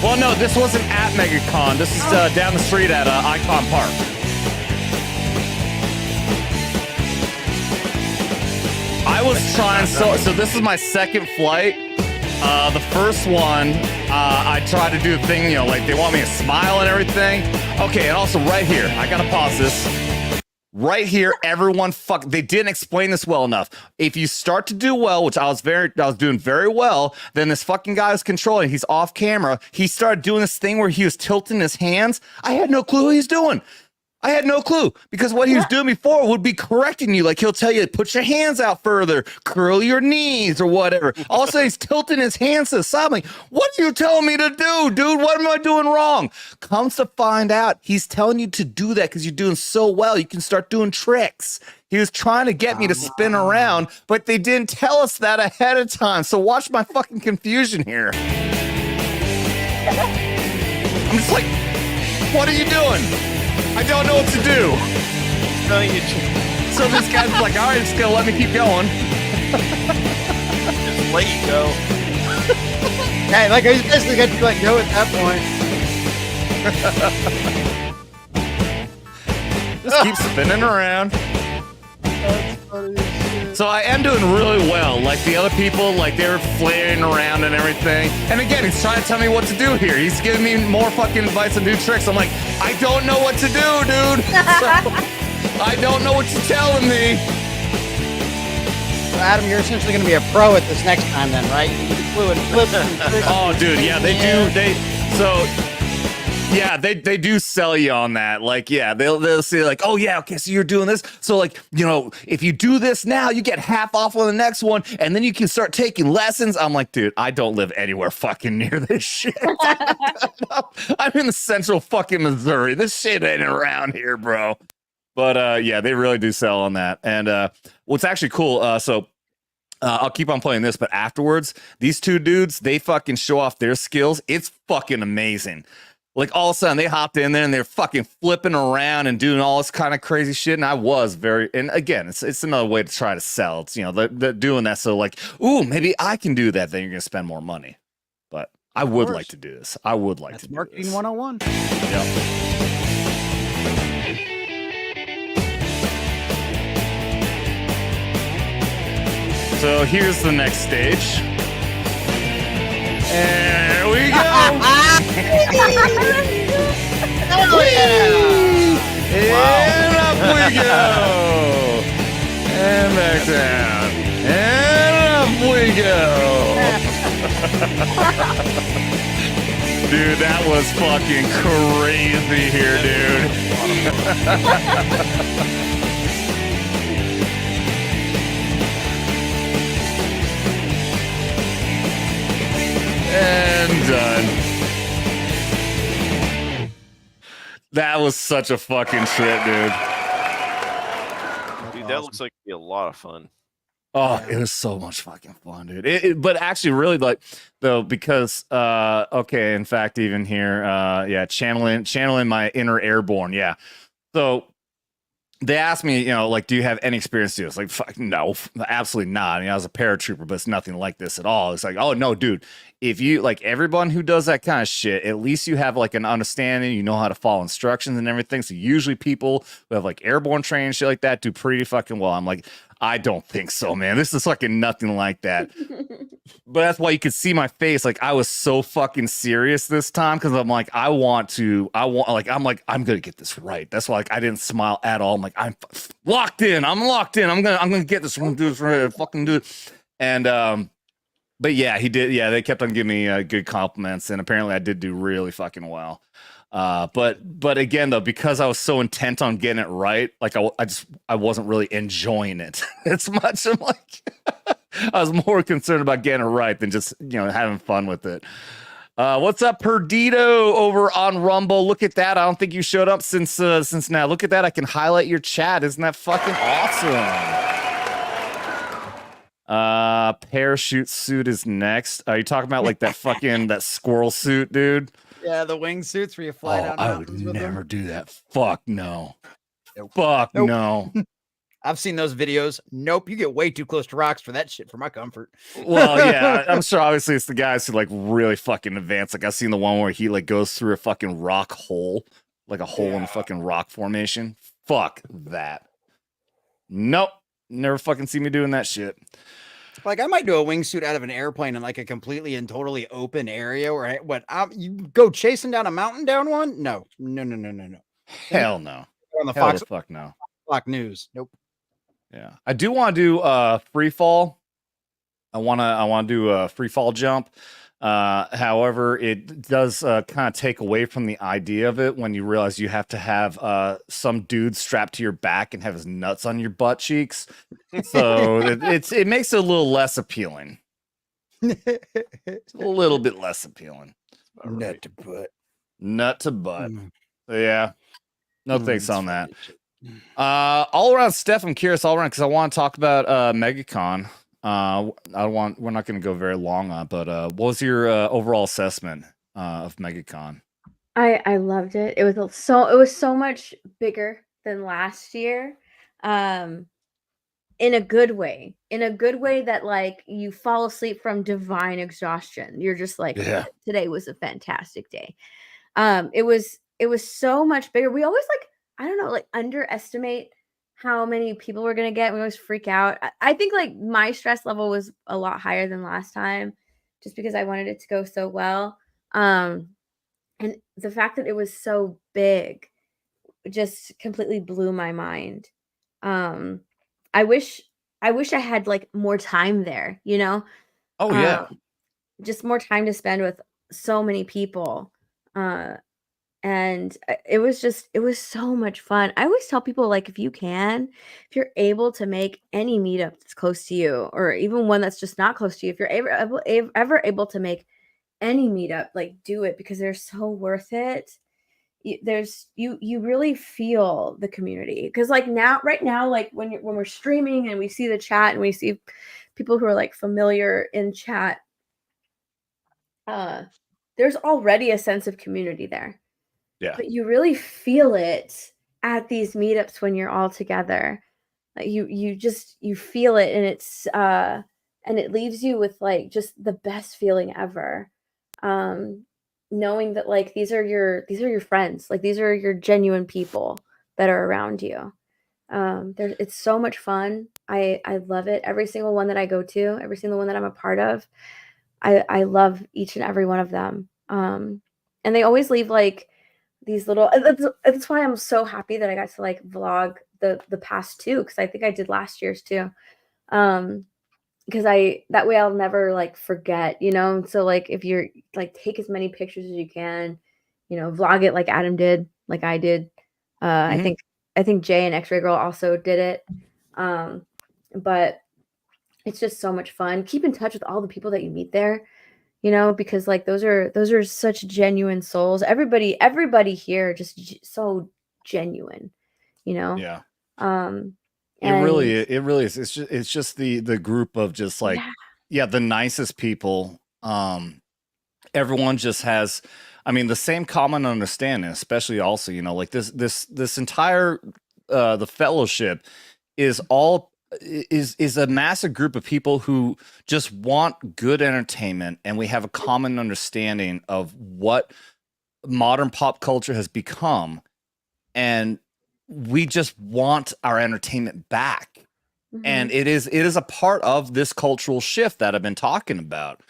Well, no, this wasn't at Megacon. This is down the street at Icon Park. I was trying so this is my second flight. The first one, I tried to do the thing, like they want me to smile and everything. Okay, and also right here, I gotta pause this. Right here, everyone they didn't explain this well enough. If you start to do well, which I was doing very well, then this fucking guy was controlling. He's off camera. He started doing this thing where he was tilting his hands. I had no clue what he was doing. I had no clue because what he was doing before would be correcting you. Like he'll tell you, put your hands out further, curl your knees or whatever. Also, he's tilting his hands to the side. I'm like, what are you telling me to do, dude? What am I doing wrong? Comes to find out, he's telling you to do that because you're doing so well. You can start doing tricks. He was trying to get me to spin around, but they didn't tell us that ahead of time. So watch my fucking confusion here. I'm just like, what are you doing? I don't know what to do. So this guy's like, all right, it's gonna let me keep going. Just let you go. Hey, like I basically got to let go at that point. Just keep spinning around. That's funny as shit. So I am doing really well. Like the other people, like they were flaring around and everything. And again, he's trying to tell me what to do here. He's giving me more fucking advice and new tricks. I'm like, I don't know what to do, dude. So, I don't know what you're telling me. So Adam, you're essentially going to be a pro at this next time then, right? Fluid flips and tricks. Oh, dude, yeah, they do. Yeah, they do sell you on that. Like, yeah, they'll say like, oh yeah, okay, so you're doing this. So like, if you do this now, you get half off on the next one, and then you can start taking lessons. I'm like, dude, I don't live anywhere fucking near this shit. I'm in the central fucking Missouri. This shit ain't around here, bro. But yeah, they really do sell on that. And what's actually cool, I'll keep on playing this, but afterwards, these two dudes, they fucking show off their skills. It's fucking amazing. Like all of a sudden they hopped in there and they're fucking flipping around and doing all this kind of crazy shit. And I was and again, it's another way to try to sell. It's, they're doing that. So like, ooh, maybe I can do that. Then you're going to spend more money. But I would like to do this. I would like to do marketing this. 101. Yep. So here's the next stage. And there we go. Oh, yeah. And up we go. And back down. And up we go. Dude, that was fucking crazy here, dude. And done. That was such a fucking trip, dude. Dude, that looks like it'd be a lot of fun. Oh, it was so much fucking fun, dude. But actually, really, like, though, because okay, in fact, even here, channeling my inner airborne, yeah. So they asked me, like, do you have any experience to this? Like, fuck, no, absolutely not. I mean, I was a paratrooper, but it's nothing like this at all. It's like, oh no, dude. If you like everyone who does that kind of shit, at least you have like an understanding, you know how to follow instructions and everything. So usually people who have like airborne training, shit like that, do pretty fucking well. I'm like, I don't think so, man. This is fucking nothing like that. But that's why you could see my face. Like I was so fucking serious this time because I'm like, I'm going to get this right. That's why like I didn't smile at all. I'm like, I'm locked in. I'm gonna get this. I'm gonna do this right. Fucking do it. And but yeah, he did. Yeah, they kept on giving me good compliments, and apparently I did do really fucking well. But again though, because I was so intent on getting it right, like I wasn't really enjoying it as much. I'm like, I was more concerned about getting it right than just having fun with it. What's up, Perdido over on Rumble? Look at that. I don't think you showed up since now. Look at that. I can highlight your chat. Isn't that fucking awesome? Parachute suit is next. Are you talking about like that squirrel suit, dude? Yeah, the wingsuits where you fly down. I would never do that. Fuck no. Fuck no. I've seen those videos. Nope, you get way too close to rocks for that shit for my comfort. Well, yeah, I'm sure obviously it's the guys who like really fucking advance. Like I've seen the one where he like goes through a fucking rock hole, like a hole in a fucking rock formation. Fuck that. Nope. Never fucking see me doing that shit. Like I might do a wingsuit out of an airplane in like a completely and totally open area where you go chasing down a mountain down one? No. Hell no. On the Hell the fuck no. Fox News. Nope. Yeah. I do want to do free fall. I want to do a free fall jump. However, it does kind of take away from the idea of it when you realize you have to have some dude strapped to your back and have his nuts on your butt cheeks. So it makes it a little less appealing. It's a little bit less appealing. Nut to butt. Nut to butt. So, yeah. No thanks on that. All around, Steph, I'm curious all around because I want to talk about Megacon. We're not going to go very long on, but what was your overall assessment of Megacon? I loved it. It was so much bigger than last year. In a good way. In a good way that like you fall asleep from divine exhaustion. You're just like, today was a fantastic day. It was so much bigger. We always underestimate how many people we're going to get. We always freak out. I think like my stress level was a lot higher than last time just because I wanted it to go so well. And the fact that it was so big just completely blew my mind. I wish I had like more time there, Oh yeah. Just more time to spend with so many people. And it was so much fun. I always tell people, like, if you're able to make any meetup that's close to you, or even one that's just not close to you, if you're ever able to make any meetup, like, do it because they're so worth it. You really feel the community because like right now, like when we're streaming and we see the chat and we see people who are like familiar in chat, there's already a sense of community there. Yeah. But you really feel it at these meetups when you're all together. Like you feel it, and it's and it leaves you with like just the best feeling ever. Knowing that like these are your friends, like these are your genuine people that are around you. It's so much fun. I love it. Every single one that I go to, every single one that I'm a part of, I love each and every one of them. And they always leave like these little. That's why I'm so happy that I got to like vlog the past two, because I think I did last year's too. Because that way I'll never like forget, you know. So like if you're like take as many pictures as you can, you know, vlog it like Adam did, like I did. I think Jay and X-Ray Girl also did it. But it's just so much fun. Keep in touch with all the people that you meet there, you know, because like those are such genuine souls. Everybody here just so genuine, you know. Yeah. It really is. It's just the group of just like the nicest people. Everyone just has, I mean, the same common understanding, especially also, you know, like this entire the fellowship is a massive group of people who just want good entertainment, and we have a common understanding of what modern pop culture has become, and we just want our entertainment back. And it is a part of this cultural shift that I've been talking about,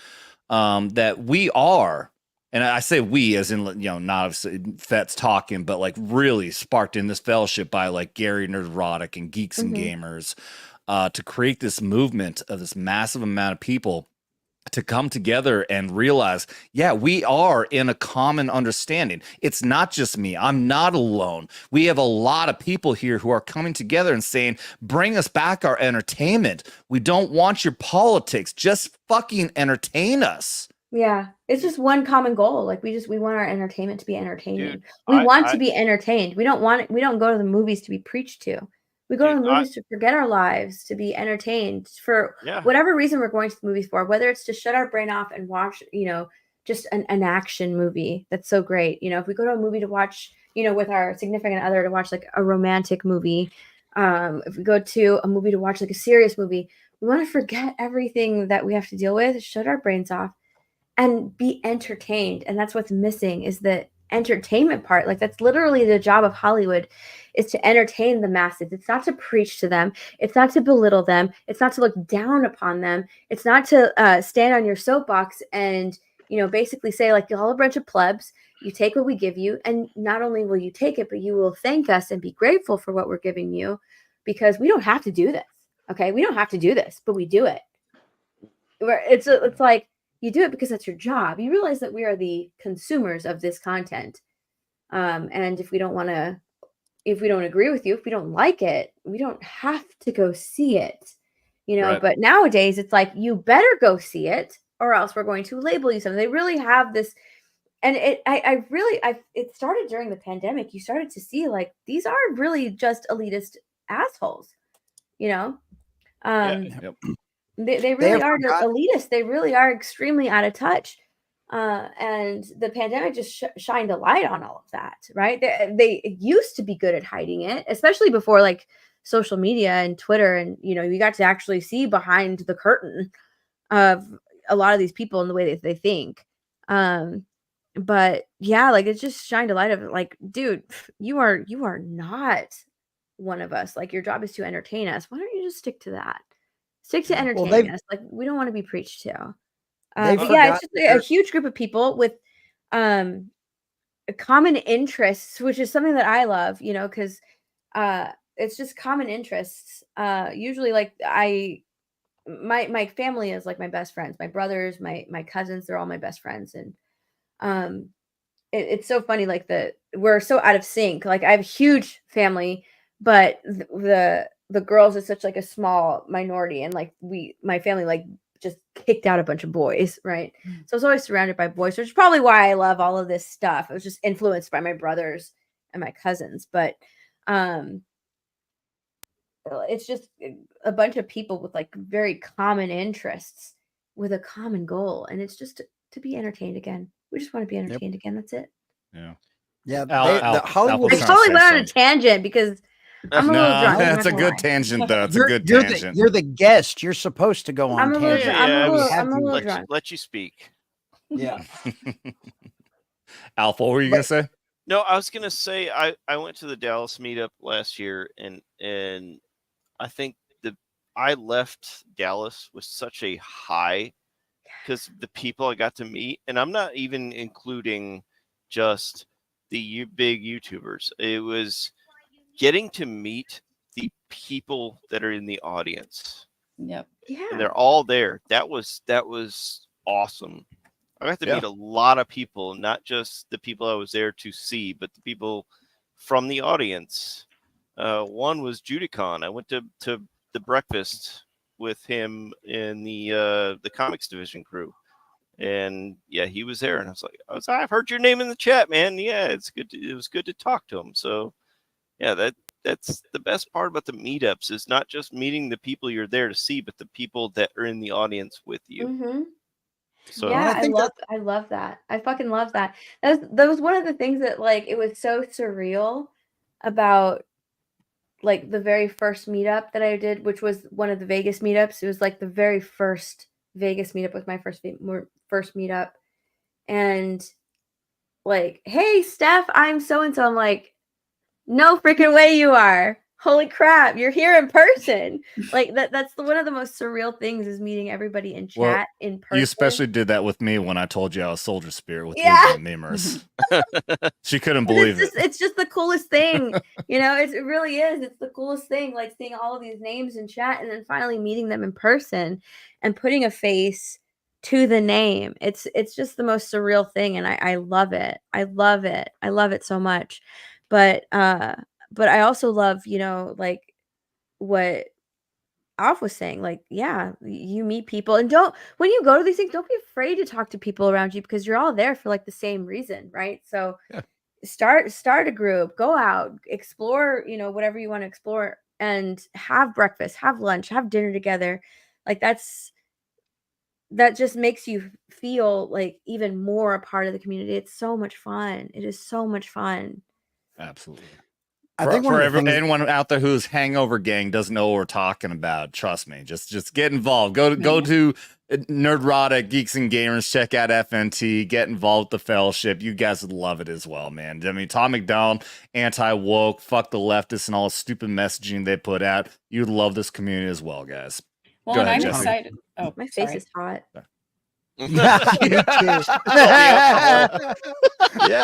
that we are, and I say we as in, you know, not Fet's talking, but like really sparked in this fellowship by like Gary Nerderotic and Geeks and Gamers, to create this movement of this massive amount of people to come together and realize, yeah, we are in a common understanding. It's not just me. I'm not alone. We have a lot of people here who are coming together and saying, bring us back our entertainment. We don't want your politics. Just fucking entertain us. Yeah, it's just one common goal. Like we want our entertainment to be entertaining. We want to be entertained. We don't go to the movies to be preached to. We go to the movies to forget our lives, to be entertained for whatever reason we're going to the movies for, whether it's to shut our brain off and watch, you know, just an action movie that's so great. You know, if we go to a movie to watch, you know, with our significant other to watch like a romantic movie, if we go to a movie to watch like a serious movie, we want to forget everything that we have to deal with, shut our brains off and be entertained. And that's what's missing is the entertainment part. Like that's literally the job of Hollywood, is to entertain the masses. It's not to preach to them. It's not to belittle them. It's not to look down upon them. It's not to stand on your soapbox and, you know, basically say like, you're all a bunch of plebs. You take what we give you, and not only will you take it, but you will thank us and be grateful for what we're giving you, because we don't have to do this. Okay, we don't have to do this, but we do it. It's like, you do it because that's your job. You realize that we are the consumers of this content. And if we don't agree with you, if we don't like it, we don't have to go see it, you know. Right. But nowadays it's like, you better go see it or else we're going to label you something. They really have this. And it started during the pandemic. You started to see like, these are really just elitist assholes, you know? They really are elitist. They really are extremely out of touch. And the pandemic just shined a light on all of that, right? They used to be good at hiding it, especially before like social media and Twitter. And, you know, you got to actually see behind the curtain of a lot of these people and the way that they think. But yeah, like it just shined a light of like, dude, you are not one of us. Like your job is to entertain us. Why don't you just stick to that? Stick to entertaining us. Like we don't want to be preached to. But yeah, it's just a huge group of people with common interests, which is something that I love, you know, because it's just common interests. Usually like my family is like my best friends, my brothers, my cousins, they're all my best friends. And it's so funny, like we're so out of sync. Like I have a huge family, but the girls is such like a small minority, and like my family like just kicked out a bunch of boys, right? So I was always surrounded by boys, which is probably why I love all of this stuff. I was just influenced by my brothers and my cousins, but it's just a bunch of people with like very common interests with a common goal, and it's just to be entertained again. We just want to be entertained again. That's it. Yeah. Yeah, I Hollywood. totally went on a tangent because I'm a little drunk. That's a good tangent, though. It's a good You're tangent. you're the guest. You're supposed to go on I'm a little, tangents. I'm a little drunk. Let you speak. Yeah. Alpha, what were you gonna say? No, I was gonna say I went to the Dallas meetup last year, and I think I left Dallas with such a high because the people I got to meet, and I'm not even including just the big YouTubers. It was getting to meet the people that are in the audience. Yep. Yeah. And they're all there. That was awesome. I got to meet a lot of people, not just the people I was there to see, but the people from the audience. One was Judicon. I went to the breakfast with him in the comics division crew, and yeah, he was there, and I was like, I've heard your name in the chat, man. Yeah, it was good to talk to him. So yeah, that's the best part about the meetups is not just meeting the people you're there to see, but the people that are in the audience with you. Mm-hmm. So yeah, I love that. I fucking love that. That was one of the things that like it was so surreal about like the very first meetup that I did, which was one of the Vegas meetups. It was like the very first Vegas meetup was my first meetup, and like, hey Steph, I'm so and so. I'm like, no freaking way you are. Holy crap, you're here in person. Like that's one of the most surreal things is meeting everybody in chat in person. You especially did that with me when I told you I was Soldier Spirit with Legion Memers. She couldn't believe it. It's just the coolest thing. You know, it really is. It's the coolest thing, like seeing all of these names in chat and then finally meeting them in person and putting a face to the name. It's just the most surreal thing. And I love it. I love it. I love it so much. But I also love, you know, like what Alf was saying, like, yeah, you meet people and when you go to these things, don't be afraid to talk to people around you because you're all there for like the same reason, right? So start a group, go out, explore, you know, whatever you want to explore and have breakfast, have lunch, have dinner together. Like that just makes you feel like even more a part of the community. It's so much fun. It is so much fun. Absolutely. I think for anyone out there who's hangover gang doesn't know what we're talking about, trust me. Just get involved. Go to Nerdrotic Geeks and Gamers. Check out FNT. Get involved with the fellowship. You guys would love it as well, man. I mean, Tom McDonald, anti-woke, fuck the leftists, and all the stupid messaging they put out. You'd love this community as well, guys. Well, Go and ahead, I'm Jesse. excited. Oh, my face is hot. Yeah,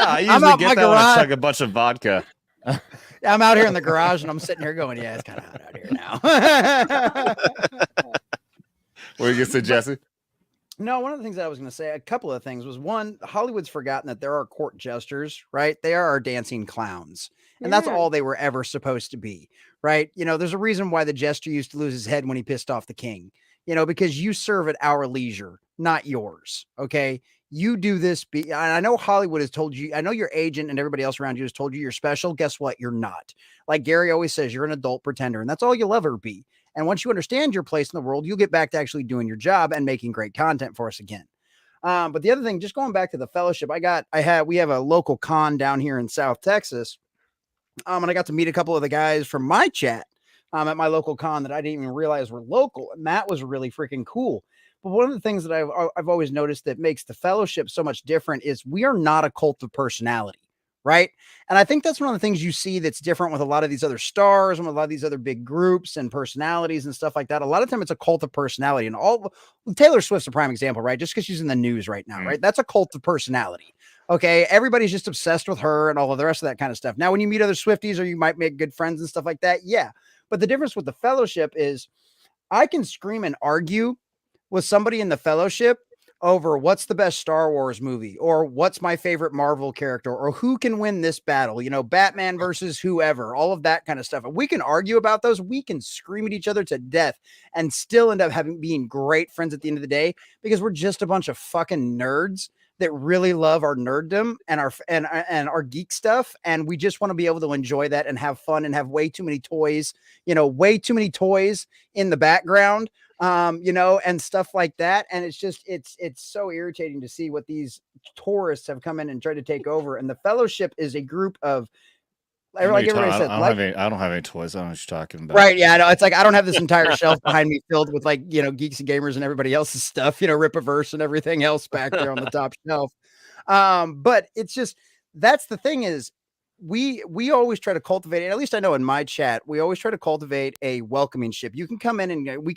I usually get that when I chug a bunch of vodka. I'm out here in the garage and I'm sitting here going, yeah, it's kind of hot out here now. What are you gonna say, Jesse? No, one of the things that I was going to say, a couple of things was one, Hollywood's forgotten that there are court jesters, right? They are our dancing clowns. And that's all they were ever supposed to be, right? You know, there's a reason why the jester used to lose his head when he pissed off the king, you know, because you serve at our leisure, not yours. Okay. You do this. I know Hollywood has told you, I know your agent and everybody else around you has told you you're special. Guess what? You're not. Like Gary always says, you're an adult pretender, and that's all you'll ever be. And once you understand your place in the world, you'll get back to actually doing your job and making great content for us again. But the other thing, just going back to the fellowship, we have a local con down here in South Texas. And I got to meet a couple of the guys from my chat at my local con that I didn't even realize were local. And that was really freaking cool. But one of the things that I've always noticed that makes the fellowship so much different is we are not a cult of personality, right? And I think that's one of the things you see that's different with a lot of these other stars and with a lot of these other big groups and personalities and stuff like that. A lot of time it's a cult of personality, and Taylor Swift's a prime example, right? Just because she's in the news right now, right? That's a cult of personality. Okay. Everybody's just obsessed with her and all of the rest of that kind of stuff. Now, when you meet other Swifties or you might make good friends and stuff like that. Yeah. But the difference with the fellowship is I can scream and argue with somebody in the fellowship over what's the best Star Wars movie or what's my favorite Marvel character or who can win this battle, you know, Batman versus whoever, all of that kind of stuff. If we can argue about those, we can scream at each other to death and still end up being great friends at the end of the day because we're just a bunch of fucking nerds that really love our nerddom and our geek stuff. And we just want to be able to enjoy that and have fun and have way too many toys, you know, way too many toys in the background. and stuff like that. And it's just, it's so irritating to see what these tourists have come in and tried to take over. And the Fellowship is a group of, like everybody said, I don't have any toys. I don't know what you're talking about. Right. Yeah. I know. It's like, I don't have this entire shelf behind me filled with like, geeks and gamers and everybody else's stuff, Rip-A-Verse and everything else back there on the top shelf. But it's just, that's the thing is, we always try to cultivate, and at least I know in my chat, we always try to cultivate a welcoming ship. You can come in and we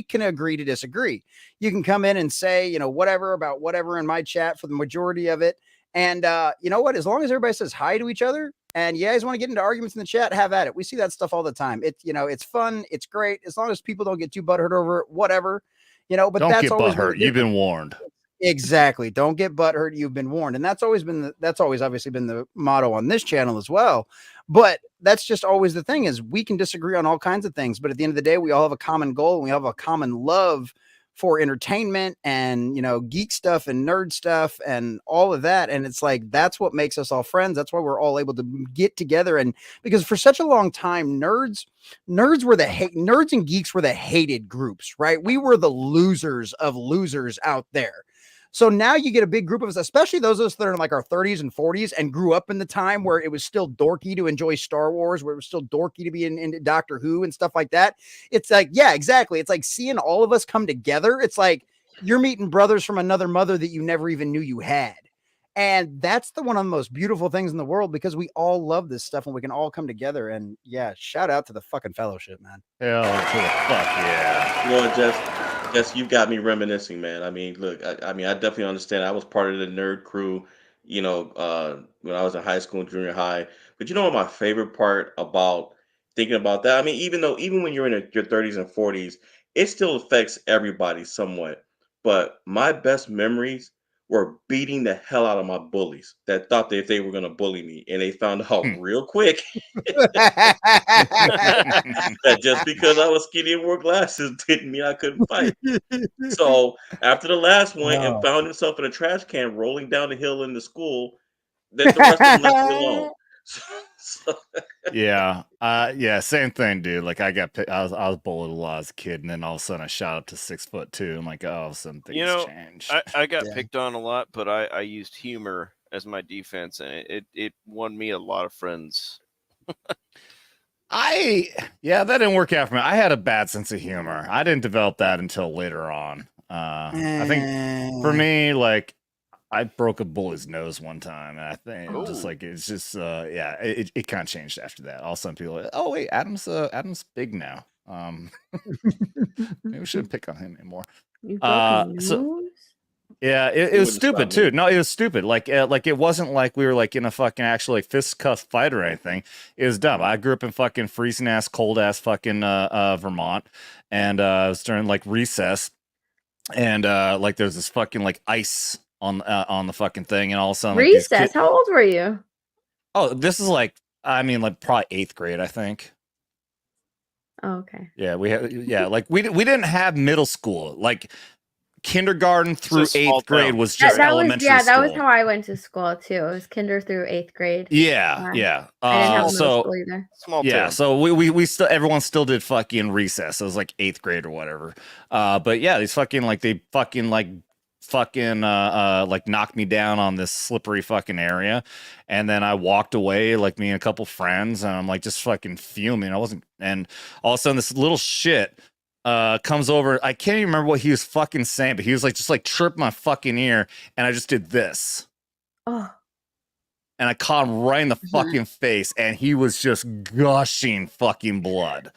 can agree to disagree. You can come in and say, whatever about whatever in my chat for the majority of it. And you know what? As long as everybody says hi to each other, and you guys want to get into arguments in the chat, have at it. We see that stuff all the time. It's it's fun, it's great, as long as people don't get too butthurt over it, whatever. But don't that's get always butthurt. You've been warned. Exactly. Don't get butthurt. You've been warned. And that's always obviously been the motto on this channel as well. But that's just always the thing is we can disagree on all kinds of things. But at the end of the day, we all have a common goal and we have a common love for entertainment and, geek stuff and nerd stuff and all of that. And it's like, that's what makes us all friends. That's why we're all able to get together. And because for such a long time, nerds and geeks were the hated groups, right? We were the losers of losers out there. So now you get a big group of us, especially those of us that are in like our 30s and 40s and grew up in the time where it was still dorky to enjoy Star Wars, where it was still dorky to be in Doctor Who and stuff like that. It's like, yeah, exactly. It's like seeing all of us come together. It's like you're meeting brothers from another mother that you never even knew you had. And that's one of the most beautiful things in the world because we all love this stuff and we can all come together. And yeah, shout out to the fucking Fellowship, man. Hell to the fuck yeah. Just you've got me reminiscing, man. I mean, look, I definitely understand. I was part of the nerd crew, when I was in high school and junior high. But what my favorite part about thinking about that? I mean, even when you're in your 30s and 40s, it still affects everybody somewhat. But my best memories were beating the hell out of my bullies that thought that they were going to bully me. And they found out real quick that just because I was skinny and wore glasses didn't mean I couldn't fight. So after the last one and found himself in a trash can rolling down the hill in the school, then the rest of them left me alone. Yeah, same thing, dude. Like I was bullied a lot as a kid, and then all of a sudden I shot up to 6'2". I'm like, oh, all of a sudden things changed. I got picked on a lot, but I used humor as my defense, and it won me a lot of friends. That didn't work out for me. I had a bad sense of humor. I didn't develop that until later on. I think for me, like, I broke a bully's nose one time, and I think it kind of changed after that. All of a sudden, people are like, oh wait, Adam's big now. Maybe we shouldn't pick on him anymore. You broke his nose? Yeah, it was stupid too. No, it was stupid. Like it wasn't like we were like in a fucking actual like fisticuff fight or anything. It was dumb. I grew up in fucking freezing ass, cold ass fucking Vermont, and it was during like recess, and like there's this fucking like ice on the fucking thing, and all of a sudden recess. How old were you? Oh, this is like probably 8th grade, I think. Oh, okay. Yeah, we didn't have middle school. Like kindergarten through 8th grade was just elementary school. That was how I went to school too. It was kinder through 8th grade. Yeah. I didn't have middle school either. Small town. So we still, everyone still did fucking recess. It was like 8th grade or whatever. But yeah, these fucking like knocked me down on this slippery fucking area, and then I walked away, like me and a couple friends, and I'm like just fucking fuming. And all of a sudden this little shit comes over. I can't even remember what he was fucking saying, but he was like just like chirped my fucking ear, and I just did this. Oh. And I caught him right in the fucking face, and he was just gushing fucking blood.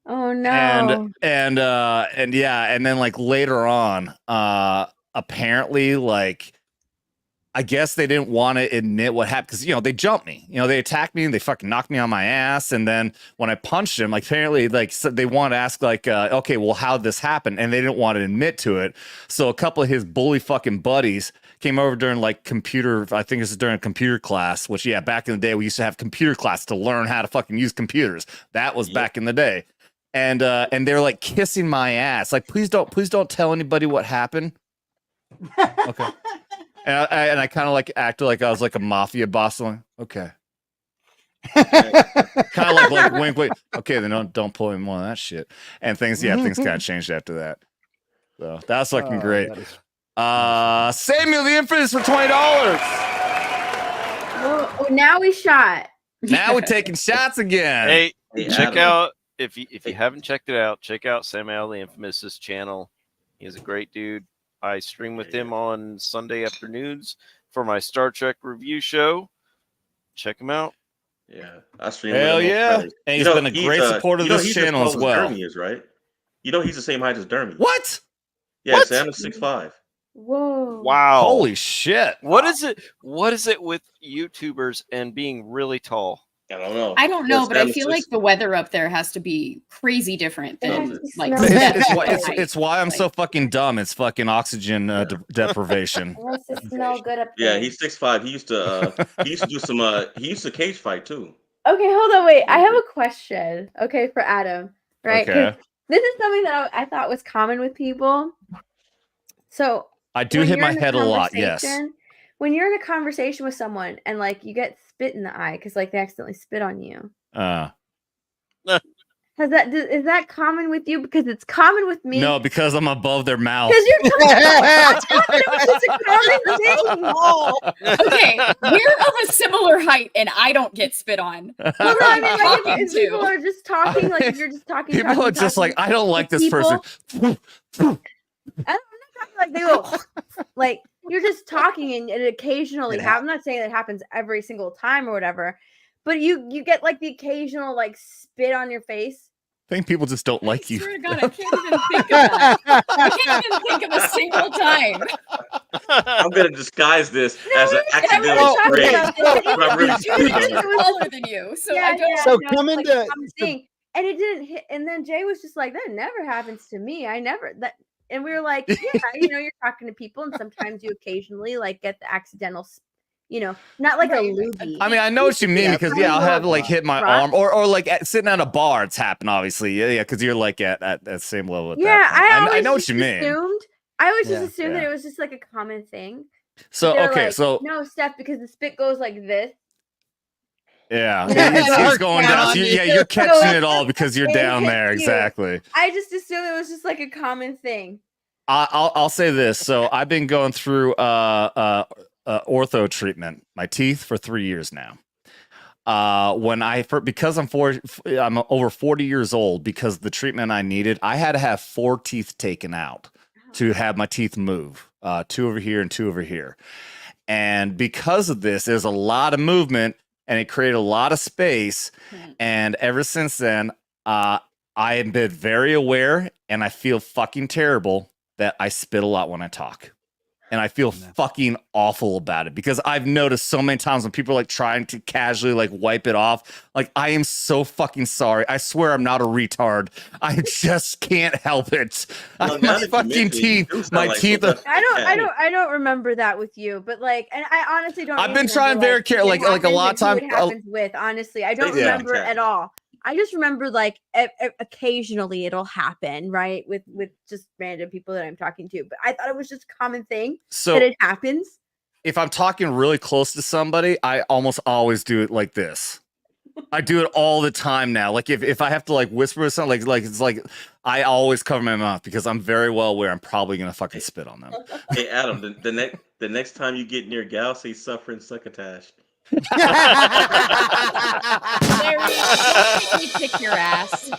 Oh no. And then like later on, apparently, like, I guess they didn't want to admit what happened because, they jumped me. They attacked me and they fucking knocked me on my ass. And then when I punched him, like, apparently, like, so they want to ask, like, okay, well, how'd this happen? And they didn't want to admit to it. So a couple of his bully fucking buddies came over during, like, I think this is during a computer class, which, yeah, back in the day, we used to have computer class to learn how to fucking use computers. That was back in the day. And they're, like, kissing my ass. Like, please don't tell anybody what happened. Okay. And I kind of like acted like I was like a mafia boss. Like, okay. Kind of like wink, wink. Okay, then don't pull him on that shit. And things kind of changed after that. So that's fucking great. Samuel the Infamous for $20. Oh, now we shot. Now we're taking shots again. Hey, check out if you haven't checked it out, check out Samuel the Infamous's channel. He's a great dude. I stream with him on Sunday afternoons for my Star Trek review show. Check him out. Yeah, I stream. Hell with him yeah! And he's been a great supporter of this channel as well. Dermy is, right? You know he's the same height as Dermy. What? Yeah, Sam is 6'5". Whoa! Wow! Holy shit! What is it? What is it with YouTubers and being really tall? I don't know. I don't know, but I feel like the weather up there has to be crazy different than like. It's why I'm so fucking dumb. It's fucking oxygen deprivation. It wants to smell good up Yeah, there. he's 6'5". He used to do some. He used to cage fight too. Okay, hold on, wait. I have a question. Okay, for Adam, right? 'Cause Okay. this is something that I thought was common with people. So I do when hit you're my in a head a lot. Yes. conversation- When you're in a conversation with someone and like you get spit in the eye because like they accidentally spit on you. Is that common with you? Because it's common with me. No, because I'm above their mouth. Because you're it's a common thing. Okay, we're of a similar height, and I don't get spit on. Well, no, I mean, like, Talking if to. people are just talking, like, if you're just talking, People are just like, I don't like this person. I'm not talking like they go, like, you're just talking and it occasionally happens. I'm not saying that happens every single time or whatever, but you get like the occasional like spit on your face. I think people just don't like you. I swear to God, I can't even think of that. I can't even think of a single time. I'm gonna disguise this as an I accidental spray. I'm taller than you, so I don't. So no, come it's into- like a common thing. And it didn't hit. And then Jay was just like, "That never happens to me. I never that." And we were like, "Yeah, you're talking to people, and sometimes you occasionally like get the accidental." Not like a loogie. I mean, I know what you mean because I'll have like hit my arm or like sitting at a bar. It's happened, obviously. Yeah, because you're like at the same level. At Yeah, that I know what just you mean. I always just assumed that it was just like a common thing. So They're okay, like, so no, Steph, because the spit goes like this. yeah, it's going down. So you're catching it all because you're down there. Exactly. I just assumed it was just like a common thing. I'll say this. So I've been going through ortho treatment, my teeth, for 3 years now. Because I'm over 40 years old, because the treatment I needed, I had to have 4 teeth taken out to have my teeth move, 2 over here and 2 over here. And because of this, there's a lot of movement and it created a lot of space. And ever since then, I have been very aware, and I feel fucking terrible that I spit a lot when I talk. And I feel fucking awful about it because I've noticed so many times when people are like trying to casually like wipe it off. Like, I am so fucking sorry. I swear I'm not a retard. I just can't help it. My fucking teeth. My teeth. I don't remember that with you, but like, and I honestly don't. I've been trying very careful. Like a lot of times. It happens with, honestly, I don't remember at all. I just remember like occasionally it'll happen, right? With just random people that I'm talking to. But I thought it was just a common thing that it happens. If I'm talking really close to somebody, I almost always do it like this. I do it all the time now. Like if I have to like whisper something, like it's like I always cover my mouth because I'm very well aware I'm probably gonna fucking spit on them. Hey Adam, the next time you get near Gal, say suffering succotash. Larry, don't make me kick your ass.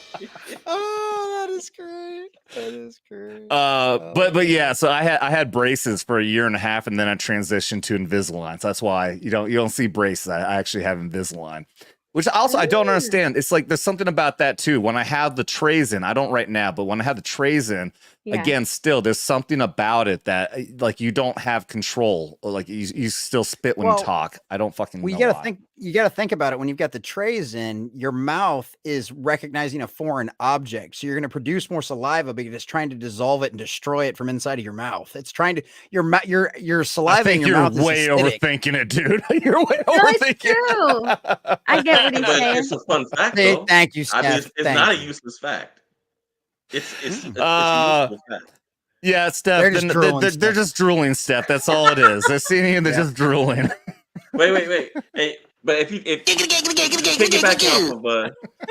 Oh, that is great. That is great. But yeah, so I had braces for 1.5 years, and then I transitioned to Invisalign. So that's why you don't see braces. I actually have Invisalign. Which also I don't understand. It's like there's something about that too. When I have the trays in, I don't right now, but when I have the trays in, again, still there's something about it that like you don't have control. Or like you still spit when you talk. I don't fucking know. You gotta think about it. When you've got the trays in, your mouth is recognizing a foreign object. So you're gonna produce more saliva because it's trying to dissolve it and destroy it from inside of your mouth. It's trying to your saliva. I think in your you're mouth way is acidic. overthinking it, dude. You're way overthinking it. I get what he's saying. It's a fun fact, though. Thank you, Steph. I mean, it's Thank not you. a useless fact. It's a useful fact. Yeah, Steph. They're just drooling, Steph. That's all it is. They're sitting here and they're just drooling. Wait. Hey, But if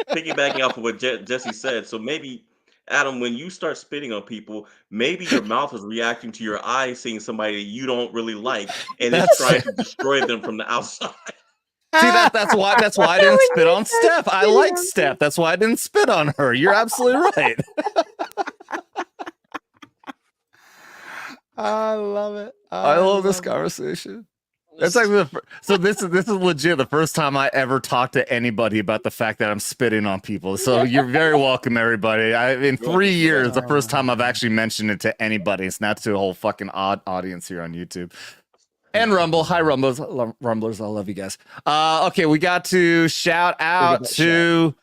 piggybacking off of what Jesse said, so maybe Adam, when you start spitting on people, maybe your mouth is reacting to your eyes seeing somebody that you don't really like, and it's trying to destroy them from the outside. See that's why I didn't spit on Steph. I like Steph. That's why I didn't spit on her. You're absolutely right. I love it. I love this conversation. It's like this is legit the first time I ever talked to anybody about the fact that I'm spitting on people. So you're very welcome, everybody. In 3 years, the first time I've actually mentioned it to anybody. It's not to a whole fucking odd audience here on YouTube. And Rumble. Hi, Rumblers. Rumblers. I love you guys. Okay, we got to shout out to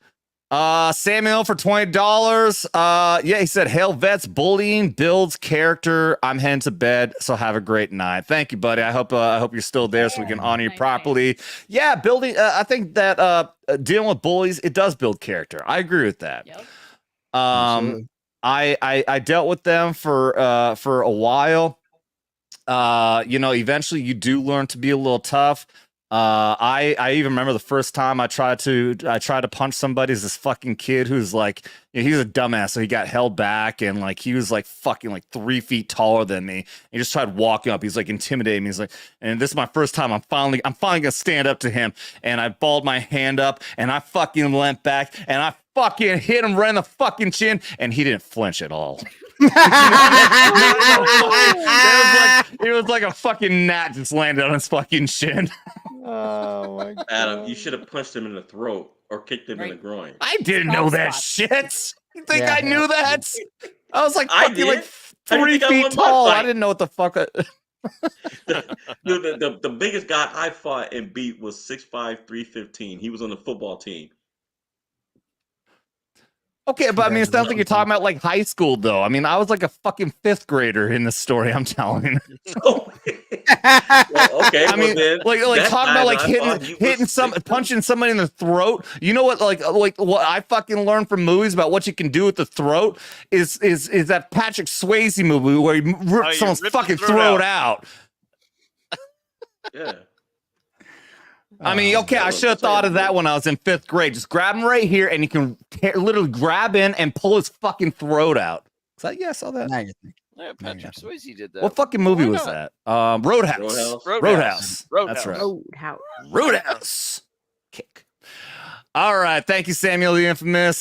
Samuel for $20. Yeah, he said, "Hail vets, bullying builds character. I'm heading to bed, so have a great night." Thank you, buddy. I hope you're still there so we can honor you properly. Yeah, building. I think that dealing with bullies, it does build character. I agree with that. Yep. I dealt with them for a while. Eventually you do learn to be a little tough. I even remember the first time I tried to punch somebody. Is this fucking kid who's like, he's a dumbass, so he got held back, and like he was like fucking like 3 feet taller than me. He just tried walking up. He's like intimidating me. He's like, and this is my first time. I'm finally gonna stand up to him, and I balled my hand up, and I fucking leant back, and I fucking hit him right in the fucking chin, and he didn't flinch at all. It was like a fucking gnat just landed on his fucking chin. Oh my God. Adam, you should have punched him in the throat or kicked him in the groin. I didn't know that shit. You think I knew that? I was like fucking like 3 feet tall. I didn't know what the fuck. The biggest guy I fought and beat was 6'5", 315. He was on the football team. Okay, but I mean, it sounds like you're talking about like high school, though. I mean, I was like a fucking 5th grader in this story. I'm telling. Okay. I mean, like talking about like punching somebody in the throat. You know what? Like what I fucking learned from movies about what you can do with the throat is that Patrick Swayze movie where he ripped someone's fucking throat out. Yeah. I mean, okay, I should have thought of that when I was in 5th grade. Just grab him right here, and you can literally grab in and pull his fucking throat out. Yeah, I saw that. Yeah, Patrick Swayze did that. What fucking movie was that? Roadhouse. Roadhouse. That's right. Roadhouse. Kick. All right, thank you, Samuel the Infamous.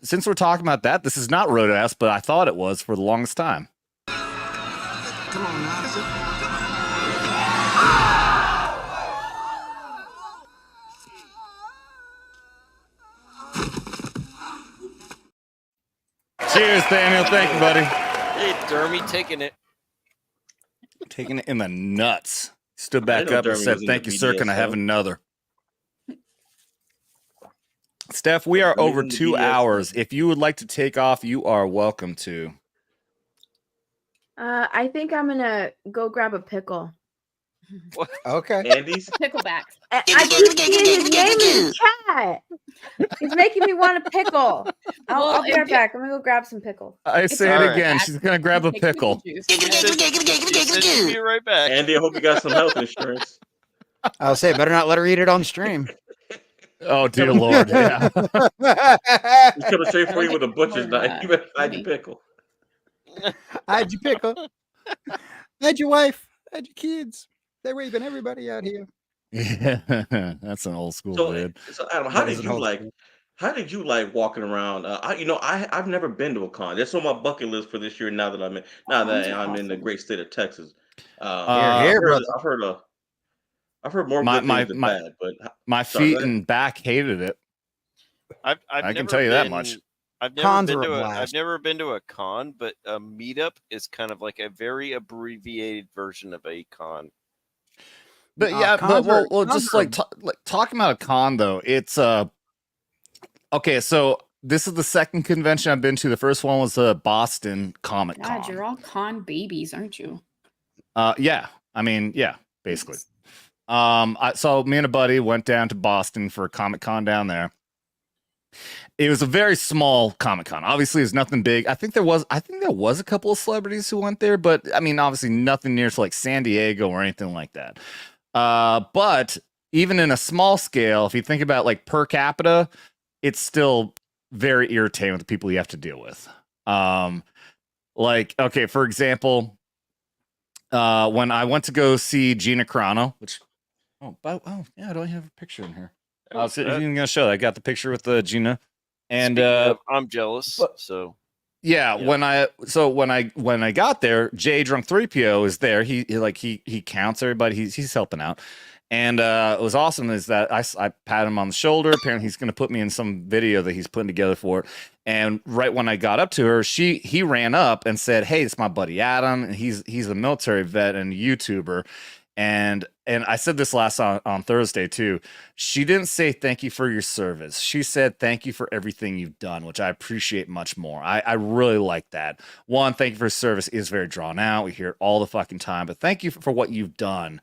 Since we're talking about that, this is not Roadhouse, but I thought it was for the longest time. Come on now. Cheers, Samuel. Thank you, buddy. Hey, Dermy, taking it in the nuts. Stood back up and said, "Thank you, sir. Can I have another?" Steph, we are over 2 hours. If you would like to take off, you are welcome to. I think I'm gonna go grab a pickle. Okay. Andy's Pickleback. I keep seeing his name in the chat. He's making me want a pickle. I'll be right back. I'm gonna go grab some pickle. I say it again. She's gonna grab a pickle. Be right back. Andy, I hope you got some health insurance. I'll say, better not let her eat it on stream. Oh dear Lord! Yeah. He's coming straight for you with a butcher's knife. You better hide your pickle. Hide your pickle. Hide your wife. Hide your kids. They're raping everybody out here. Yeah, that's an old school dude. So Adam, how did you like walking around? I've never been to a con. That's on my bucket list for this year. Now that I'm in the great state of Texas. I've heard more good things than bad, but my feet and back hated it. I can tell you that much. I've never been to a con, but a meetup is kind of like a very abbreviated version of a con. But just talking about a con though, it's okay. So this is the second convention I've been to. The first one was Boston Comic Con. God, you're all con babies, aren't you? Yeah. I mean, yeah, basically. So me and a buddy went down to Boston for a Comic Con down there. It was a very small Comic Con. Obviously, it's nothing big. I think there was a couple of celebrities who went there, but I mean, obviously nothing near to like San Diego or anything like that. But even in a small scale, if you think about like per capita, it's still very irritating with the people you have to deal with. Like, okay, for example, when I went to go see Gina Carano, which, yeah, I don't have a picture in here. I was even gonna show that. I got the picture with Gina, and I'm jealous. So yeah, when I got there, Jay Drunk 3PO is there. He counts everybody. He's helping out. And it was awesome is that I pat him on the shoulder. Apparently he's going to put me in some video that he's putting together for it. And right when I got up to her, he ran up and said, "Hey, it's my buddy Adam. And he's a military vet and YouTuber." And I said this last on Thursday too. She didn't say thank you for your service. She said thank you for everything you've done, which I appreciate much more. I really like that. One, thank you for service is very drawn out. We hear it all the fucking time, but thank you for what you've done.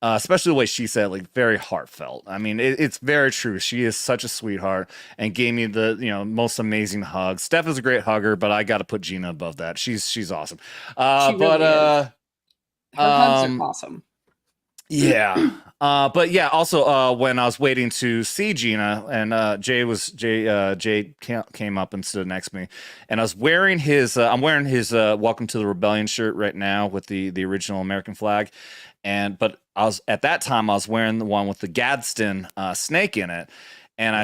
Especially the way she said, like very heartfelt. I mean, it's very true. She is such a sweetheart and gave me the most amazing hug. Steph is a great hugger, but I got to put Gina above that. She's awesome. She really is. Her hugs are awesome. Yeah. But yeah, also when I was waiting to see Gina and Jay came up and stood next to me, and I was wearing his I'm wearing his Welcome to the Rebellion shirt right now with the original American flag. But I was at that time I was wearing the one with the Gadsden snake in it. And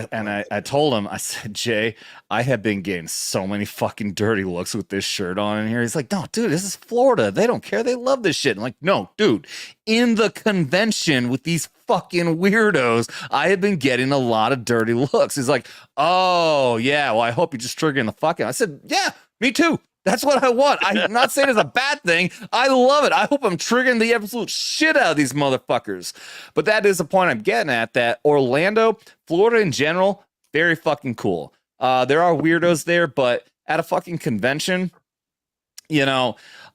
I told him, I said, Jay, I have been getting so many fucking dirty looks with this shirt on in here. He's like, no, dude, this is Florida. They don't care. They love this shit. I'm like, no, dude, in the convention with these fucking weirdos, I have been getting a lot of dirty looks. He's like, oh, yeah, well, I hope you're just triggering the fucking. I said, yeah, me too. That's what I want. I'm not saying it's a bad thing. I love it. I hope I'm triggering the absolute shit out of these motherfuckers. But that is the point I'm getting at, that Orlando, Florida in general, very fucking cool. There are weirdos there, but at a fucking convention,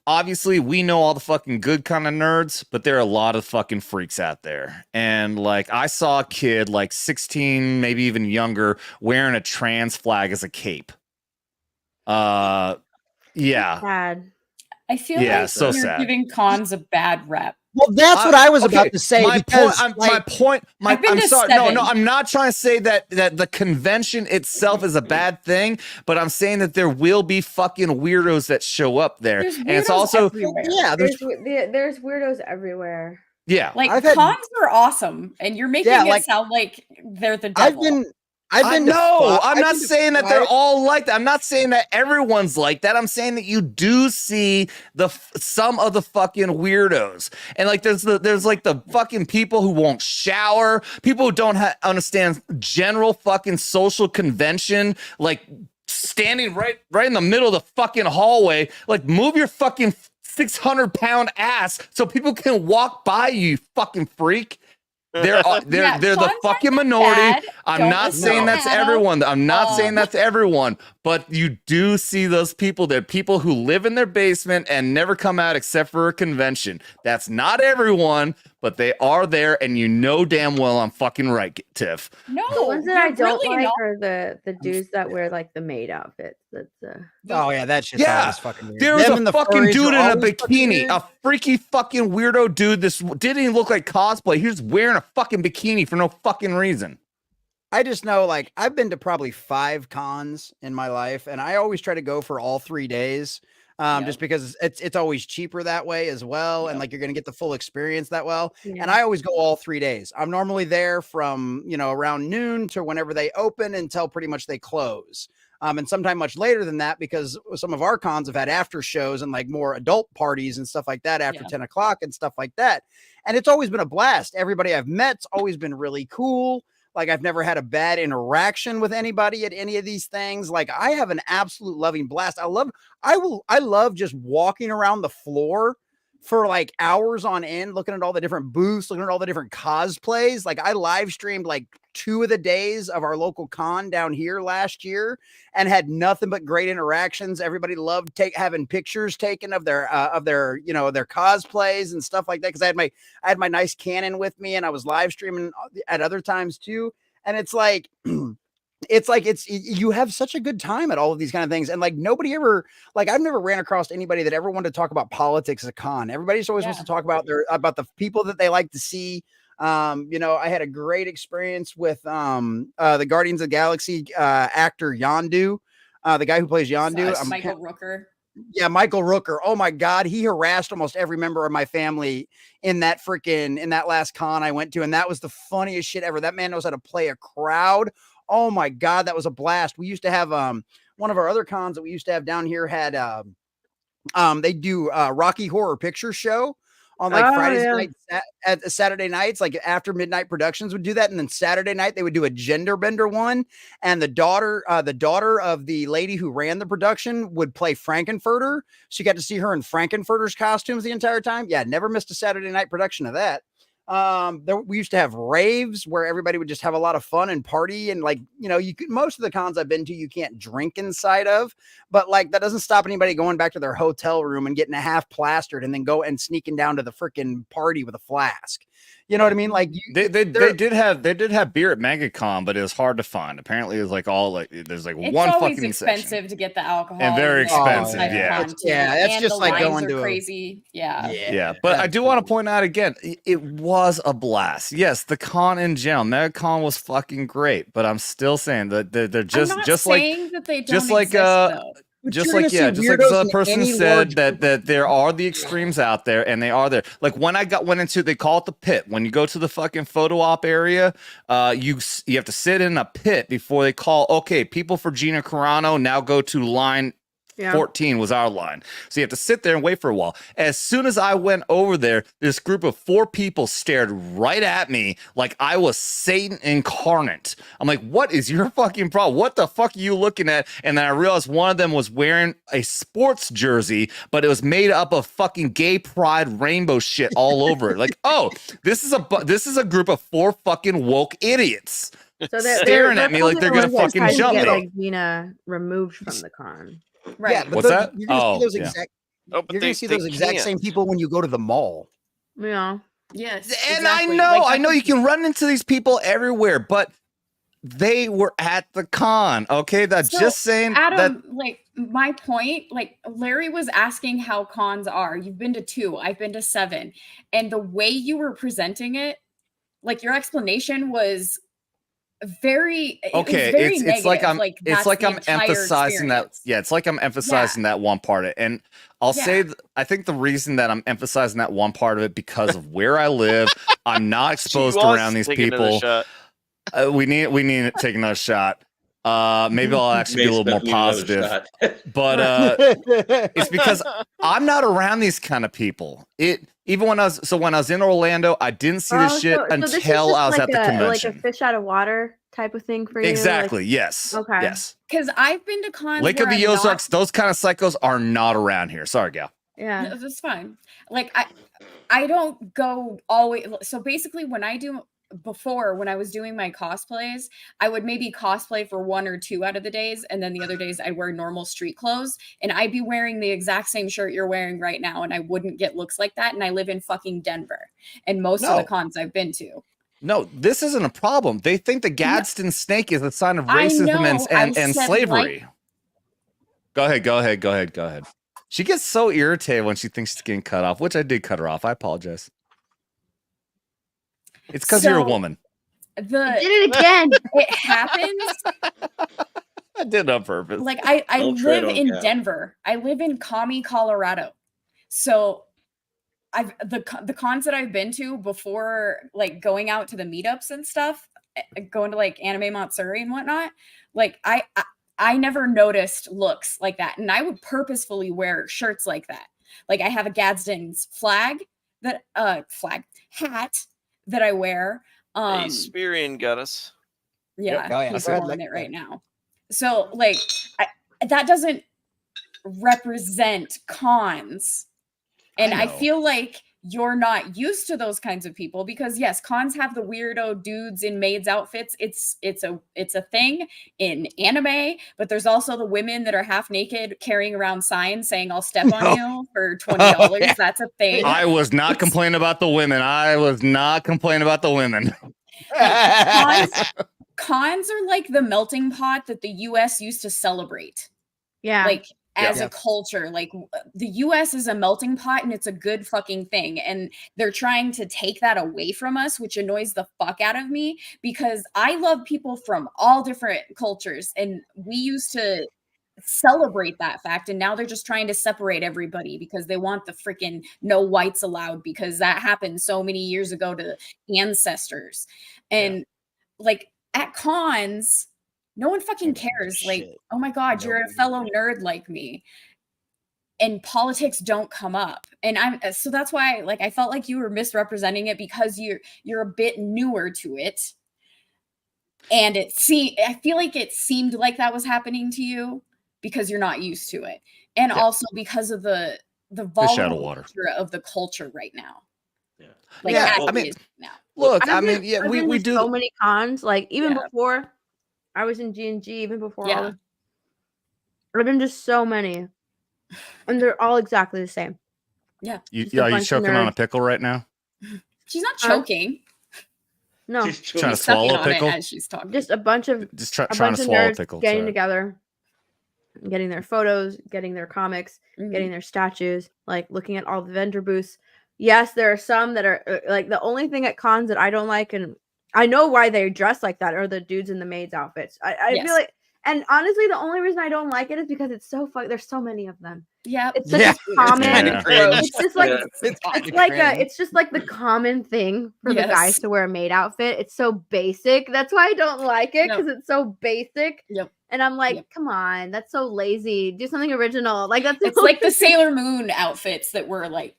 obviously we know all the fucking good kind of nerds, but there are a lot of fucking freaks out there. And like I saw a kid like 16, maybe even younger, wearing a trans flag as a cape. Yeah. Sad. I feel like so you're sad. giving cons a bad rep. Well, that's what I was about to say. I'm sorry. seven. No, I'm not trying to say that the convention itself is a bad thing, but I'm saying that there will be fucking weirdos that show up there. And it's also there's weirdos everywhere. Yeah. Like cons are awesome, and you're making it sound like they're the devil. I'm not saying that they're all like that. I'm not saying that everyone's like that. I'm saying that you do see some of the fucking weirdos, and like there's like the fucking people who won't shower, people who don't understand general fucking social convention, like standing right in the middle of the fucking hallway, like move your fucking 600-pound ass so people can walk by you, fucking freak. They're the fucking minority. I'm not saying that's everyone. I'm not saying that's everyone, but you do see those people. They're people who live in their basement and never come out except for a convention. That's not everyone, but they are there, and you know damn well I'm fucking right, Tiff. No, the ones that I don't really like are the dudes that wear like the maid outfits. Oh yeah, that shit's always fucking weird. There was a fucking dude in a bikini, a freaky fucking weirdo dude. This didn't even look like cosplay. He was wearing a fucking bikini for no fucking reason. I just know, like, I've been to probably 5 cons in my life, and I always try to go for all 3 days. Just because it's always cheaper that way as well. And like, you're going to get the full experience that well. Yeah. And I always go all 3 days. I'm normally there from, around noon to whenever they open until pretty much they close. And sometime much later than that, because some of our cons have had after shows and like more adult parties and stuff like that after 10 o'clock and stuff like that. And it's always been a blast. Everybody I've met's always been really cool. Like, I've never had a bad interaction with anybody at any of these things. Like, I have an absolute loving blast. I love just walking around the floor for like hours on end, looking at all the different booths, looking at all the different cosplays. Like, I live streamed like 2 of the days of our local con down here last year and had nothing but great interactions. Everybody loved having pictures taken of their their cosplays and stuff like that. Cause I had my nice Canon with me, and I was live streaming at other times too. And it's like, you have such a good time at all of these kind of things. And like, nobody ever, like, I've never ran across anybody that ever wanted to talk about politics at a con. Everybody just always wants to talk about about the people that they like to see. I had a great experience with the Guardians of the Galaxy actor Yondu, the guy who plays Yondu. Michael Rooker. Yeah, Michael Rooker. Oh my God, he harassed almost every member of my family in that last con I went to, and that was the funniest shit ever. That man knows how to play a crowd. Oh my God, that was a blast. We used to have one of our other cons that we used to have down here had they do Rocky Horror Picture Show on like Fridays nights at Saturday nights, like after Midnight Productions would do that. And then Saturday night they would do a gender bender one. And the daughter of the lady who ran the production would play Frankenfurter. So you got to see her in Frankenfurter's costumes the entire time. Yeah. Never missed a Saturday night production of that. We used to have raves where everybody would just have a lot of fun and party. And like, most of the cons I've been to, you can't drink inside of, but like, that doesn't stop anybody going back to their hotel room and getting a half plastered and then go and sneaking down to the freaking party with a flask. You know what I mean? Like they did have beer at Megacon, but it was hard to find. Apparently, it was like there's like It's one always fucking expensive section. to get the alcohol And very expensive, inside yeah. con, too. Yeah, that's And just the like lines going are to crazy. Yeah. Yeah, but I do want to point out again, it was a blast. Yes, the con in general, Megacon was fucking great, but I'm still saying that they're just I'm not just saying like that they don't just like exist, though. just like this other person said that there are the extremes out there, and they are there. Like when I went into, they call it the pit. When you go to the fucking photo op area, you have to sit in a pit before they call. Okay, people for Gina Carano now go to line. 14 was our line. So you have to sit there and wait for a while. As soon as I went over there, this group of 4 people stared right at me like I was Satan incarnate. I'm like, what is your fucking problem? What the fuck are you looking at? And then I realized one of them was wearing a sports jersey, but it was made up of fucking gay pride rainbow shit all over it. Like, oh, this is a group of 4 fucking woke idiots. So staring at me like they're gonna fucking jump me. Like Gina removed from the con. Right. Yeah, but What's that? You're gonna see those yeah. exact. Oh, You're gonna see those exact can't. same people when you go to the mall. Yeah. Yes. And exactly. I know you can run into these people everywhere, but they were at the con. Okay, that's just saying. Adam, like my point, like Larry was asking how cons are. You've been to 2, I've been to 7, and the way you were presenting it, like your explanation was very okay. It's like I'm emphasizing that. Yeah, it's like I'm emphasizing that one part of it. And I'll say I think the reason that I'm emphasizing that one part of it because of where I live, I'm not exposed around these people. We need to take another shot. Maybe I'll actually be a little more positive. But it's because I'm not around these kind of people. Even when I was in Orlando, I didn't see this shit until I was at the convention. Like a fish out of water type of thing for you. Exactly. Like, yes. Okay. Yes. Because I've been to cons. Lake of the Ozarks. Those kind of psychos are not around here. Sorry, gal. Yeah, no, that's fine. Like I don't go always. So basically, when I was doing my cosplays, I would maybe cosplay for 1 or 2 out of the days, and then the other days I'd wear normal street clothes, and I'd be wearing the exact same shirt you're wearing right now, and I wouldn't get looks like that. And I live in fucking Denver, and most of the cons I've been to. No, this isn't a problem. They think the Gadsden snake is a sign of racism and slavery. Go ahead. She gets so irritated when she thinks she's getting cut off, which I did cut her off. I apologize. It's because you're a woman. I did it again. It happens. I did it on purpose. Like I live in Denver. I live in Commie, Colorado. So the cons that I've been to before, like going out to the meetups and stuff, going to like Anime Matsuri and whatnot, like I never noticed looks like that. And I would purposefully wear shirts like that. Like I have a Gadsden's hat that I wear. Hey, Spirian got us. Yeah, he's wearing it right now. So like that doesn't represent cons. And I feel like you're not used to those kinds of people because yes, cons have the weirdo dudes in maids outfits. It's a thing in anime, but there's also the women that are half naked carrying around signs saying I'll step on you for $20. Yeah. That's a thing. I was not complaining about the women. Cons are like the melting pot that the US used to celebrate. Yeah. Like as a culture. Like the US is a melting pot and it's a good fucking thing. And they're trying to take that away from us, which annoys the fuck out of me because I love people from all different cultures and we used to celebrate that fact, and now they're just trying to separate everybody because they want the freaking no whites allowed because that happened so many years ago to ancestors. And like at cons, no one fucking cares. Like, oh my god, you're a fellow nerd like me, and politics don't come up. And so that's why like I felt like you were misrepresenting it because you're a bit newer to it, and I feel like it seemed like that was happening to you because you're not used to it, and also because of the volatile nature of the culture right now. Like I mean, now. Look, I've we been to do so many cons. Like even before I was in G&G, even before all I've been to so many, and they're all exactly the same. Yeah. Are you choking on a pickle right now? She's not choking. No, she's trying to swallow a pickle as she's talking. Just a bunch of trying to swallow a pickle. Getting together, getting their photos, getting their comics, getting their statues, like looking at all the vendor booths. Yes, there are some that are like the only thing at cons that I don't like, and I know why they dress like that, are the dudes in the maids outfits. I feel like, and honestly, the only reason I don't like it is because it's so there's so many of them. Yeah, it's such a common. It's just like it's just like the common thing for the guys to wear a maid outfit. It's so basic. That's why I don't like it because it's so basic. Yep. And I'm like, come on, that's so lazy. Do something original. Like that's it's like the Sailor Moon outfits that were like.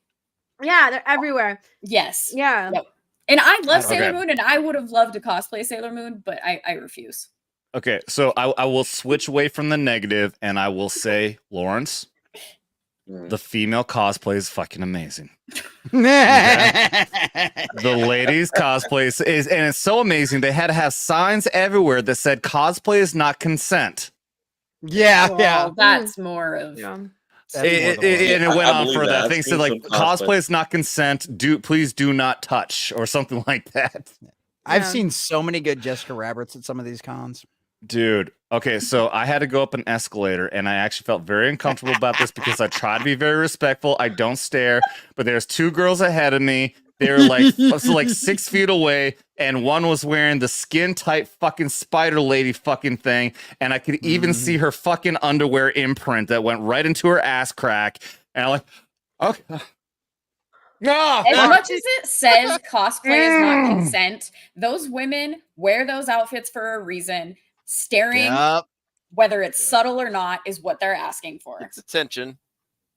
Yeah, they're everywhere. Yes. Yeah. Yep. And I love Sailor Moon, and I would have loved to cosplay Sailor Moon, but I refuse. Okay, so I will switch away from the negative, and I will say, Laurence, the female cosplay is fucking amazing. Okay? The ladies cosplay is, and it's so amazing. They had to have signs everywhere that said "cosplay is not consent." Well, that's more of. And it went on further. I think it said like cosplay is not consent. Please do not touch or something like that. I've seen so many good Jessica Rabbits at some of these cons. Dude, okay, so I had to go up an escalator, and I actually felt very uncomfortable about this because I try to be very respectful. I don't stare, but there's two girls ahead of me. They were like 6 feet away, and one was wearing the skin tight fucking spider lady fucking thing, and I could even see her fucking underwear imprint that went right into her ass crack. And I'm like, okay. No, as much as it says cosplay is not consent, those women wear those outfits for a reason. Staring, whether it's subtle or not, is what they're asking for. It's attention.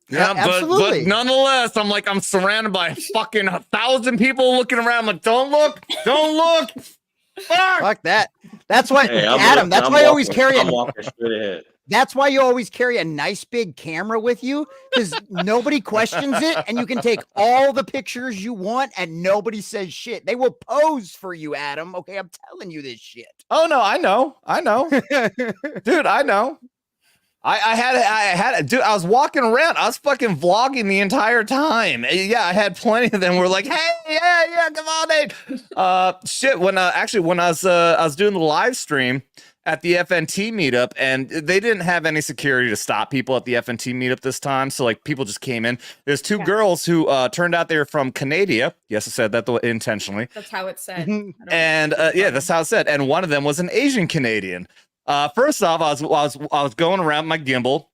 Yeah, but nonetheless, I'm surrounded by fucking 1,000 people looking around. I'm like, don't look. Fuck that. That's why, Adam. That's why you always carry. I'm walking straight ahead. That's why you always carry a nice big camera with you, because nobody questions it, and you can take all the pictures you want, and nobody says shit. They will pose for you, Adam. Okay, I'm telling you this shit. Oh no, I know, dude. I know. I had, dude. I was walking around. I was fucking vlogging the entire time. Yeah, I had plenty of them. Were like, hey, yeah, come on, Nate. Shit. When I was doing the live stream at the FNT meetup, and they didn't have any security to stop people at the FNT meetup this time. So like people just came in. There's two girls who turned out they were from Canada. Yes, I said that intentionally. That's how it's said. And yeah, that's how it's said. And one of them was an Asian Canadian. First off, I was going around my gimbal,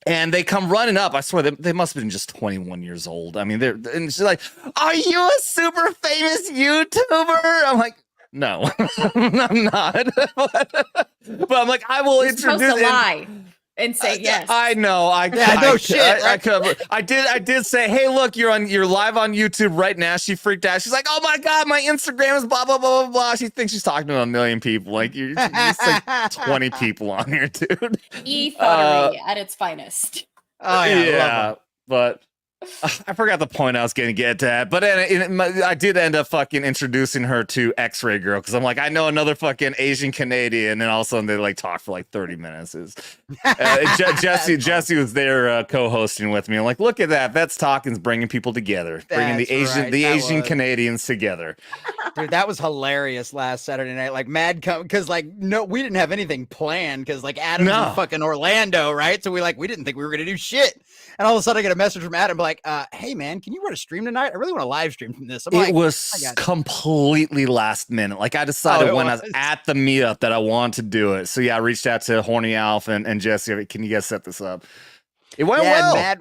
and they come running up. I swear they must have been just 21 years old. I mean, and she's like, "Are you a super famous YouTuber?" I'm like, "No, I'm not." But I'm like, I will introduce. Supposed to lie and say yes. I know. I did say, "Hey, look, you're live on YouTube right now." She freaked out. She's like, "Oh my god, my Instagram is blah blah blah blah blah." She thinks she's talking to 1 million people. Like you're just like 20 people on here, dude. E-foddery at its finest. Oh yeah, but I forgot the point I was going to get at, but I did end up fucking introducing her to X-Ray Girl, because I'm like, I know another fucking Asian Canadian, and all of a sudden they like talk for like 30 minutes. Jesse was there co-hosting with me. I'm like, look at that. That's Talking's bringing people together, bringing the Asian Canadians together. Dude, that was hilarious last Saturday night. Like mad because like no, we didn't have anything planned because like Adam's in fucking Orlando, right? So we didn't think we were gonna do shit. And all of a sudden I get a message from Adam like, hey man, can you run a stream tonight? I really want to live stream from this. I'm It like, was completely last minute. Like I decided when I was at the meetup that I wanted to do it. So yeah, I reached out to Horny Alf and Jesse. Can you guys set this up? It went well. Mad,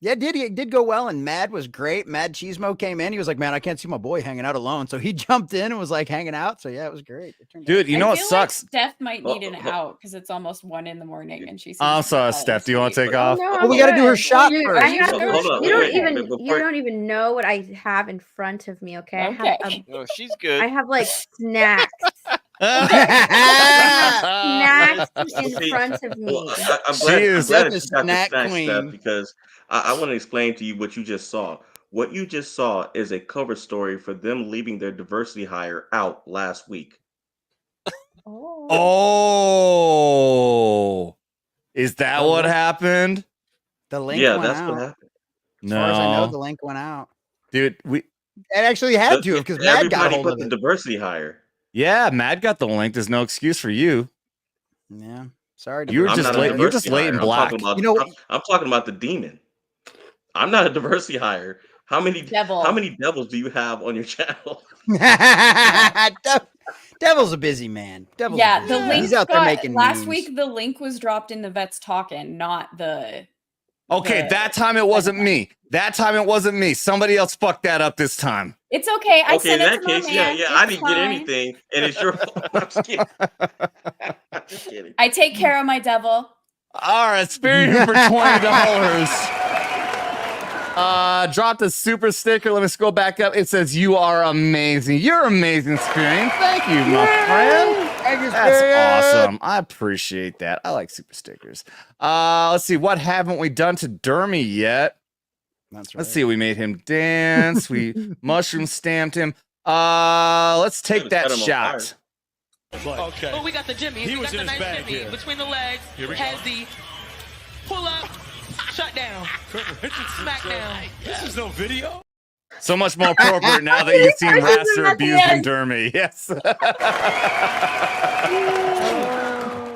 it did go well, and Mad was great. Mad Cheesemo came in. He was like, man, I can't see my boy hanging out alone. So he jumped in and was like hanging out. So yeah, it was great. Dude, you know what sucks? Like Steph might need an out because it's almost 1 a.m. and she's. I'm sorry, Steph. Do you want to take off? No, well, we got to do her shot you, first. You don't even know what I have in front of me. Okay. I have No, she's good. I have like snacks. Snacks in front of me. Well, I'm glad you got the snack queen because I want to explain to you what you just saw. What you just saw is a cover story for them leaving their diversity hire out last week. Oh, is that what happened? The link went that's out. what happened. As far as I know, the link went out. Dude, it actually had to because Mad got everybody hold but of the it. diversity hire. Yeah, Mad got the link. There's no excuse for you. Yeah, sorry. You're just late. You're just late in black. I'm talking about the demon. I'm not a diversity hire. How many devils do you have on your channel? Devil's a busy man. The link He's out there making last memes. week. The link was dropped in the Vets Talkin', not the. Okay, that time it wasn't me. Somebody else fucked that up this time. It's okay. I Okay, in sent it that to my case, man. I It's didn't get fine. anything, and it's your fault. I'm just kidding. I'm just kidding. I take care of my devil. All right, spirit him for $20. Dropped a super sticker. Let me scroll back up. It says, "You are amazing. You're amazing, Spirit. Thank you, my friend. Thank you, That's Spirit. awesome. I appreciate that. I like super stickers. Let's see. What haven't we done to Dermy yet? That's right. Let's see. We made him dance. We mushroom stamped him. Let's take that shot. Okay. Oh, we got the Jimmy. He was in his bag here. Between the legs. Here we has the pull up, shut down, smackdown. This is no video. So much more appropriate now that you've seen Raster abusing Dermy. Yes.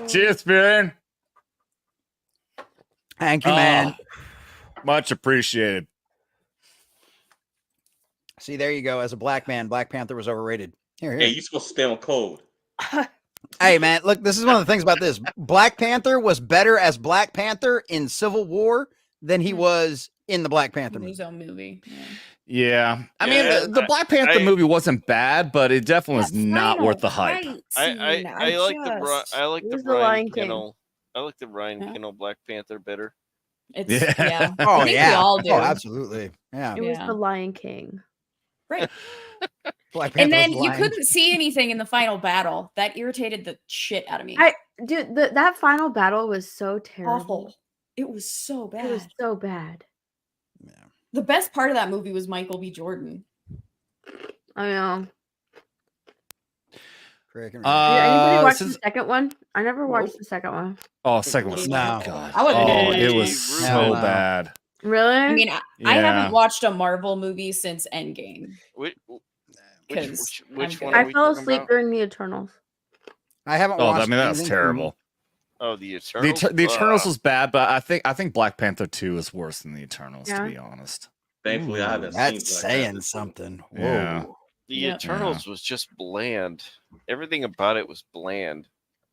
Cheers, Spirit. Thank you, man. Much appreciated. See, there you go. As a black man, Black Panther was overrated. Here. Hey, you supposed to stay on code. Hey, man, look, this is one of the things about this. Black Panther was better as Black Panther in Civil War than he was in the Black Panther movie. His own movie. Yeah. I mean, the Black Panther movie wasn't bad, but it definitely was not worth the hype. I like the Ryan Kinnell. I like the Ryan Kinnell Black Panther better. It's, Yeah. I Oh, think yeah. we all do. Oh, absolutely. Yeah. It was the Lion King. Right. Black And Panther then was you blind. couldn't see anything in the final battle. That irritated the shit out of me. Dude, that final battle was so terrible. Awful. It was so bad. It was so bad. The best part of that movie was Michael B. Jordan. I know. Did anybody watch the second one? I never watched the second one. Oh, second one. No. God. I wasn't Oh, good. it was so bad. Really? I mean, I Yeah. haven't watched a Marvel movie since Endgame. Which I'm one? I fell asleep during the Eternals. I haven't Oh, watched I mean, that was anything terrible. Oh, the Eternals. The Eternals was bad, but I think Black Panther 2 is worse than the Eternals, to be honest. Thankfully, I haven't That's seen Black saying Panther. something. Whoa. Yeah. The Eternals was just bland. Everything about it was bland.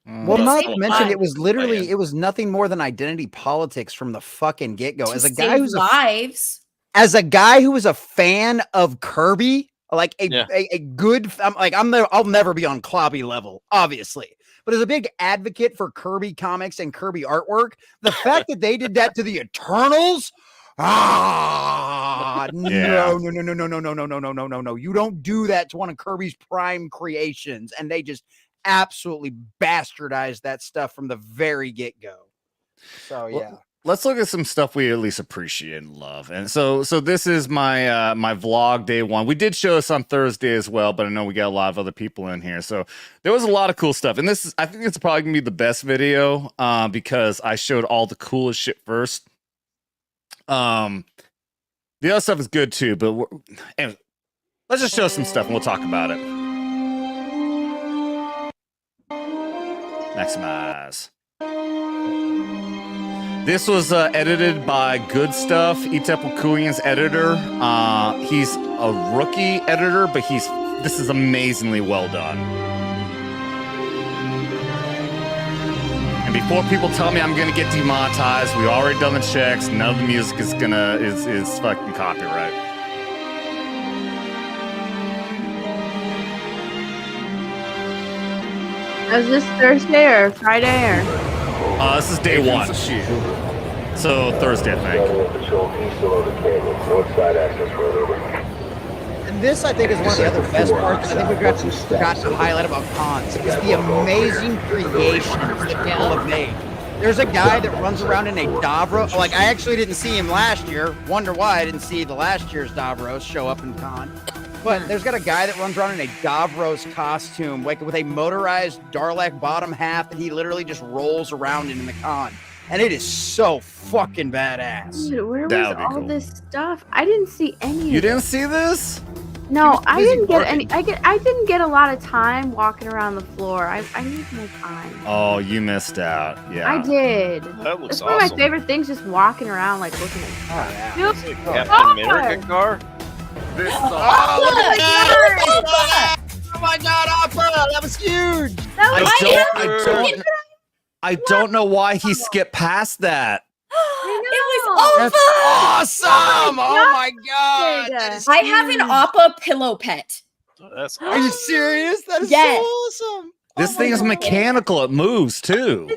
Well, Mm. not Same to mention vibe. it was literally it was nothing more than identity politics from the fucking get-go. To As a save guy who's lives. as a guy who was a fan of Kirby, like a good I'll never be on Clobby level, obviously. But as a big advocate for Kirby comics and Kirby artwork, the fact that they did that to the Eternals, no. You don't do that to one of Kirby's prime creations. And they just absolutely bastardized that stuff from the very get-go. So yeah. Well, let's look at some stuff we at least appreciate and love. And so this is my my vlog day one. We did show this on Thursday as well, but I know we got a lot of other people in here. So there was a lot of cool stuff. And I think it's probably gonna be the best video because I showed all the coolest shit first. The other stuff is good too, but anyway, Let's just show some stuff and we'll talk about it. Maximize. This was edited by Good Stuff, Itepukuian's editor. He's a rookie editor, but this is amazingly well done. And before people tell me I'm gonna get demonetized, we already done the checks. None of the music is fucking copyright. Is this Thursday or Friday or? This is day one. So Thursday, I think. And this, I think, is one of the other best parts. I think we've got to highlight about cons is the amazing creations that people have made. There's a guy that runs around in a Davros. Like, I actually didn't see him last year. Wonder why I didn't see the last year's Davros show up in con. But there's got a guy that runs around in a Davros costume, like with a motorized Darlak bottom half that he literally just rolls around in the con. And it is so fucking badass. Dude, where was all this stuff? I didn't see any. You didn't see this? No, I didn't get any. I didn't get a lot of time walking around the floor. I need more time. Oh, you missed out. Yeah. I did. That looks That's one of my awesome. favorite things, just walking around, like looking at stuff. Is it Captain America car? This Oh my god, Opera! That was huge! I don't know why he skipped past that. It was That's awesome! Oh my god! I have an Appa pillow pet. That's Are you serious? That is Yes. so awesome! This thing is mechanical. It moves too.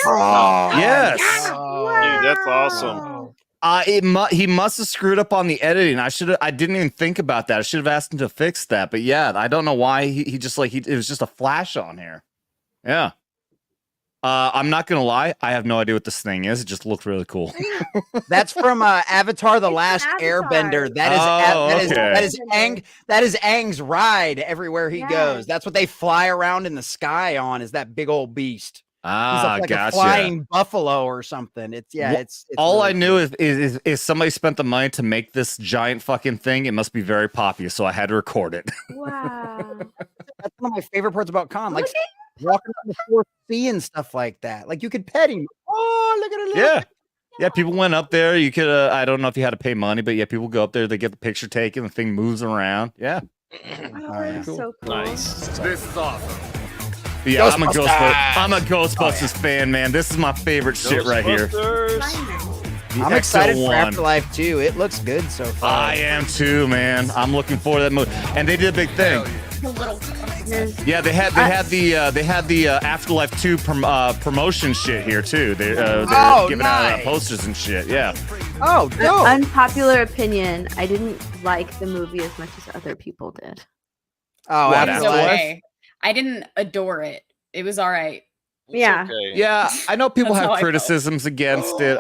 Oh, Yes. Dude, that's awesome. He must have screwed up on the editing. I didn't even think about that. I should have asked him to fix that. But yeah, I don't know why he just it was just a flash on here. Yeah. I'm not gonna lie. I have no idea what this thing is. It just looked really cool. That's from Avatar: The Last Airbender. That is Aang's ride everywhere he goes. That's what they fly around in the sky on. Is that big old beast? He's like Gotcha. a flying buffalo or something. It's all really I knew is somebody spent the money to make this giant fucking thing. It must be very popular, so I had to record it. Wow. That's one of my favorite parts about con. Like walking on the fourth sea and stuff like that. Like you could pet him. Oh, look at it! Yeah. People went up there. You could. I don't know if you had to pay money, but yeah, people go up there. They get the picture taken. The thing moves around. Yeah. So cool. Nice. This is awesome. Yeah, I'm a Ghostbusters fan, man. This is my favorite shit right here. I'm excited for Afterlife too. It looks good so far. I am too, man. I'm looking forward to that movie. And they did a big thing. Yeah, they had the Afterlife 2 promotion shit here too. They're giving out posters and shit. Yeah. Oh, no. Unpopular opinion. I didn't like the movie as much as other people did. Oh, Afterlife. I didn't adore it. It was all right. Yeah. Yeah, I know people That's how have I criticisms against it.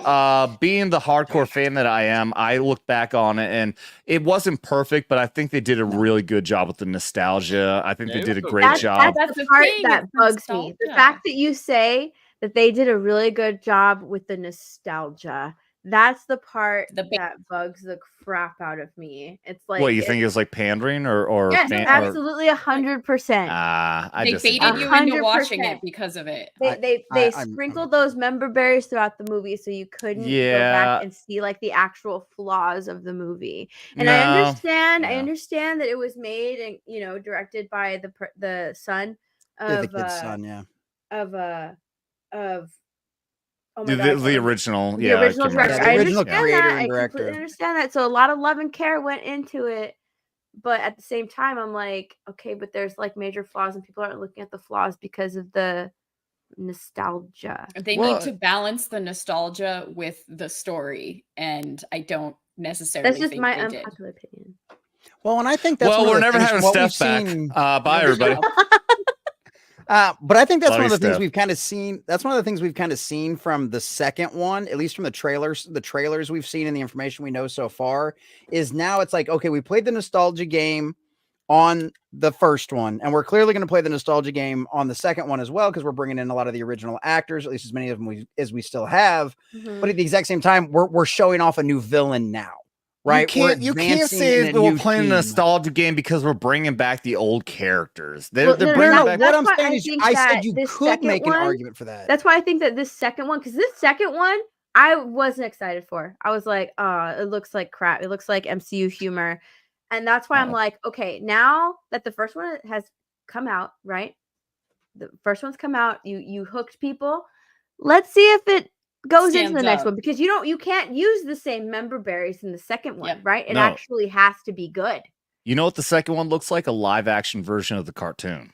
Being the hardcore fan that I am, I look back on it and it wasn't perfect, but I think they did a really good job with the nostalgia. I think they did a great job. That's the part that bugs me. The fact that you say that they did a really good job with the nostalgia. That's the part that bugs the crap out of me. It's like, what you think is like pandering or yes, absolutely 100%. They baited you into watching it because of it. They sprinkled those member berries throughout the movie so you couldn't go back and see like the actual flaws of the movie. And I understand that it was made and directed by the son of the kid's son, of the original, the original director. I original understand creator that. and I director. completely understand that. So a lot of love and care went into it, but at the same time, I'm like, okay, but there's like major flaws, and people aren't looking at the flaws because of the nostalgia. They need to balance the nostalgia with the story, and I don't necessarily. That's just think my they did. unpopular opinion. Well, and I think that's we're never having Steph back. Bye, everybody. But I think that's Love one of the you, things Steph. we've kind of seen. That's one of the things we've kind of seen from the second one, at least from the trailers we've seen and the information we know so far, is now it's like, okay, we played the nostalgia game on the first one, and we're clearly going to play the nostalgia game on the second one as well, because we're bringing in a lot of the original actors, at least as many of them as we still have. Mhm. But at the exact same time, we're showing off a new villain now. right? You can't say that we're playing a nostalgia game because we're bringing back the old characters. They're bringing back. What I'm saying is, I said you could make an argument for that. That's why I think that this second one, because this second one, I wasn't excited for. I was like, it looks like crap. It looks like MCU humor. And that's why I'm like, okay, now that the first one has come out, right? The first one's come out, you hooked people. Let's see if it goes into the next one, because you can't use the same member berries in the second one, right? It actually has to be good. You know what the second one looks like? A live action version of the cartoon.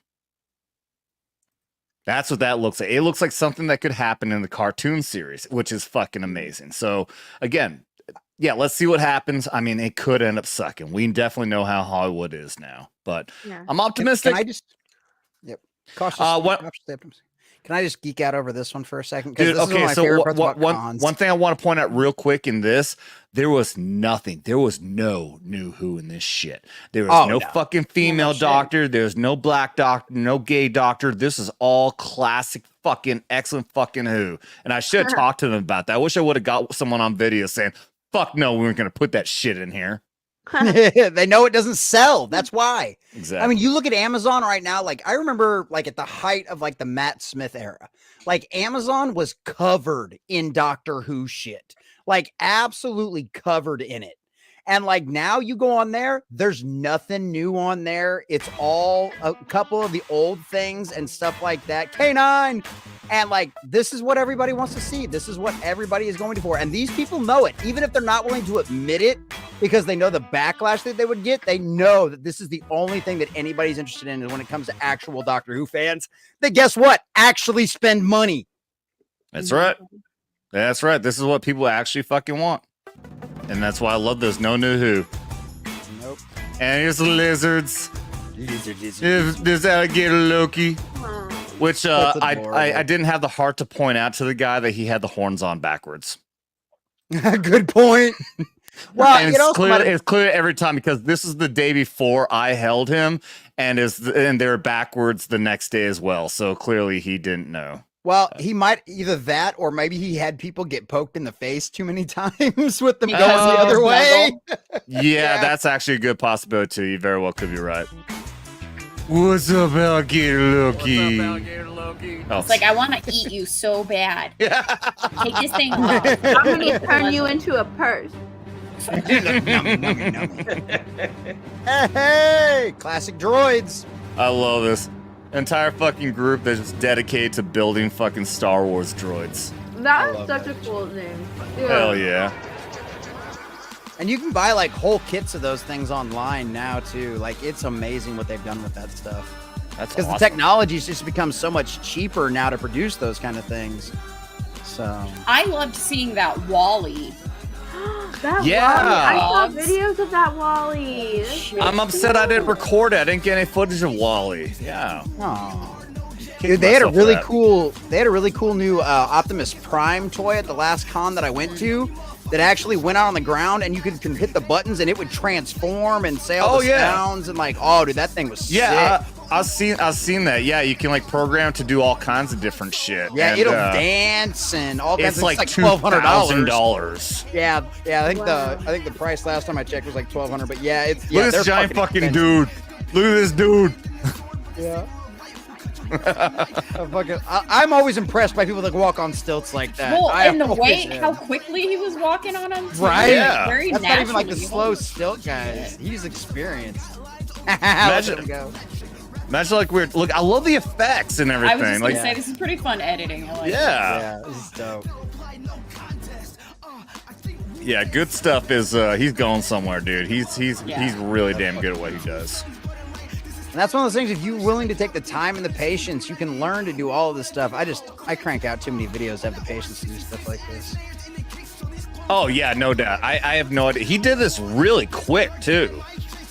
That's what that looks like. It looks like something that could happen in the cartoon series, which is fucking amazing. So again, yeah, let's see what happens. I mean, it could end up sucking. We definitely know how Hollywood is now, but I'm optimistic. Can I just cautious. Can I just geek out over this one for a second? Dude, okay, so one thing I want to point out real quick in this, there was nothing. There was no new Who in this shit. There was no fucking female doctor. There's no black doctor, no gay doctor. This is all classic fucking excellent fucking Who. And I should have talked to them about that. I wish I would have got someone on video saying, fuck no, we weren't going to put that shit in here. They know it doesn't sell. That's why. Exactly. I mean, you look at Amazon right now. Like, I remember, like, at the height of like the Matt Smith era, like Amazon was covered in Doctor Who shit, like absolutely covered in it. And like now you go on there, there's nothing new on there. It's all a couple of the old things and stuff like that. K9. And like, this is what everybody wants to see. This is what everybody is going for. And these people know it, even if they're not willing to admit it, because they know the backlash that they would get. They know that this is the only thing that anybody's interested in is when it comes to actual Doctor Who fans. They, guess what? Actually spend money. That's right. That's right. This is what people actually fucking want. And that's why I love those no new Who. Nope. And here's the lizards. There's alligator Loki. Which I didn't have the heart to point out to the guy that he had the horns on backwards. Good point. Well, and it's clear every time, because this is the day before I held him, and they're backwards the next day as well. So clearly he didn't know. Well, he might either that, or maybe he had people get poked in the face too many times with them going the other way. Yeah, that's actually a good possibility too. You very well could be right. What's up, alligator Loki? It's like, I want to eat you so bad. Take this thing off. I'm going to turn you into a purse. Hey, classic droids. I love this entire fucking group that's dedicated to building fucking Star Wars droids. That is such a cool name. Hell yeah. And you can buy like whole kits of those things online now too. Like, it's amazing what they've done with that stuff. That's because awesome. The technology's just become so much cheaper now to produce those kind of things. So I loved seeing that Wally. Yeah. Wally. I saw videos of that Wally. I'm upset I didn't record it. I didn't get any footage of Wally. Yeah. Dude, they had a really cool new Optimus Prime toy at the last con that I went to that actually went out on the ground, and you could hit the buttons and it would transform and say all the sounds, and like, oh dude, that thing was sick. I've seen that. Yeah, you can like program to the all kinds of different shit. Yeah, and, it'll dance and all kinds it's of like $1,200. Yeah, I think the price last time I checked was like $1,200. But yeah, it's look at this giant fucking dude. Look at this dude. Yeah. I'm always impressed by people that walk on stilts like that. Well, and the way how quickly he was walking on them, right? Yeah. Very That's not even like the naturally. slow stilt guys. He's experienced. Imagine like weird. Look, I love the effects and everything. I was just like, gonna say this is pretty fun editing. I like yeah, this is dope. Yeah, good stuff is he's going somewhere, dude. He's really damn good at what he does. And that's one of those things, if you're willing to take the time and the patience, you can learn to do all of this stuff. I crank out too many videos to have the patience to do stuff like this. Oh, yeah, no doubt. I have no idea. He did this really quick, too.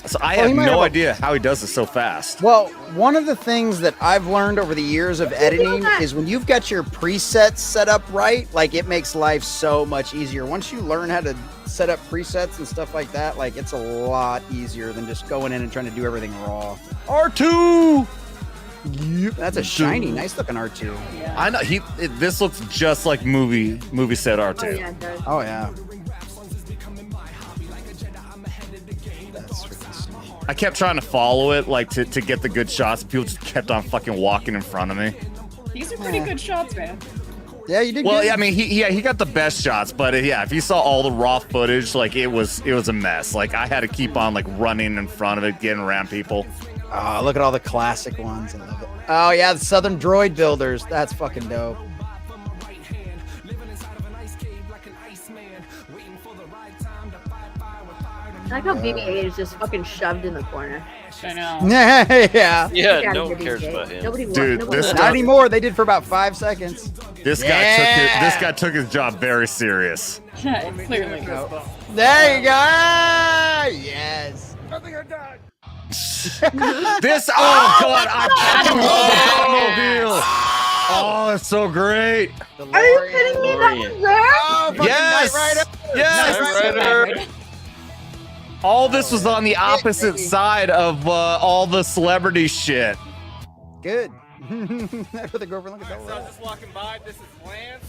So I have no idea how he does this so fast. Well, one of the things that I've learned over the years of editing is when you've got your presets set up right, like it makes life so much easier. Once you learn how to set up presets and stuff like that, like it's a lot easier than just going in and trying to do everything raw. R2! Yep. That's a shiny, nice looking R2. Yeah. I know this looks just like movie set R2. Oh yeah, it does. Oh yeah. I kept trying to follow it, like to get the good shots. People just kept on fucking walking in front of me. These are pretty good shots, man. Yeah, you did. Well, good. yeah, I mean, he got the best shots, but yeah, if you saw all the raw footage, like it was a mess. Like I had to keep on like running in front of it, getting around people. Oh, look at all the classic ones. I love it. Oh yeah, the Southern Droid Builders. That's fucking dope. I like how BB-8 is just fucking shoved in the corner. I know. Yeah. Yeah, no one cares about him. Not anymore. They did for about 5 seconds. This guy took his job very serious. Clearly. There you go. Ah, yes. I think I died. This oh god, I fucking love the Batmobile. Oh, that's so great. Are you kidding me? That was there? Yes. Yes. All this was on the opposite side of all the celebrity shit. Good. That's what the girlfriend look at So I was just walking by. This is Lance.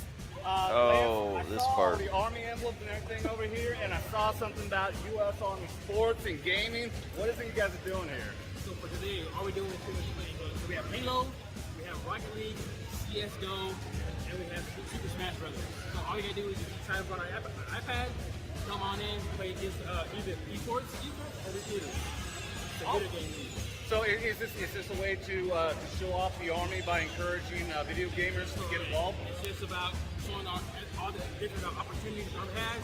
Oh, Lance, I this saw part. the Army emblems and everything over here, and I saw something about U.S. Army sports and gaming. What is it you guys are doing here? So for today, all we're doing is pretty much playing games. So we have Halo, we have Rocket League, CSGO, and we have Super Smash Brothers. So all you gotta do is just try to run our iPad, come on in, play against either esports or recruiters. It's a video game league. So is this a way to show off the Army by encouraging video gamers to get involved? It's just about showing all the different opportunities the Army has.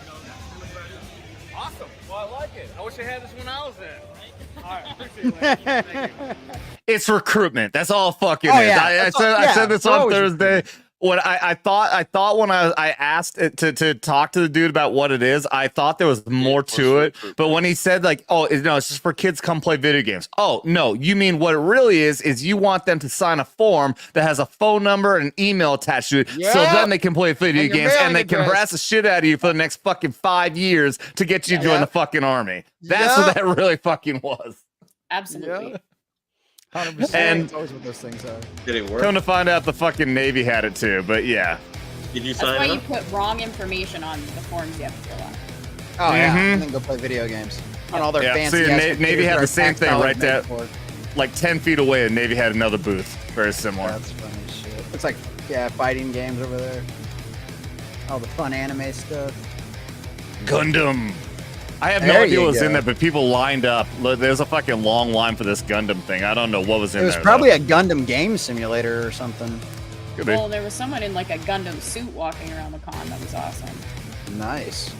That's pretty much what it is. Awesome. Well, I like it. I wish I had this when I was in. All right, appreciate it. Lance. Thank you. It's recruitment. That's all fucking Oh, is. yeah. I said this on always Thursday. When I thought when I asked it to talk to the dude about what it is, I thought there was more to it. But when he said like, oh, no, it's just for kids to come play video games. Oh, no, you mean what it really is you want them to sign a form that has a phone number and an email attached to it. Yeah. So then they can play video And your games and mailing they can address. harass the shit out of you for the next fucking 5 years to get you to join the fucking army. That's what that really fucking was. Absolutely. 100%. And- That's always what those things are. Did it work? Come to find out the fucking Navy had it too, but yeah. Did you That's why sign you up? put wrong information on the forms you have to fill out. Oh yeah, Mhm. and then go play video games on all their Yeah, fancy. see, ass Navy computers had that the are same tax thing dollars right made there. for. Like 10 feet away, and Navy had another booth. Very similar. That's funny as shit. Looks like fighting games over there. All the fun anime stuff. Gundam. I have no There idea you what was in go. there, but people lined up. Look, there's a fucking long line for this Gundam thing. I don't know what was in It was there. probably a Gundam game simulator or something. Could be. Well, there was someone in like a Gundam suit walking around the con. That was awesome. Nice.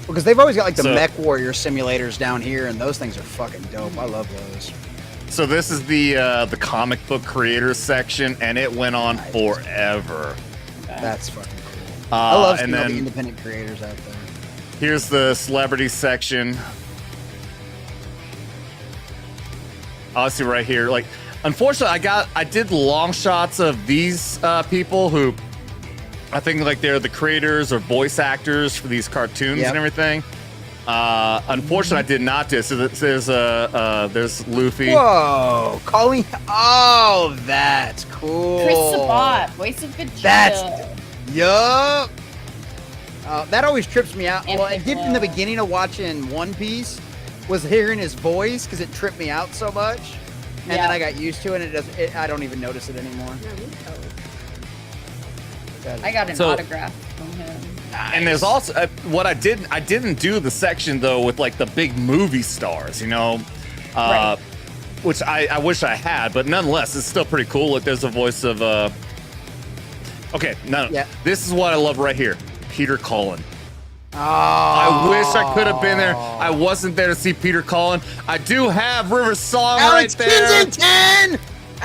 Because they've always got like the So- Mech Warrior simulators down here, and those things are fucking dope. I love those. So this is the comic book creators section, and it went on forever. That's fucking cool. I love and seeing all the then independent creators out there. here's the celebrity section. Obviously, right here, like, unfortunately, I did long shots of these people who I think like they're the creators or voice actors for these cartoons Yep. and everything. Unfortunately, I did not do. So there's Luffy. Whoa, Colleen. Oh, that's cool. Chris Sabat, voice of Vegeta. That's yup. That always trips me out. And Well, it did in the Piccolo. beginning of watching One Piece. Was hearing his voice because it tripped me out so much, and Yeah. then I got used to it. And I don't even notice it anymore. I got an So- autograph from him. And there's also what I didn't do the section though with like the big movie stars, you know, Right. which I wish I had, but nonetheless, it's still pretty cool. Like there's a voice of okay, no, Yeah. this is what I love right here, Peter Cullen. Oh, I wish I could have been there. I wasn't there to see Peter Cullen. I do have River Song Alex right there. Kensington!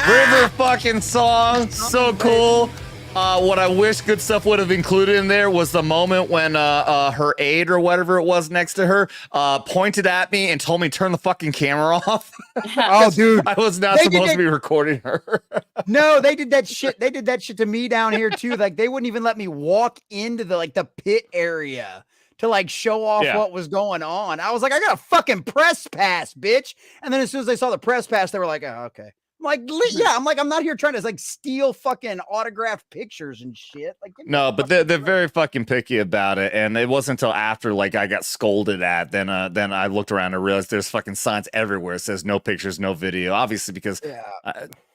River fucking Song, so cool. What I wish Good Stuff would have included in there was the moment when her aide or whatever it was next to her pointed at me and told me to turn the fucking camera off. Oh, dude. I was not They did supposed to that- be recording her. No, they did that shit. They did that shit to me down here too. Like they wouldn't even let me walk into the pit area to like show off Yeah. what was going on. I was like, I got a fucking press pass, bitch. And then as soon as they saw the press pass, they were like, oh, okay. I'm like, I'm not here trying to like steal fucking autographed pictures and shit. Like, no, but they're very fucking picky about it, and it wasn't until after like I got scolded at, then I looked around and realized there's fucking signs everywhere. It says no pictures, no video, obviously because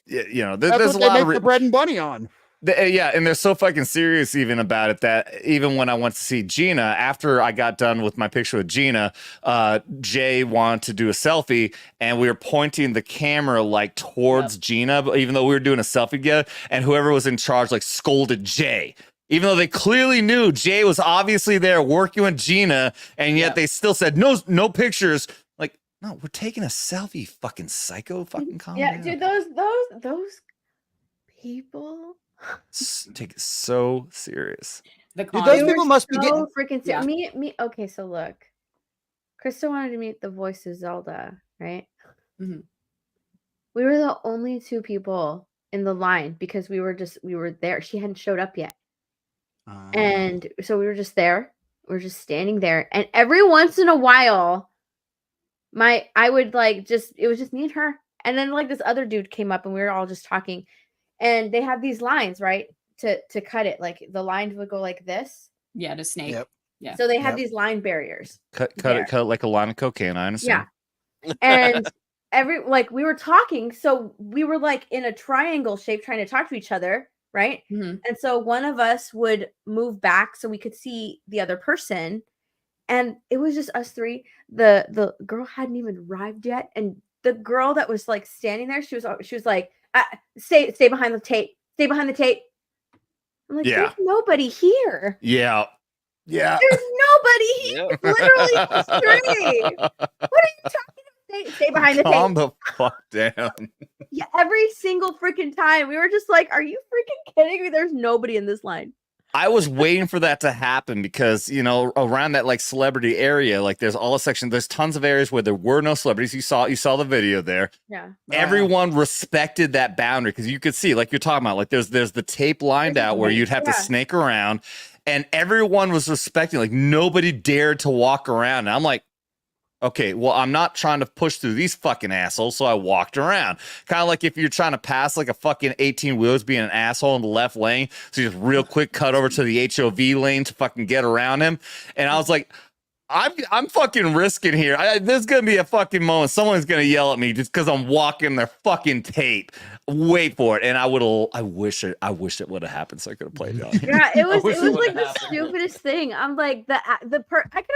you know there's a lot of the bread and bunny on. Yeah, and they're so fucking serious even about it that even when I went to see Gina, after I got done with my picture with Gina, Jay wanted to do a selfie, and we were pointing the camera like towards Gina, even though we were doing a selfie together, and whoever was in charge like scolded Jay. Even though they clearly knew Jay was obviously there working with Gina, and yet they still said no pictures. Like, no, we're taking a selfie, fucking psycho, fucking calm down. Dude, those people take it so serious. Dude, those people must be getting freaking serious. Me. Okay, so look, Krista wanted to meet the voice of Zelda, right? Mm-hmm. We were the only two people in the line because we were there. She hadn't showed up yet. And so we were just there. We were just standing there. And every once in a while, I would like it was just me and her. And then like this other dude came up and we were all just talking. And they have these lines, right? To cut it. Like the line would go like this. Yeah, to snake. Yep. Yeah. So they have these line barriers. Cut it like a line of cocaine, I understand. Yeah. And we were talking, so we were like in a triangle shape trying to talk to each other, right? Mm-hmm. And so one of us would move back so we could see the other person, and it was just us three. The girl hadn't even arrived yet, and the girl that was like standing there, she was like, stay behind the tape. Stay behind the tape. I'm like, there's nobody here. Yeah. There's nobody here. Literally us three. What are you talking about? Stay behind the tape. Calm the fuck down. Yeah, every single freaking time. We were just like, are you freaking kidding me? There's nobody in this line. I was waiting for that to happen because, you know, around that like celebrity area, like there's all a section, there's tons of areas where there were no celebrities. You saw the video there. Yeah. Everyone respected that boundary because you could see, like you're talking about, like there's the tape lined out where you'd have to snake around, and everyone was respecting, like nobody dared to walk around. And I'm like, okay, well, I'm not trying to push through these fucking assholes, so I walked around. Kind of like if you're trying to pass like a fucking 18-wheelers being an asshole in the left lane, so you just real quick cut over to the HOV lane to fucking get around him. And I was like, I'm fucking risking here. There's gonna be a fucking moment. Someone's gonna yell at me just because I'm walking their fucking tape. Wait for it. And I wish it would have happened so I could have played it on. Yeah, it was like the stupidest thing. I'm like I could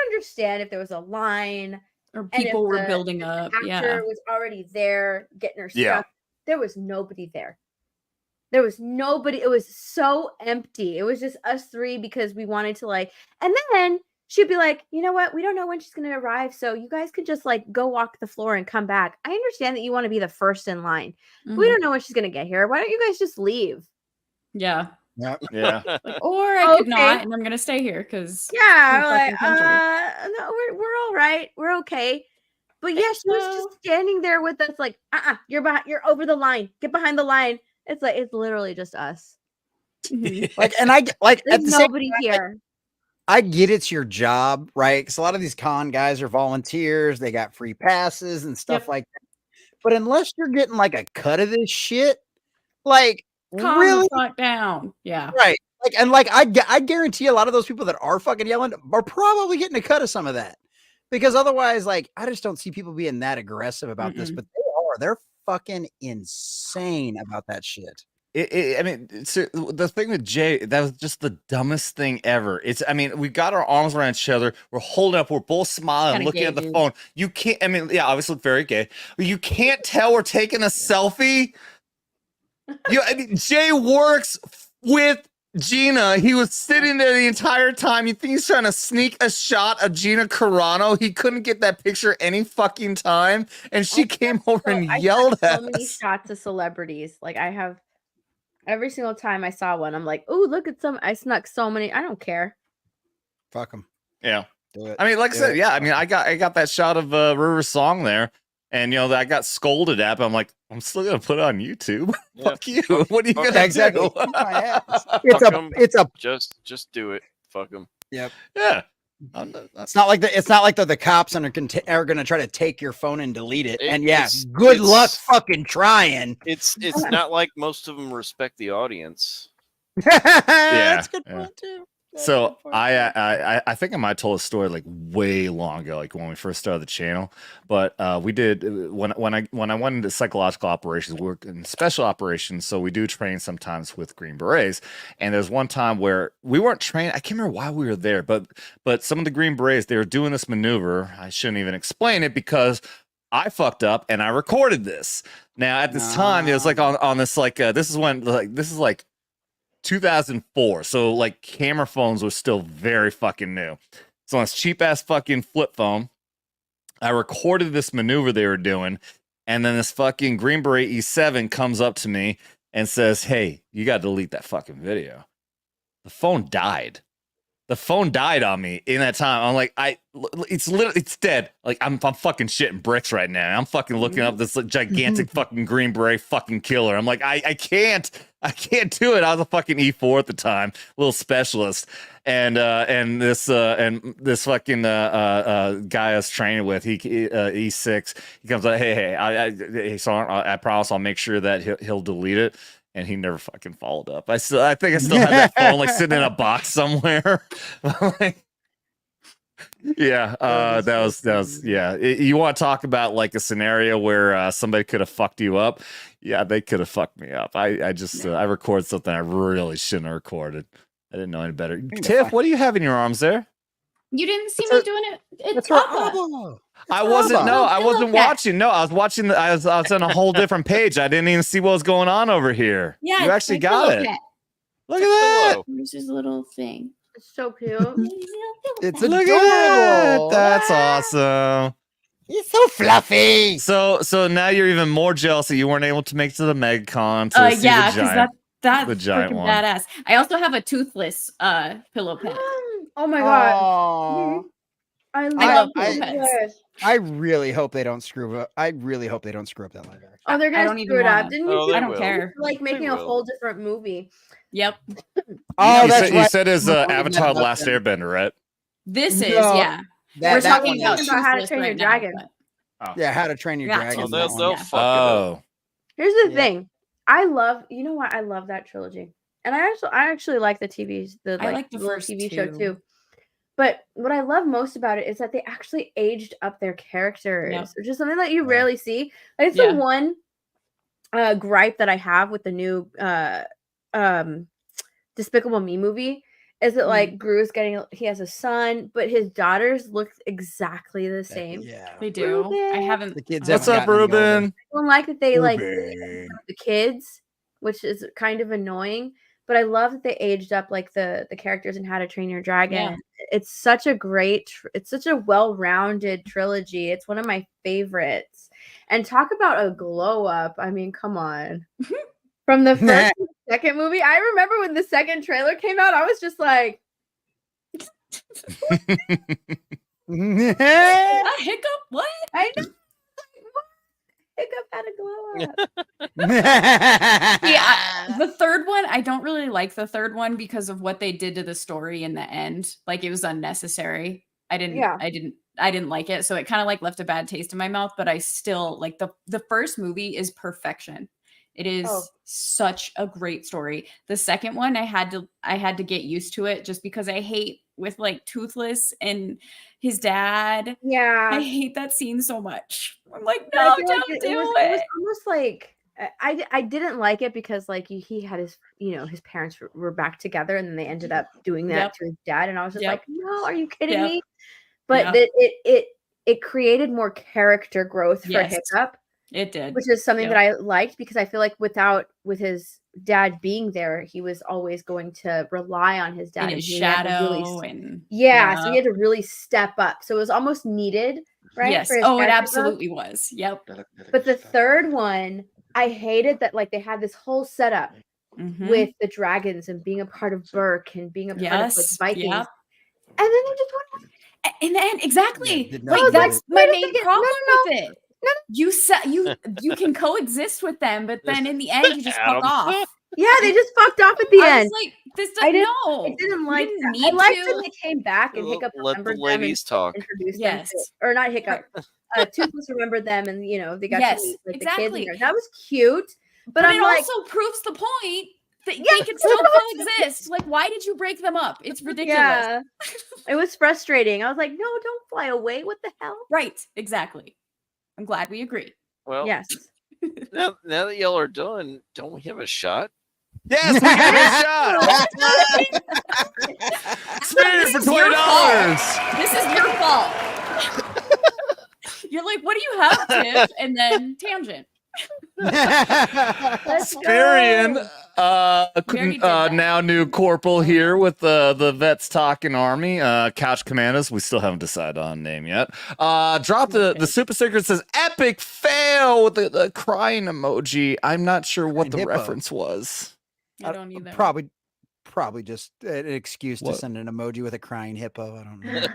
understand if there was a line. Or people were building up. Actor was already there getting her stuff. There was nobody there. There was nobody. It was so empty. It was just us three because we wanted to like. And then she'd be like, you know what? We don't know when she's going to arrive. So you guys could just like go walk the floor and come back. I understand that you want to be the first in line. Mm-hmm. We don't know when she's going to get here. Why don't you guys just leave? Yeah. Yeah. Or I could not, and I'm gonna stay here because no, we're all right. We're okay. But yeah, she was just standing there with us, like, you're over the line. Get behind the line. It's like it's literally just us. Like, and I like there's at the nobody same time, here. I get it's your job, right? Because a lot of these con guys are volunteers. They got free passes and stuff like that. But unless you're getting like a cut of this shit, like. Calm really? the fuck down. Yeah. Right. Like, I guarantee a lot of those people that are fucking yelling are probably getting a cut of some of that, because otherwise, like, I just don't see people being that aggressive about this, but they're fucking insane about that shit. I mean, so the thing with Jay, that was just the dumbest thing ever. We got our arms around each other. We're holding up. We're both smiling, looking at the phone. You can't, obviously look very gay, but you can't tell we're taking a selfie. Jay works with Gina. He was sitting there the entire time. You think he's trying to sneak a shot of Gina Carano? He couldn't get that picture any fucking time, and she came over and yelled at us. So many shots of celebrities. Like I have every single time I saw one, I'm like, oh, look at I snuck so many. I don't care. Fuck them. Yeah. Do it. Like I said, I got that shot of River's song there. And I got scolded at, but I'm like, I'm still gonna put it on YouTube. Fuck you. What are you gonna do? Just do it. Fuck them. Yep. Yeah. It's not like the cops are going to try to take your phone and delete it. And yes, good luck fucking trying. It's not like most of them respect the audience. That's a good point too. So I think I might have told a story like way long ago, like when we first started the channel. But we did when I went into psychological operations, we work in special operations. So we do train sometimes with Green Berets. And there's one time where we weren't trained. I can't remember why we were there, but some of the Green Berets, they were doing this maneuver. I shouldn't even explain it because I fucked up and I recorded this. Now at this time, it was like on this like this is 2004, so like camera phones were still very fucking new. So on this cheap ass fucking flip phone, I recorded this maneuver they were doing, and then this fucking Green Beret E7 comes up to me and says, "Hey, you got to delete that fucking video." The phone died. The phone died on me in that time. I'm like, it's dead. Like I'm fucking shitting bricks right now. I'm fucking looking up this like, gigantic fucking Green Beret fucking killer. I'm like, I can't do it. I was a fucking E4 at the time, little specialist, and this fucking guy I was training with, he E6, he comes like, hey, so I promise I'll make sure that he'll delete it. And he never fucking followed up. I think I still have that phone like sitting in a box somewhere. Yeah, that was yeah. You want to talk about like a scenario where somebody could have fucked you up? Yeah, they could have fucked me up. I recorded something I really shouldn't have recorded. I didn't know any better. Tiff, what do you have in your arms there? You didn't see me doing it. It's Papa. I wasn't watching. No, I was watching. I was on a whole different page. I didn't even see what was going on over here. Yeah, you actually got it. Look at that. There's this little thing. It's so cute. It's Look adorable. at that. That's awesome. You're so fluffy. So now you're even more jealous that you weren't able to make it to the Megacon. Yeah, because that's the giant freaking one. badass. I also have a toothless pillow pet. Oh my god. I love pillow pets. I really hope they don't screw up. I really hope they don't screw up that live action. Oh, they're I gonna don't screw even it up. wanna. Didn't you? I don't care. Like making a whole different movie. Yep. Oh, you said it's Avatar: The Last Airbender, right? This is yeah. We're talking about How to Train Your Dragon. Yeah, How to Train Your Dragon. They'll fuck it up. Here's the thing. I love. You know what? I love that trilogy, and I actually like the like the little first TV show two. too. But what I love most about it is that they actually aged up their characters, which is something that you rarely see. Like, it's the one gripe that I have with the new Despicable Me movie is that like Gru's he has a son, but his daughters look exactly the same. Yeah, they do. Ruben. I haven't. The kids. What's up, Ruben? I don't like that they like Ruben. the kids, which is kind of annoying. But I love that they aged up like the characters in How to Train Your Dragon. Yeah. It's such a it's such a well-rounded trilogy. It's one of my favorites. And talk about a glow up. I mean, come on. From the first to the second movie, I remember when the second trailer came out, I was just like, A hiccup? What? I know. Hiccup had a glow up. Yeah, the third one, I don't really like the third one because of what they did to the story in the end. Like, it was unnecessary. I didn't like it. So it kind of like left a bad taste in my mouth, but I still like the first movie is perfection. It is such a great story. The second one, I had to get used to it just because I hate with like Toothless and his dad. Yeah. I hate that scene so much. I'm like, no, don't do it. It was almost like I didn't like it because like he had his his parents were back together and then they ended up doing that to his dad, and I was just like, no, are you kidding me? But it created more character growth for Hiccup. It did, which is something that I liked because I feel like with his dad being there, he was always going to rely on his dad. In his shadow so he had to really step up. So it was almost needed, right? Yes. Oh, it absolutely was. Yep. But the third one, I hated that like they had this whole setup with the dragons and being a part of Burke and being a part of like Vikings. Yep. And then they just went in the end, exactly. Like that's my main problem with it. You can coexist with them, but then in the end you just fuck off. Yeah, they just fucked off at the I end. was like, this I doesn't didn't, I didn't like didn't that. need I liked to. that they came back and Hiccup Let the remembered them ladies and talk. introduced Yes. them to, or not Hiccup. Toothless remembered them, and they got Yes, to meet like exactly. the kids. In there. That was cute, But I'm it like, also proves the point that Yeah, they can still coexist. Like, why did you break them up? It's ridiculous. yeah, it was frustrating. I was like, no, don't fly away. What the hell? Right, exactly. I'm glad we agree. Well, Yes. now that y'all are done, don't we have a shot? Yes, we give it a shot. Spirit for $20. This is your fault. You're like, what do you have, Tiff? And then tangent. Spirian, now new corporal here with the Vets Talking Army. Couch Commandos, we still haven't decided on name yet. Drop the super sticker that says epic fail with the crying emoji. I'm not sure what the reference was. I don't either. Probably just an excuse to send an emoji with a crying hippo. I don't know.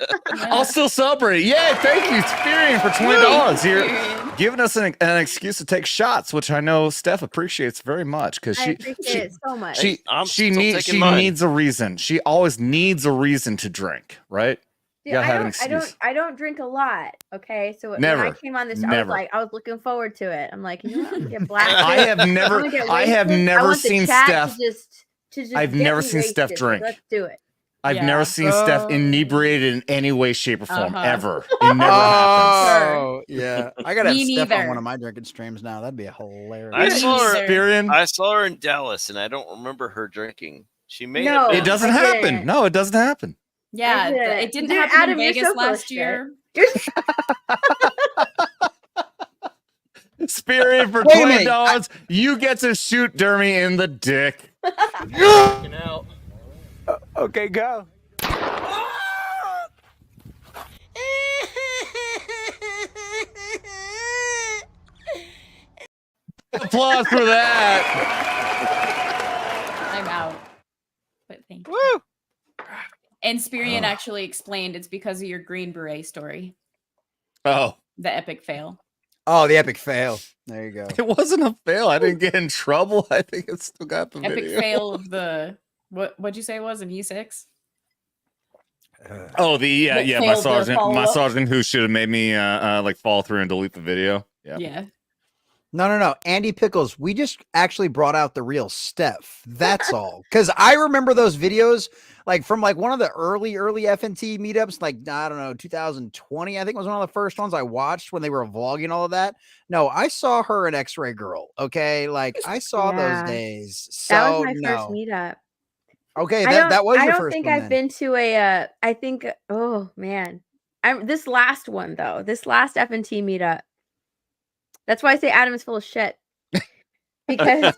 I'll still celebrate. Yay, thank you, Spirian, for $20. You're giving us an excuse to take shots, which I know Steph appreciates very much because I appreciate it so much. She needs a reason. She always needs a reason to drink, right? Dude, I don't drink a lot. Okay, so when I came on this, I was looking forward to it. I'm like, you know what? I'm gonna get blasted. I have never seen Steph. I've never seen Steph drink. Let's do it. I've never seen Steph inebriated in any way, shape, or form ever. It never happens. Oh, yeah. I gotta have Steph on one of my drinking streams now. That'd be hilarious. I saw her in Dallas, and I don't remember her drinking. She may have. It doesn't happen. No, it doesn't happen. Yeah, it didn't happen in Vegas last year. Spirit for $20. You get to shoot Dermy in the dick. Out. Okay, go. Applause for that. I'm out. But thank you. Woo! And Spirian actually explained it's because of your Green Beret story. Oh. The epic fail. Oh, the epic fail. There you go. It wasn't a fail. I didn't get in trouble. I think it still got the Epic video. fail of the what'd you say it was an E6? Oh, my sergeant who should have made me like fall through and delete the video. Yeah. No. Andy Pickles, we just actually brought out the real Steph. That's all. Because I remember those videos like from like one of the early FNT meetups, like, I don't know, 2020, I think was one of the first ones I watched when they were vlogging all of that. No, I saw her in X-Ray Girl. Okay. Like I saw those days. So that was my first meetup. Okay. That was your first one. I don't think I've been to I think, oh man. This last one though, this last FNT meetup. That's why I say Adam is full of shit. Because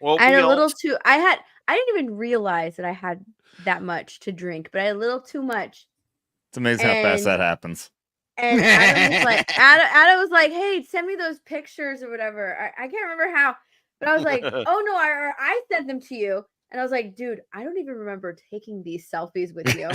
well, I had a little too. I didn't even realize that I had that much to drink, but I had a little too much. It's amazing how fast that happens. And Adam was like, "Hey, send me those pictures or whatever." I can't remember how, but I was like, "Oh no, I sent them to you." And I was like, dude, I don't even remember taking these selfies with you. I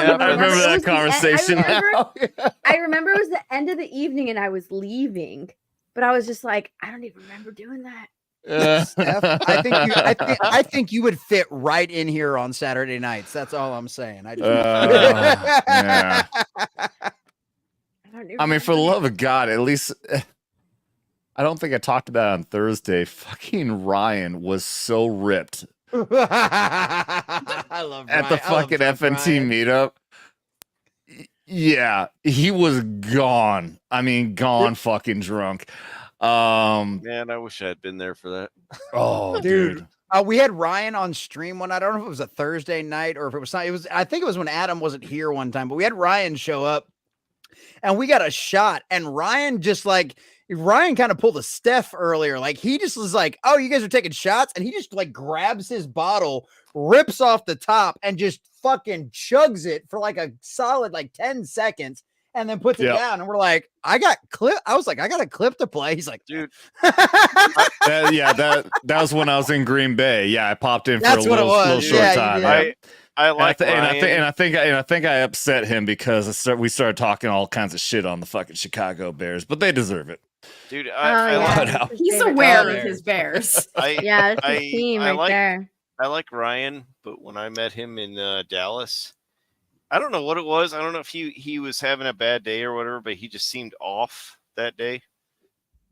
remember that conversation. I remember it was the end of the evening and I was leaving, but I was just like, I don't even remember doing that. Steph, I think you would fit right in here on Saturday nights. That's all I'm saying. Yeah. I mean, for the love of God, at least I don't think I talked about it on Thursday. Fucking Ryan was so ripped. I love Ryan. At the fucking FNT meetup. Yeah, he was gone. I mean, gone fucking drunk. Man, I wish I had been there for that. Oh, dude. We had Ryan on stream one. I don't know if it was a Thursday night or if it was not. I think it was when Adam wasn't here one time, but we had Ryan show up and we got a shot. And Ryan kind of pulled a Steph earlier. Like he just was like, "Oh, you guys are taking shots," and he just like grabs his bottle, rips off the top, and just fucking chugs it for like a solid like 10 seconds. And then puts it down, and we're like, I was like, I got a clip to play. He's like, dude. That was when I was in Green Bay. Yeah, I popped in for a little short time. I like Ryan. and I think I upset him because we started talking all kinds of shit on the fucking Chicago Bears, but they deserve it. Dude, He's aware of his Bears. Yeah, it's his team there. I like Ryan, but when I met him in Dallas, I don't know what it was. I don't know if he was having a bad day or whatever, but he just seemed off that day.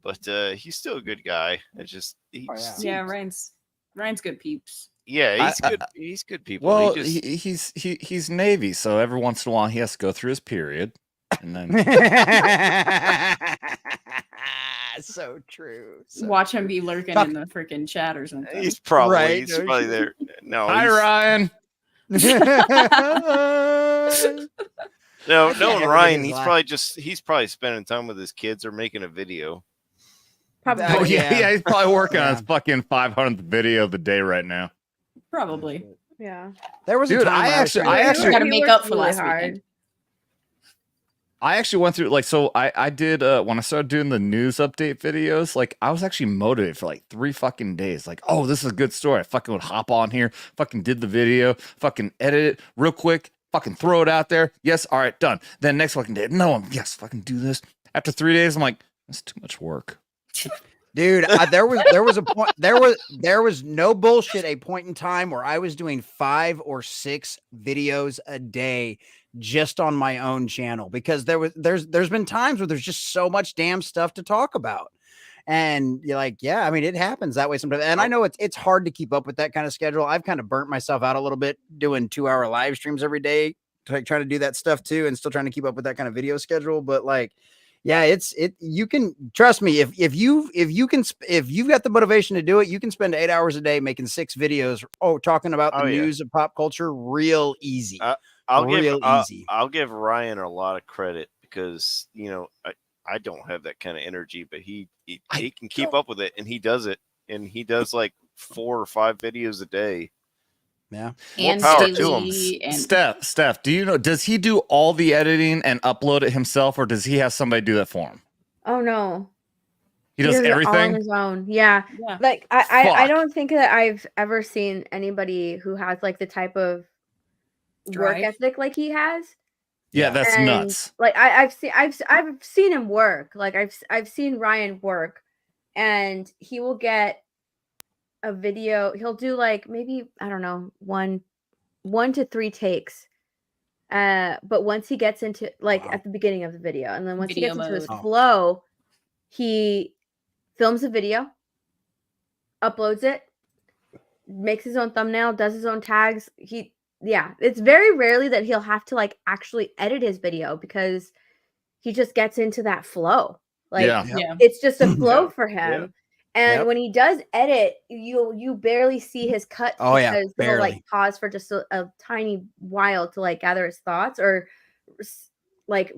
But he's still a good guy. It's just Ryan's good peeps. Yeah, he's good. He's good people. Well, he's Navy, so every once in a while he has to go through his period, and then so true. Watch him be lurking in the freaking chat or something. He's probably there. No, hi Ryan. No, Ryan. He's probably spending time with his kids or making a video. Probably. Oh, yeah, he's probably working on his fucking 500th video of the day right now. Probably. Yeah. There was a time I actually got to make up for last weekend. I actually went through I did when I started doing the news update videos, like I was actually motivated for like 3 fucking days. Like, oh, this is a good story. I fucking would hop on here, fucking did the video, fucking edit it real quick, fucking throw it out there. Yes, all right, done. Then next fucking day, yes, fucking do this. After 3 days, I'm like, that's too much work. Dude, there was a point. There was no bullshit. A point in time where I was doing 5 or 6 videos a day just on my own channel because there's been times where there's just so much damn stuff to talk about, and you're like, yeah, I mean, it happens that way sometimes. And I know it's hard to keep up with that kind of schedule. I've kind of burnt myself out a little bit doing 2-hour live streams every day, trying to do that stuff too, and still trying to keep up with that kind of video schedule. But like, yeah, you can trust me. If you've got the motivation to do it, you can spend 8 hours a day making 6 videos. Talking about the news of pop culture, real easy. I'll give Ryan a lot of credit because I don't have that kind of energy, but he can keep up with it, and he does it, and he does like 4 or 5 videos a day. Yeah. More power to him. Steph, do you know, does he do all the editing and upload it himself, or does he have somebody do that for him? Oh no. He does everything all on his own. Yeah. Like I don't think that I've ever seen anybody who has like the type of work ethic like he has. Yeah, that's nuts. Like I've seen him work. Like I've seen Ryan work, and he will get a video. He'll do like maybe, I don't know, 1 to 3 takes. But once he gets into at the beginning of the video, and then once he gets into his flow, he films a video, uploads it, makes his own thumbnail, does his own tags. It's very rarely that he'll have to like actually edit his video because he just gets into that flow. Like it's just a flow for him. Yeah. And when he does edit, you barely see his cut because he'll like pause for just a tiny while to like gather his thoughts, or like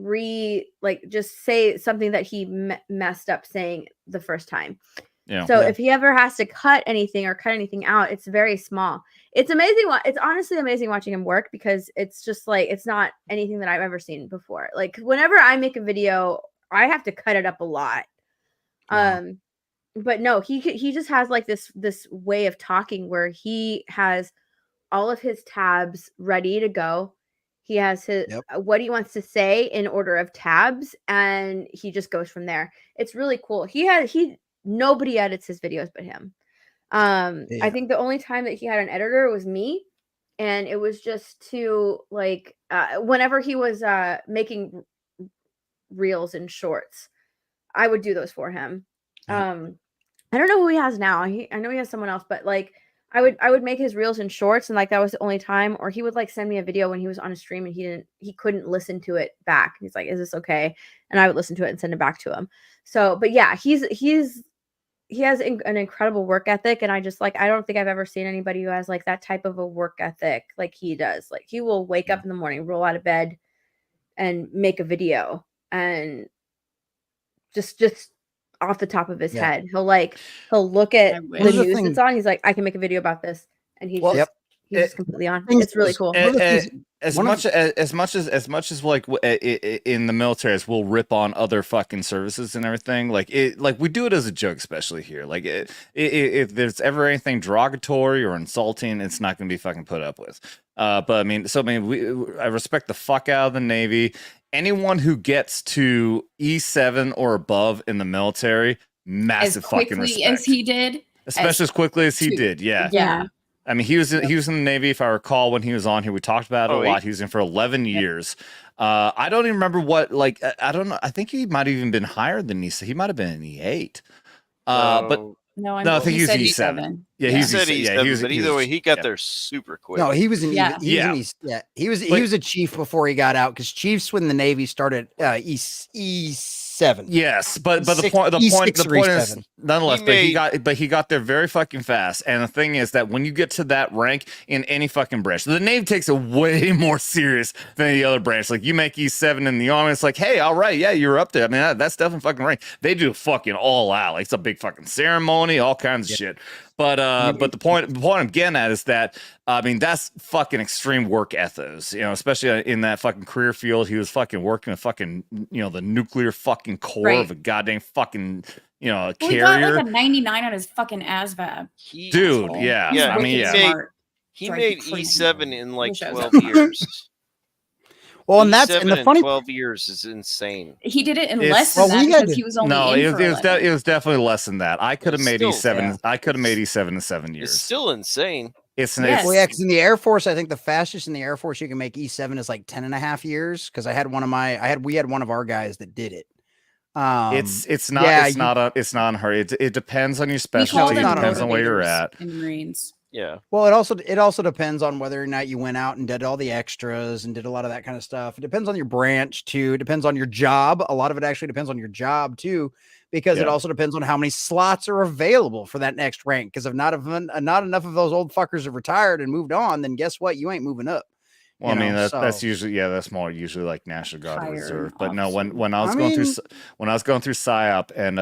just say something that he messed up saying the first time. Yeah. So if he ever has to cut anything or cut anything out, it's very small. It's amazing. It's honestly amazing watching him work, because it's just like, it's not anything that I've ever seen before. Like whenever I make a video, I have to cut it up a lot. Wow. But no, he just has like this way of talking where he has all of his tabs ready to go. He has his what he wants to say in order of tabs, and he just goes from there. It's really cool. Nobody edits his videos but him. I think the only time that he had an editor was me, and it was just to like whenever he was making reels and shorts, I would do those for him. I don't know who he has now. I know he has someone else, but like I would make his reels and shorts, and like that was the only time. Or he would like send me a video when he was on a stream and he couldn't listen to it back. He's like, "Is this okay?" And I would listen to it and send it back to him. So, but yeah, he has an incredible work ethic, and I don't think I've ever seen anybody who has like that type of a work ethic like he does. Like he will wake up in the morning, roll out of bed, and make a video, and just off the top of his head, he'll look at the news it's on. He's like, I can make a video about this, and he he's just completely on. It's really cool. As much as like in the military as we'll rip on other fucking services and everything, like we do it as a joke, especially here. Like if there's ever anything derogatory or insulting, it's not going to be fucking put up with. But I mean, I respect the fuck out of the Navy. Anyone who gets to E7 or above in the military, massive fucking respect. As quickly as he did, especially as quickly as he did. Yeah. I mean, he was in the Navy, if I recall, when he was on here. We talked about it a lot. He was in for 11 years. I don't even remember what, like, I don't know. I think he might have even been higher than E7. He might have been in E8. But no, I think he was E7. Yeah, he said E7. But either way, he got there super quick. No, he was in. He was a chief before he got out because chiefs when the Navy started E7. Yes, but the point is nonetheless. But he got there very fucking fast. And the thing is that when you get to that rank in any fucking branch, the Navy takes it way more serious than the other branch. Like you make E7 in the Army, it's like, hey, all right, yeah, you're up there. I mean, that's definitely fucking rank. They do fucking all out. Like it's a big fucking ceremony, all kinds of shit. But the point I'm getting at is that I mean that's fucking extreme work ethos, especially in that fucking career field. He was fucking working with fucking the nuclear fucking core of a goddamn fucking carrier. He got like a 99 on his fucking ASVAB. Dude, yeah. I mean, he made E7 in like 12 years. Well, and the funny 12 years is insane. He did it in less than that because he was only it was definitely less than that. I could have made E7. I could have made E7 in 7 years. It's still insane. Because in the Air Force, I think the fastest in the Air Force you can make E7 is like 10.5 years. Because we had one of our guys that did it. It's not in hurry. It depends on your specialty. It depends on where you're at. In the Marines. Yeah. Well, it also depends on whether or not you went out and did all the extras and did a lot of that kind of stuff. It depends on your branch too. It depends on your job. A lot of it actually depends on your job too, because it also depends on how many slots are available for that next rank. Because if not enough of those old fuckers have retired and moved on, then guess what? You ain't moving up. Well, I mean that's usually that's more usually like National Guard Reserve. But no, when I was going through PSYOP and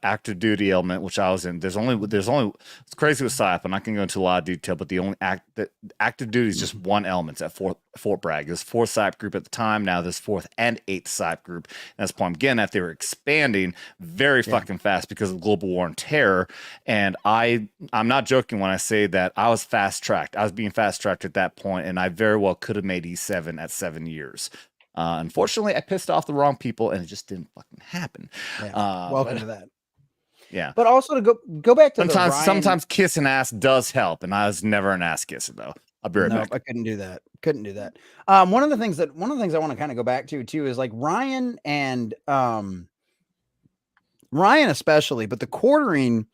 active duty element, which I was in, there's only it's crazy with PSYOP. I'm not going to go into a lot of detail, but the only active duty is just one element at Fort Bragg. There's 4th PSYOP group at the time. Now there's 4th and 8th PSYOP group. And that's the point I'm getting at. They were expanding very fucking fast because of global war and terror. And I'm not joking when I say that I was fast tracked. I was being fast tracked at that point, and I very well could have made E7 at 7 years. Unfortunately, I pissed off the wrong people, and it just didn't fucking happen. Welcome to that. Yeah, but also to go back to sometimes kissing ass does help, and I was never an ass kisser though. I'll be right back. I couldn't do that. One of the things I want to kind of go back to too is like Ryan and Ryan especially, but the quartering.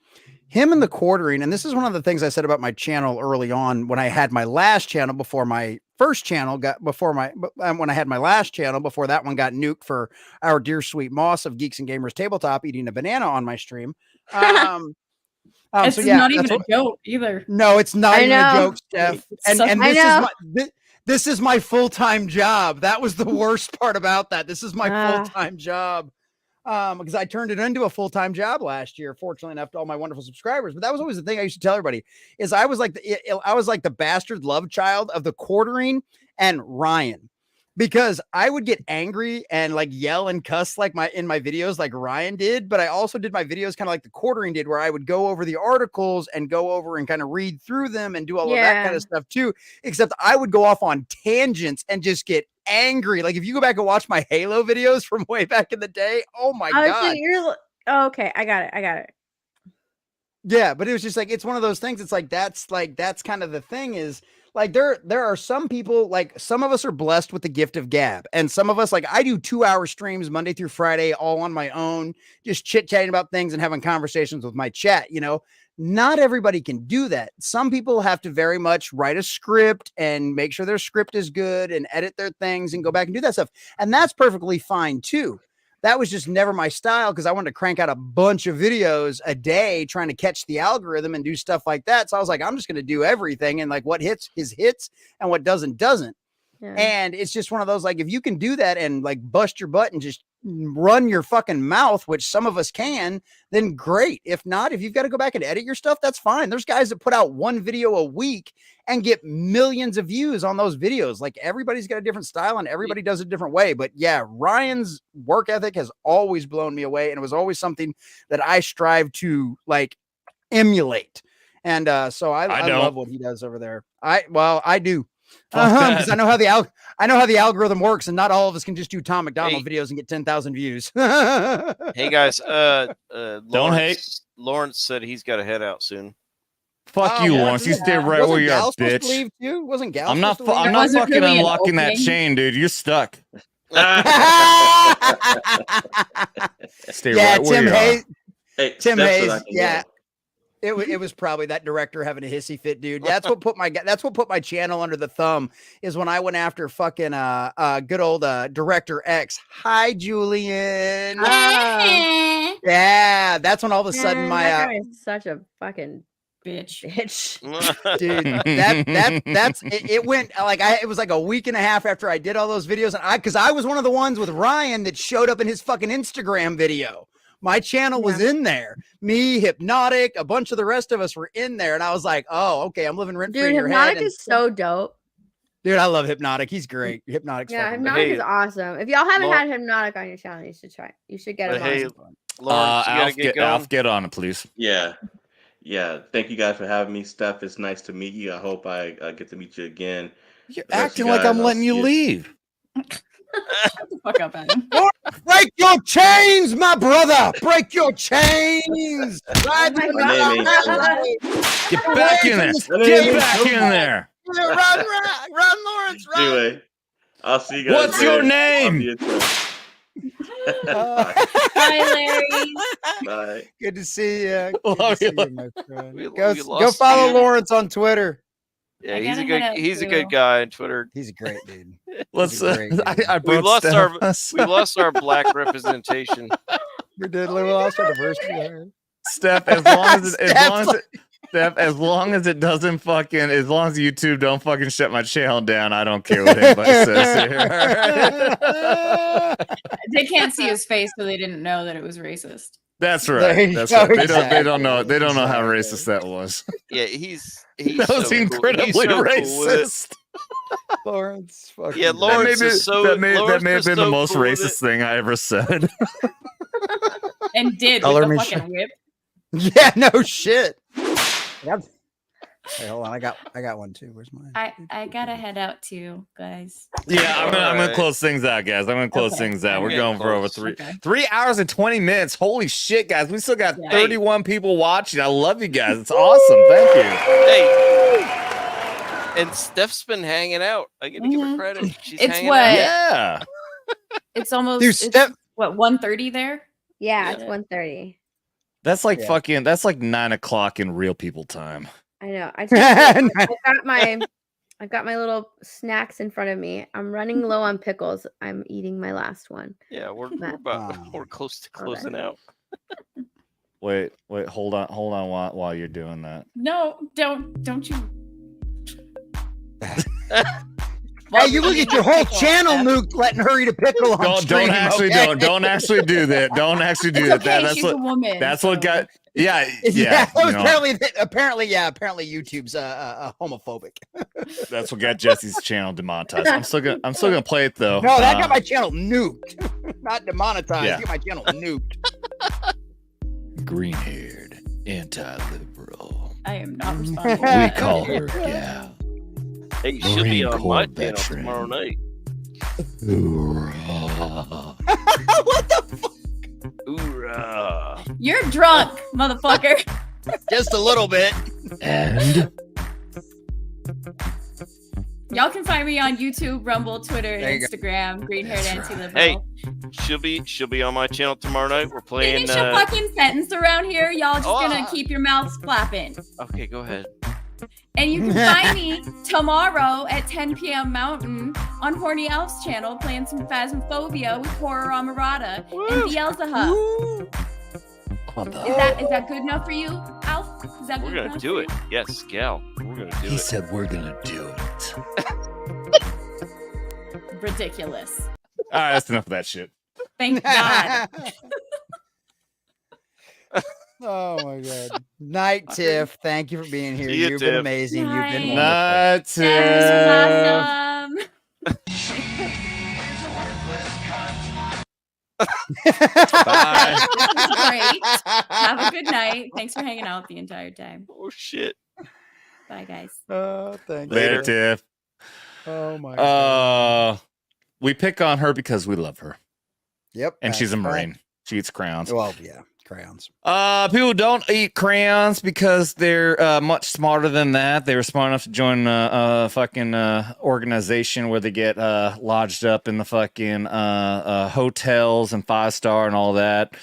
Him and the quartering, and this is one of the things I said about my channel early on when I had my last channel before my first channel when I had my last channel before that one got nuked for our dear sweet Moss of Geeks and Gamers Tabletop eating a banana on my stream. It's not even a joke either. No, it's not even a joke, Steph. And this is my full-time job. That was the worst part about that. This is my full-time job. Because I turned it into a full-time job last year, fortunately enough to all my wonderful subscribers. But that was always the thing I used to tell everybody is I was like the bastard love child of the quartering and Ryan, because I would get angry and like yell and cuss like in my videos like Ryan did. But I also did my videos kind of like the quartering did, where I would go over the articles and go over and kind of read through them and do all of that kind of stuff too. Except I would go off on tangents and just get angry. Like if you go back and watch my Halo videos from way back in the day, oh my god. Okay, I got it. Yeah, but it was just like it's one of those things. It's like that's kind of the thing is like there are some people, like some of us are blessed with the gift of gab, and some of us, like I do 2-hour streams Monday through Friday all on my own, just chit-chatting about things and having conversations with my chat, Not everybody can do that. Some people have to very much write a script and make sure their script is good and edit their things and go back and do that stuff. And that's perfectly fine too. That was just never my style because I wanted to crank out a bunch of videos a day trying to catch the algorithm and do stuff like that. So I was like, I'm just going to do everything, and like what hits is hits and what doesn't. Yeah. And it's just one of those, like, if you can do that and like bust your butt and just run your fucking mouth, which some of us can, then great. If not, if you've got to go back and edit your stuff, that's fine. There's guys that put out one video a week and get millions of views on those videos. Like, everybody's got a different style and everybody does it a different way. But yeah, Ryan's work ethic has always blown me away, and it was always something that I strive to like emulate. And so I love what he does over there. I do. Because I know how the algorithm works, and not all of us can just do Tom McDonald videos and get 10,000 views. Hey guys, don't hate. Laurence said he's got to head out soon. Fuck you, Laurence. You stay right where you are, bitch. Leave too? Wasn't Gal? I'm not fucking really unlocking that chain, dude. You're stuck. Stay right where you are. Hey, Tim Steph Hayes. said I can Yeah. go. It was probably that director having a hissy fit, dude. That's what put my channel under the thumb, is when I went after fucking good old Director X. Hi, Julian. Yeah, that's when all of a sudden my that guy is such a fucking bitch. Dude, that's it went like it was like a week and a half after I did all those videos, and because I was one of the ones with Ryan that showed up in his fucking Instagram video. My channel was in there. Me, Hypnotic, a bunch of the rest of us were in there. And I was like, oh, okay, I'm living rent free in your head. Hypnotic is so dope. Dude, I love Hypnotic. He's great. Hypnotic's Hypnotic is awesome. If y'all haven't had Hypnotic on your channel, you should try. You should get him on. Laurence, Alf, get on it, please. Yeah. Thank you guys for having me, Steph. It's nice to meet you. I hope I get to meet you again. You're acting like I'm letting you leave. Shut the fuck up, Adam. Break your chains, my brother. Break your chains. Get back in there. Get back in there. Run, Laurence. Run. Anyway, I'll see you guys. What's your name? Bye, Larry. Bye. Good to see you. Love you, my friend. Go follow Laurence on Twitter. Yeah, he's a good guy on Twitter. He's a great dude. Let's. We lost our black representation. We did. We lost our diversity. Steph, as long as it doesn't fucking, as long as YouTube don't fucking shut my channel down, I don't care what anybody says here. They can't see his face, so they didn't know that it was racist. That's right. That's right. They don't know. They don't know how racist that was. Yeah, he's that was incredibly racist. Lawrence, yeah, Lawrence is so. That may have been the most racist thing I ever said. And did with the fucking whip. Yeah, no shit. Hey, hold on. I got one too. Where's mine? I gotta head out too, guys. Yeah, I'm gonna close things out, guys. I'm gonna close things out. We're going for over 3 hours and 20 minutes. Holy shit, guys! We still got 31 people watching. I love you guys. It's awesome. Thank you. Hey, and Steph's been hanging out. I get to give her credit. She's hanging out. Yeah. It's almost. Dude, Steph. What 1:30 there? Yeah, it's 1:30. That's like fucking. That's like 9 o'clock in real people time. I know. I've got my little snacks in front of me. I'm running low on pickles. I'm eating my last one. Yeah, we're close to closing out. Wait, hold on while you're doing that. No, don't you. Hey, you look at your whole channel nuked, letting her eat a pickle on stream. Don't actually do that. Don't actually do that. Okay, she's a woman. That's what got. Yeah. Apparently, YouTube's homophobic. That's what got Jesse's channel demonetized. I'm still gonna play it though. No, that got my channel nuked, not demonetized. Yeah. Got my channel nuked. Green-haired, anti-liberal. I am not responsible. We call her Gal. Hey, she'll be on my channel tomorrow night. What the fuck? Hoorah. You're drunk, motherfucker. Just a little bit. And y'all can find me on YouTube, Rumble, Twitter, and Instagram. Green-haired anti-liberal. Hey, she'll be on my channel tomorrow night. We're playing. Finish a fucking sentence around here. Y'all just gonna keep your mouths flapping. Okay, go ahead. And you can find me tomorrow at 10 p.m. Mountain on Horny Alf's channel playing some Phasmophobia with Horror Amarada and Beelzebub. Is that good enough for you, Alf? Is that good enough? We're gonna do it. Yes, Gal. We're gonna do it. He said we're gonna do it. Ridiculous. All right, that's enough of that shit. Thank God. Oh my God. Night, Tiff. Thank you for being here. See you, You've been Tiff. amazing. You've been Night. wonderful. Night, This Tiff. was awesome. Bye. This was great. Have a good night. Thanks for hanging out the entire time. Oh shit. Bye, guys. Thanks. Later, Tiff. Oh my God. We pick on her because we love her. Yep. And she's a that's Marine. right. She eats crayons. Well, yeah, crayons. People don't eat crayons because they're much smarter than that. They were smart enough to join a fucking organization where they get lodged up in the fucking hotels and 5-star and all that.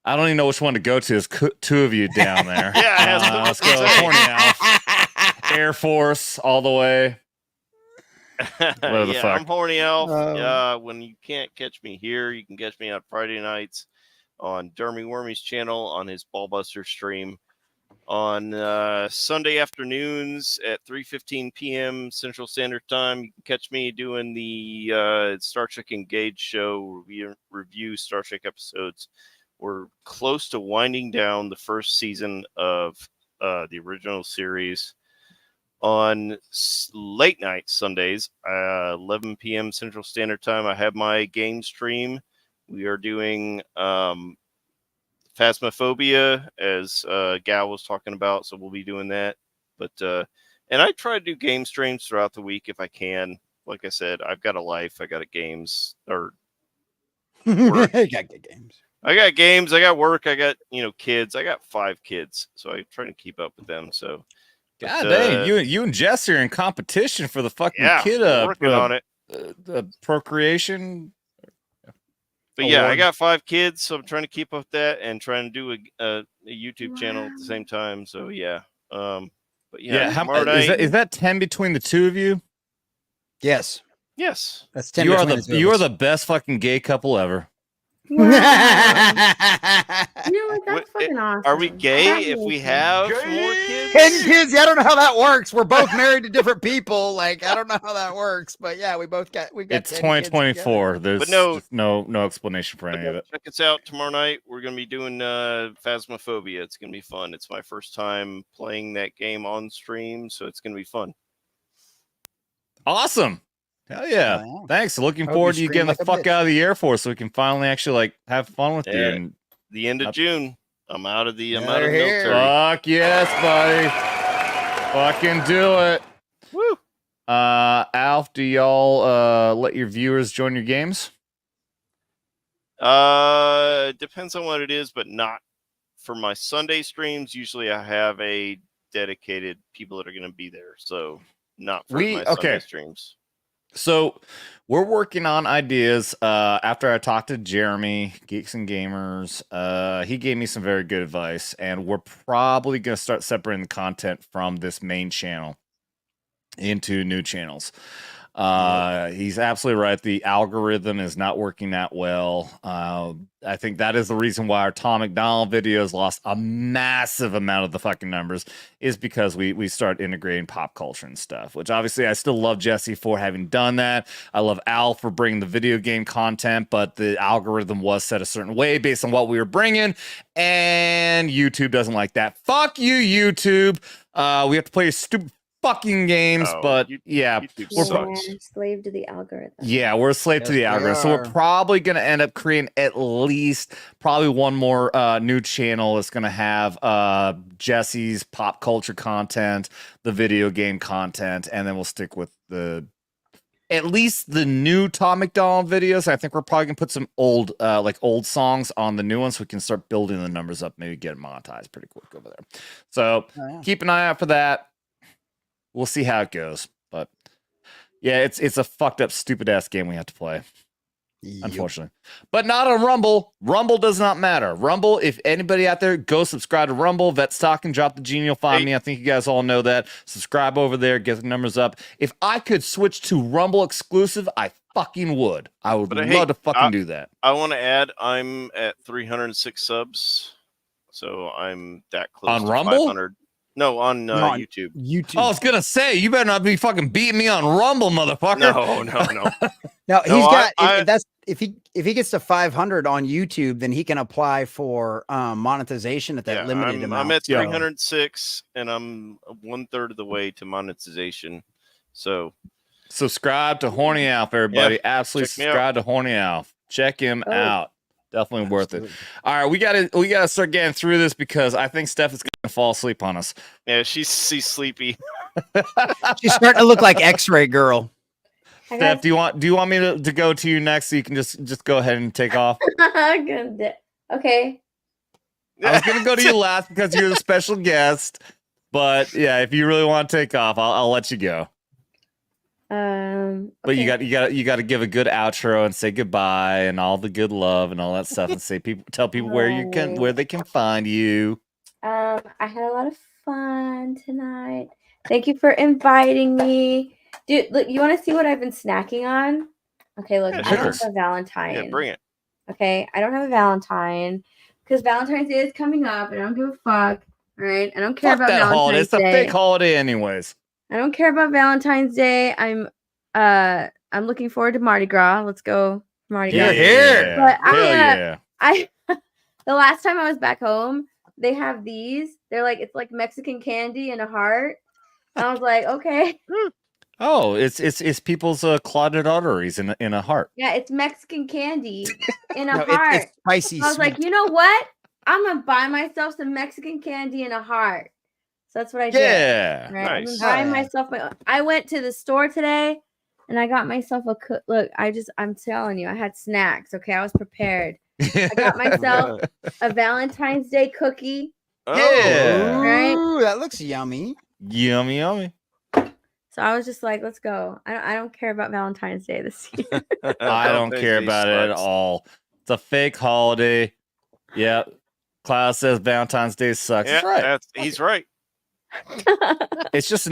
I don't even know which one to go to. There's two of you down there. Yeah, let's go. Horny Alf. Air Force all the way. Whatever the Yeah, fuck. I'm Horny Alf. When you can't catch me here, you can catch me on Friday nights on Dermy Wermy's channel on his Ballbuster stream. On Sunday afternoons at 3:15 p.m. Central Standard Time, you can catch me doing the Star Trek Engage show, review Star Trek episodes. We're close to winding down the first season of the original series. On late night Sundays, 11 p.m. Central Standard Time, I have my game stream. We are doing Phasmophobia, as Gal was talking about, so we'll be doing that. But and I try to do game streams throughout the week if I can. Like I said, I've got a life. I got games or work. I got good games. I got games. I got work. I got kids. I got 5 kids, so I try to keep up with them. So. God dang, you and Jesse are in competition for the fucking kid working on it. The procreation. But yeah, I got 5 kids, so I'm trying to keep up with that and trying to do a YouTube channel at the same time. So yeah, but yeah, is that 10 between the two of you? Yes. Yes. That's 10. You are the best fucking gay couple ever. Wow. You know what? That's fucking awesome. Are we gay if we have more kids? 10 kids. Yeah, I don't know how that works. We're both married to different people. Like, I don't know how that works, but yeah, we got. It's 2024. There's But no- just no explanation for any of it. Check us out tomorrow night. We're going to be doing Phasmophobia. It's going to be fun. It's my first time playing that game on stream, so it's going to be fun. Awesome. Hell yeah. Oh, yeah. Thanks. Looking Hope forward you to you scream getting like the a fuck bitch. out of the Air Force so we can finally actually have fun with you. Yeah. And The end of June, I'm out of the They're military. fuck yes, buddy. Fucking do it. Woo. Alf, do y'all let your viewers join your games? Depends on what it is, but not for my Sunday streams. Usually I have a dedicated people that are going to be there. So not for my Sunday streams. So we're working on ideas. After I talked to Jeremy, Geeks and Gamers, he gave me some very good advice, and we're probably going to start separating the content from this main channel into new channels. He's absolutely right. The algorithm is not working that well. I think that is the reason why our Tom McDonald videos lost a massive amount of the fucking numbers, is because we start integrating pop culture and stuff, which obviously I still love Jesse for having done that. I love Al for bringing the video game content, but the algorithm was set a certain way based on what we were bringing, and YouTube doesn't like that. Fuck you, YouTube. We have to play stupid fucking games, but yeah, We're slave to the algorithm. yeah, we're a slave to Yes, the we algorithm. So we're are. probably going to end up creating at least probably one more new channel that's going to have Jesse's pop culture content, the video game content, and then we'll stick with at least the new Tom McDonald videos. I think we're probably going to put some old songs on the new ones so we can start building the numbers up, maybe get monetized pretty quick over there. So keep an eye out for that. We'll see how it goes, but yeah, it's a fucked up, stupid ass game we have to play, unfortunately. But not on Rumble. Rumble does not matter. Rumble, if anybody out there, go subscribe to Rumble. Vet's talking, drop the gene, you'll find me. I think you guys all know that. Subscribe over there, get the numbers up. If I could switch to Rumble exclusive, I fucking would. I would love to fucking do that. I want to add, I'm at 306 subs, so I'm that close on to Rumble. 500. No, on YouTube. Oh, I was gonna say you better not be fucking beating me on Rumble, motherfucker. No. No, he's got. if he gets to 500 on YouTube, then he can apply for monetization at that limited amount. I'm at 306, and I'm 1/3 of the way to monetization. So subscribe to Horny Alf, everybody. Yeah, Absolutely check me out. subscribe to Horny Alf. Check him out. Definitely worth it. All right, we gotta start getting through this because I think Steph is gonna fall asleep on us. Yeah, she's sleepy. She's starting to look like X-Ray girl. Steph, do you want me to go to you next so you can just go ahead and take off? Okay. I was gonna go to you last because you're the special guest, but yeah, if you really want to take off, I'll let you go. But you got to give a good outro and say goodbye and all the good love and all that stuff and tell people where they can find you. I had a lot of fun tonight. Thank you for inviting me. Dude, look, you want to see what I've been snacking on? Okay, look, I don't have a Valentine. Yeah, bring it. Okay, I don't have a Valentine because Valentine's Day is coming up and I don't give a fuck. All right, I don't care about that Valentine's holiday. It's a Day. fake holiday anyways. I don't care about Valentine's Day. I'm looking forward to Mardi Gras. Let's go Mardi Gras. Here. But I the last time I was back home, they have these. They're like, it's like Mexican candy in a heart. And I was like, okay. Oh, it's people's clotted arteries in a heart. Yeah, it's Mexican candy in a No, heart. it's spicy. I was like, you know what? I'm gonna buy myself some Mexican candy in a heart. So that's what I did. Yeah, right? I've been nice. buying myself I went to the store today and I got myself I'm telling you, I had snacks. Okay, I was prepared. I got myself a Valentine's Day cookie. Yeah. Right? Ooh, that looks yummy. Yummy. So I was just like, let's go. I don't care about Valentine's Day this year. I don't care about it at all. It's a fake holiday. Yep. Klaus says Valentine's Day sucks. Yeah, That's right. He's right. It's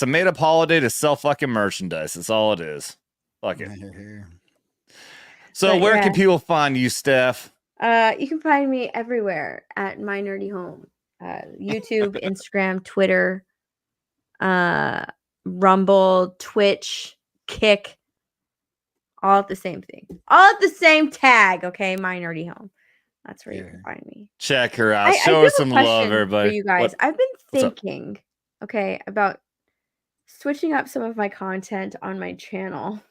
a made up holiday to sell fucking merchandise. That's all it is. Fuck it. So But where yeah. can people find you, Steph? You can find me everywhere at My Nerdy Home. YouTube, Instagram, Twitter, Rumble, Twitch, Kick, all at the same thing. All at the same tag, okay? My Nerdy Home. That's where you can find me. Check her out. I Show do her have a some love, question everybody. For you guys, What- I've been what's up? thinking, okay, about switching up some of my content on my channel.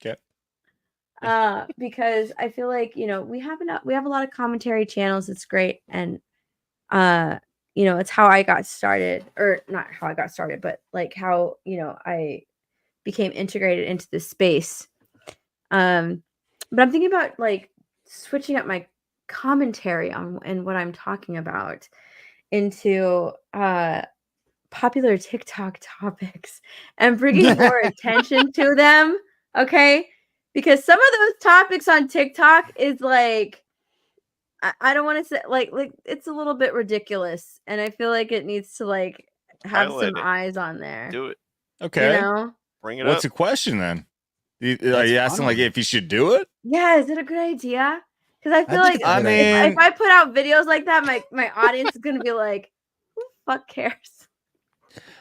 Okay. Because I feel like, we have a lot of commentary channels. It's great. And it's how I got started, or not how I got started, but like how, I became integrated into this space. But I'm thinking about like switching up my commentary on and what I'm talking about into popular TikTok topics and bringing more attention to them. Okay. Because some of those topics on TikTok is like, I don't want to say like it's a little bit ridiculous, and I feel like it needs to like have Highlight some it. eyes on there. Do it. Okay. Bring it What's up. the question then? Are That's you asking fun. like if you should do it? Yeah, is it a good idea? Because I feel think like it's a good idea. if I put out videos like that, my audience is gonna be like, who the fuck cares?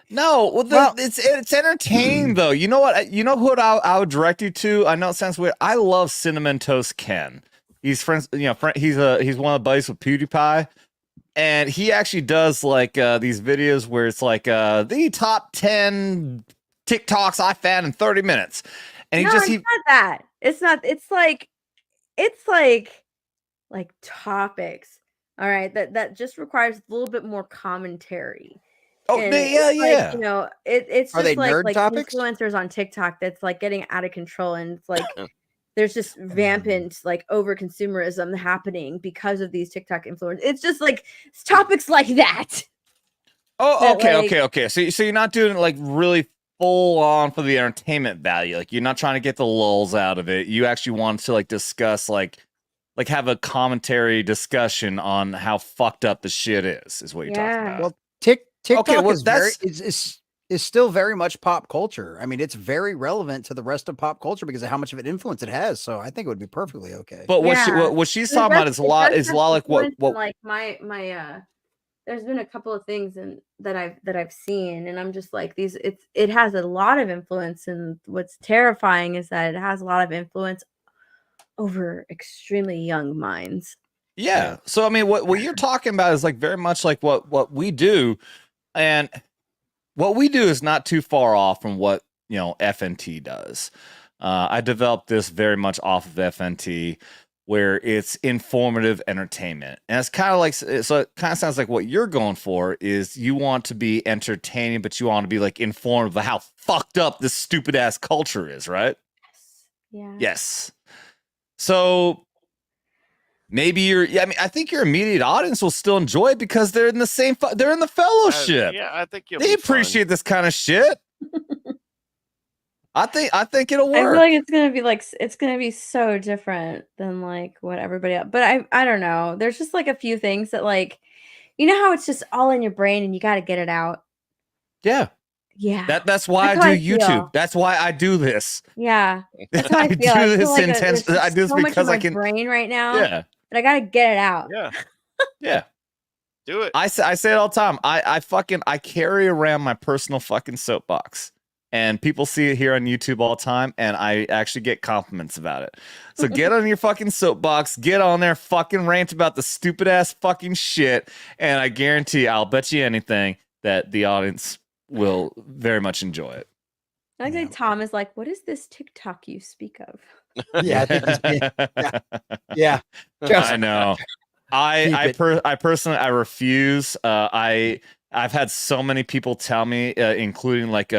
No, it's entertaining though. You know what? You know who I would direct you to? I know it sounds weird. I love Cinnamon Toast Ken. He's friends. He's one of the buddies with PewDiePie, and he actually does like these videos where it's like the top 10 TikToks I found in 30 minutes, and It's not that. It's not. It's like topics. All right, that just requires a little bit more commentary. Oh, And yeah, it's yeah. like, it's Are just they nerd like topics? influencers on TikTok that's like getting out of control, and it's like there's just rampant like over consumerism happening because of these TikTok influencers. It's just like it's topics like that. Oh, That, okay, like- okay. So you're not doing it like really full on for the entertainment value. Like you're not trying to get the lulls out of it. You actually want to like discuss like have a commentary discussion on how fucked up the shit is what you're talking about. Well, TikTok Okay, well, is still very much pop culture. I mean, it's very relevant to the rest of pop culture because of how much of an influence it has. So I think it would be perfectly okay. But what she's talking about is a lot like what like my there's been a couple of things that I've seen, and I'm just like it has a lot of influence, and what's terrifying is that it has a lot of influence over extremely young minds. Yeah. So I mean, what you're talking about is like very much like what we do, and what we do is not too far off from what FNT does. I developed this very much off of FNT, where it's informative entertainment, and it's kind of like, so it kind of sounds like what you're going for is you want to be entertaining, but you want to be like informed of how fucked up this stupid ass culture is, right? Yeah. Yes. So maybe I think your immediate audience will still enjoy it because they're in the same, they're in the fellowship. Yeah, I think They appreciate this kind of shit. I think it'll work. I feel like it's gonna be so different than like what everybody else. But I don't know. There's just like a few things that like, you know how it's just all in your brain and you got to get it out. Yeah. Yeah. That's why I do YouTube. That's why I do this. Yeah. That's how I feel. I I do feel this like intentionally. I do this so much because in I my can. brain right now. Yeah. But I got to get it out. Yeah. Yeah. Do it. I say it all the time. I carry around my personal fucking soapbox. And people see it here on YouTube all the time, and I actually get compliments about it. So get on your fucking soapbox, get on there, fucking rant about the stupid ass fucking shit, and I guarantee, I'll bet you anything that the audience will very much enjoy it. I think Tom is like, what is this TikTok you speak of? Yeah, I think he's yeah. I know. I personally refuse. I've had so many people tell me, including like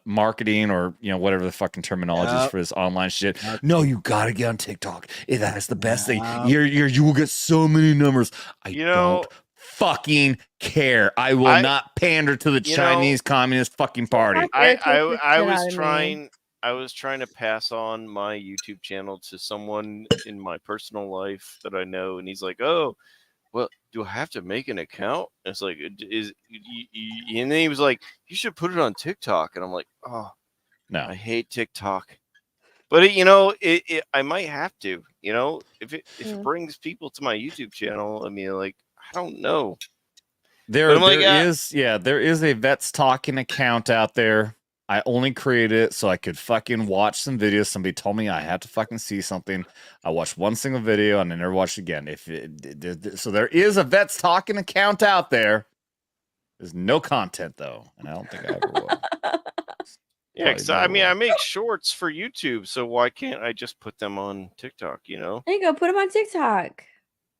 marketing or whatever the fucking terminology is for this online shit. No, you gotta get on TikTok. That's the best thing. You will get so many numbers. I don't fucking care. I will not pander to the Chinese Communist fucking party. I was trying to pass on my YouTube channel to someone in my personal life that I know, and he's like, "Oh, well, do I have to make an account?" And it's like, and then he was like, "You should put it on TikTok." And I'm like, "Oh, no, I hate TikTok." But I might have to, if it brings people to my YouTube channel. I mean, like, I don't know. There is a Vets Talking account out there. I only created it so I could fucking watch some videos. Somebody told me I had to fucking see something. I watched one single video and I never watched it again. So there is a Vets Talking account out there. There's no content though, and I don't think I ever will. Yeah, I mean, I make shorts for YouTube, so why can't I just put them on TikTok? There you go. Put them on TikTok.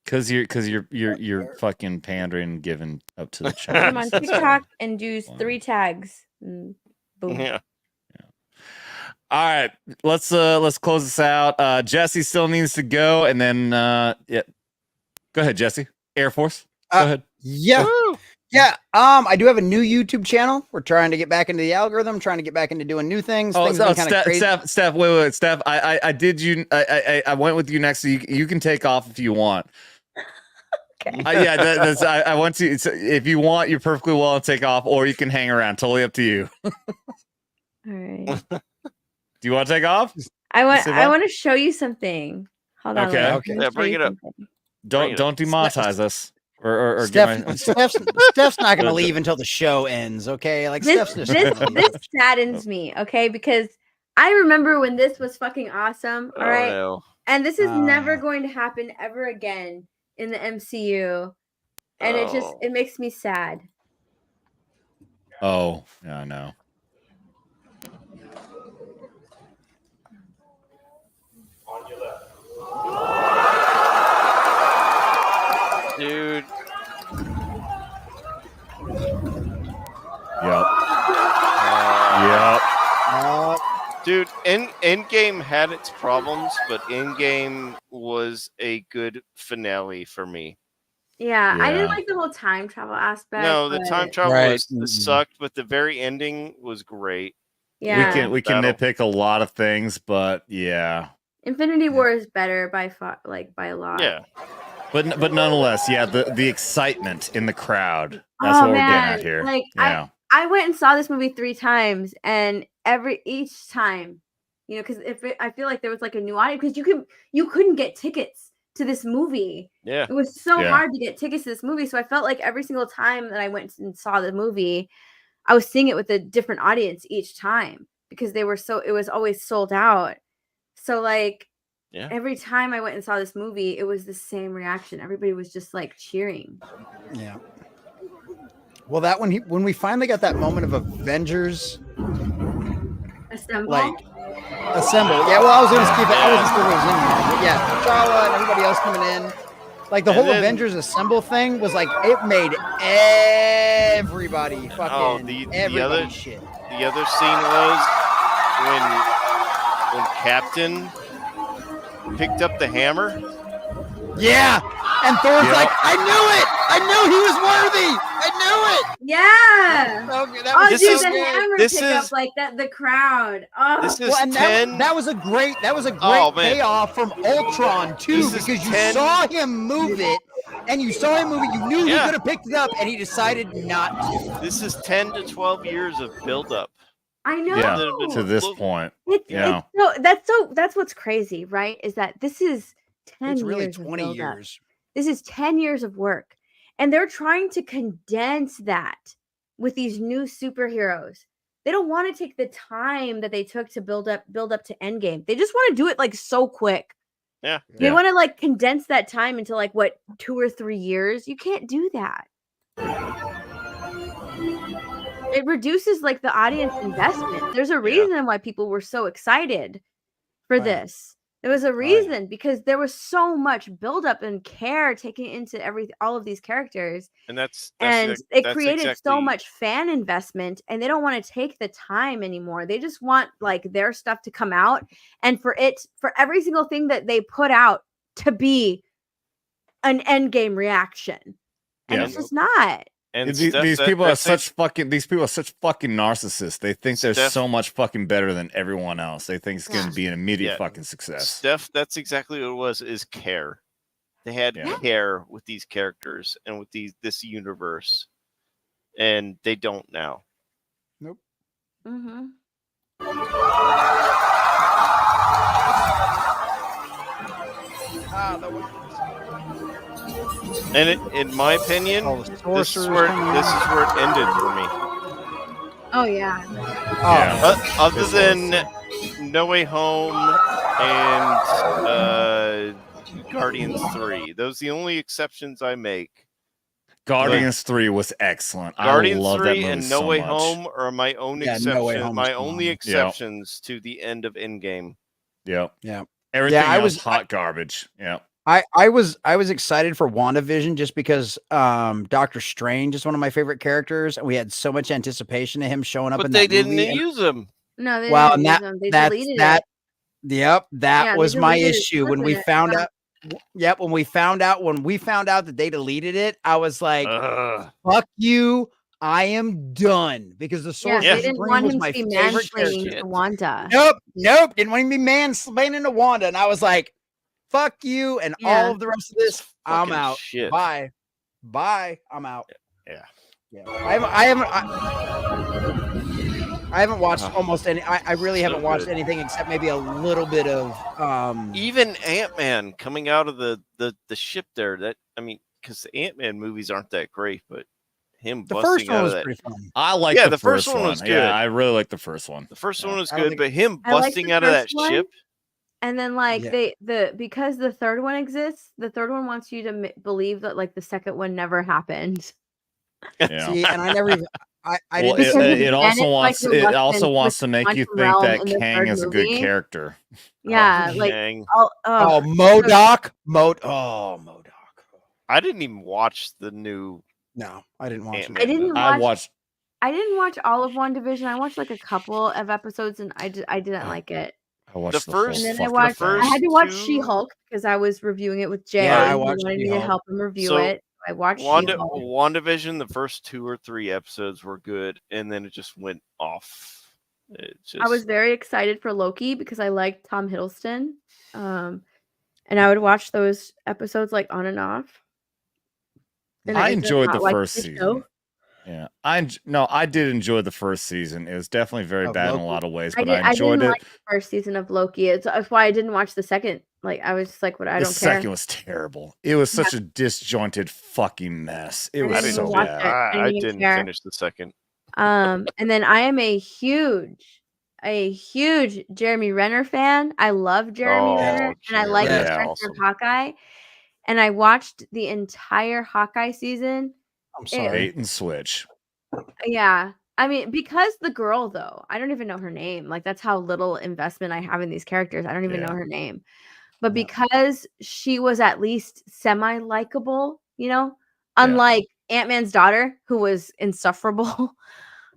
Because you're fucking pandering and giving up to the Put them on Chinese. TikTok and do 3 tags. And boom. Yeah. All right, let's close this out. Jesse still needs to go, and then go ahead, Jesse. Air Force. Go ahead. Yeah. Woo! Yeah. I do have a new YouTube channel. We're trying to get back into the algorithm, trying to get back into doing new things. Things have been kinda crazy. Steph, wait, Steph. I went with you next, so you can take off if you want. Okay. I want to. If you want, you're perfectly welcome to take off, or you can hang around. Totally up to you. All right. Do you want to take off? I want to show you something. Hold on. Okay. Okay. Yeah, bring it up. Don't demonetize us. Or Steph's not going to leave until the show ends. Okay, like this Steph's just this saddens me. Okay, because I remember when this was fucking awesome. All right, no. and this is never going to happen ever again in the MCU, and it makes me sad. Oh, yeah, I know. Dude. Yep. Dude, Endgame had its problems, but Endgame was a good finale for me. Yeah, I didn't like the whole time travel aspect. No, the time travel sucked, but the very ending was great. Yeah, we can nitpick a lot of things, but yeah, Infinity War is better by far, like by a lot. Yeah, but nonetheless, yeah, the excitement in the crowd. That's what we're getting at here. Like I I went and saw this movie 3 times, and each time, because I feel like there was like a new audience, because you couldn't get tickets to this movie. Yeah, it was so hard to get tickets to this movie. So I felt like every single time that I went and saw the movie, I was seeing it with a different audience each time because it was always sold out. So like Yeah. Every time I went and saw this movie, it was the same reaction. Everybody was just like cheering. Yeah. Well, that when we finally got that moment of Avengers Assemble. Like assemble. Yeah, well, I was gonna skip it. I wasn't sure what was in here. But yeah, T'Challa and everybody else coming in. Like the whole Avengers Assemble thing was like it made everybody fucking everybody shit. The other scene was when Captain picked up the hammer. Yeah, and Thor's like, I knew it. I knew he was worthy. I knew it. Yeah. Okay, that Oh, was dude, so the good. hammer pickup, like that, the crowd. Oh, This is Well, and 10. that was a great Oh, man. payoff from Ultron too, This is because you 10. saw him move it, and you saw him move it. You knew he could have picked it up, and he decided not to. This is 10 to 12 years of buildup. I know. Yeah, to this point. It's that's what's crazy, right? Is that this is 10 It's really years of 20 buildup. years. This is 10 years of work. And they're trying to condense that with these new superheroes. They don't want to take the time that they took to build up to Endgame. They just want to do it like so quick. Yeah. They want to like condense that time into like what 2 or 3 years. You can't do that. It reduces like the audience investment. There's a reason why people were so excited for this. There was a reason because there was so much buildup and care taken into all of these characters. And that's it created so much fan investment, and they don't want to take the time anymore. They just want like their stuff to come out and for every single thing that they put out to be an Endgame reaction. And it's just not. And these people are such fucking narcissists. They think they're so much fucking better than everyone else. They think it's going to be an immediate fucking success. Steph, that's exactly what it was, is care. They had care with these characters and with this universe. And they don't now. Nope. Mm-hmm. And in my opinion, this is where it ended for me. Oh yeah. Other than No Way Home and Guardians 3, those are the only exceptions I make. Guardians 3 was excellent. Guardians I love 3 that movie and so No Way much. Home are my own only exceptions to the end of Endgame. Yep. Yeah. Everything else was hot garbage. Yeah. I was excited for WandaVision just because Doctor Strange is one of my favorite characters, and we had so much anticipation of him showing up. But in they that didn't movie. use him. No, they Well, didn't and use them. They deleted it. Yep, that Yeah, was they my deleted it, issue when we flipping it. found out. Yep, when we found out that they deleted it, I was like, "Fuck you! I am done." Because the Sorcerer they didn't Supreme want was him my to be favorite mansplaining character. to Wanda. Nope, didn't want him to be mansplaining to Wanda, and I was like, "Fuck you!" And all of the rest of this, I'm fucking out. shit. Bye, I'm out. Yeah. I haven't watched almost any. I really haven't watched anything except maybe a little bit of. Even Ant-Man coming out of the ship there. Because the Ant-Man movies aren't that great, but him The busting first one out was of that. pretty fun. I like Yeah, the first first one one. was good. Yeah, I really like the first one. The first one was I don't good, think- but him I like busting the out of that first one. ship. And then like Yeah. because the third one exists, the third one wants you to believe that like the second one never happened. Yeah. See, and I never even. I Well, didn't. it also wants like you're wants to make you quantum think realm that in the Kang third is a good movie. character. Yeah, like Kang. Oh, MODOK. MODOK. I didn't even watch the new. No, I didn't watch Ant-Man it. I didn't I watch. watched. I didn't watch all of WandaVision. I watched like a couple of episodes, and I didn't like it. I watched The the, whole first- And then I fucking watched. thing. I had to watch two- She-Hulk because I was reviewing it with Jay. Yeah, I He watched wanted me to She-Hulk. help him review So, it. I watched She-Hulk. WandaVision, the first 2 or 3 episodes were good, and then it just went off. I was very excited for Loki because I liked Tom Hiddleston, and I would watch those episodes like on and off. And I did enjoyed not the like first the season. show. Yeah, I did enjoy the first season. It was definitely very Of bad in a Loki? lot of ways, I but I didn't enjoyed it. like the first season of Loki. That's why I didn't watch the second. Like I was just like, "What? I The don't care." second was terrible. It was such a disjointed fucking mess. It I was didn't so watch bad. it. I I didn't didn't care. finish the second. And then I am a huge a huge Jeremy Renner fan. I love Jeremy Renner, and I like the Renner's character of Hawkeye. And I watched the entire Hawkeye season. I'm sorry. Bait and switch. Yeah. I mean, because the girl, though, I don't even know her name. Like, that's how little investment I have in these characters. I don't even know her name. But because she was at least semi-likable, unlike Ant-Man's daughter, who was insufferable,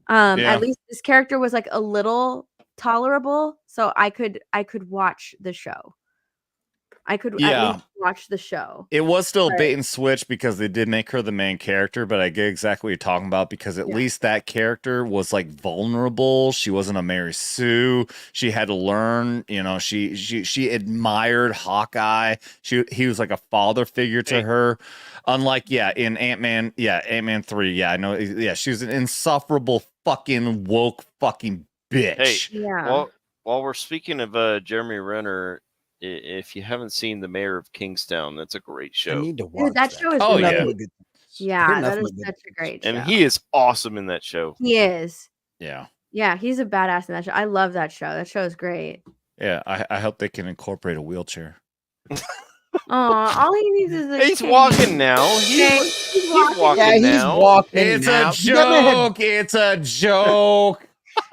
at least this character was like a little tolerable. So I could watch the show. I could at least watch the show. It was still bait and switch because they did make her the main character, but I get exactly what you're talking about because at least that character was like vulnerable. She wasn't a Mary Sue. She had to learn, she admired Hawkeye. He was like a father figure to her. Unlike, in Ant-Man, Ant-Man 3, I know. Yeah, she was an insufferable fucking woke fucking bitch. Hey, while we're speaking of Jeremy Renner, if you haven't seen The Mayor of Kingstown, that's a great show. I need to watch that show is that is such a great show. And he is awesome in that show. He is. Yeah. Yeah, he's a badass in that show. I love that show. That show is great. Yeah, I hope they can incorporate a wheelchair. All he needs is a He's walking now. He's walking now. It's a joke. It's a joke.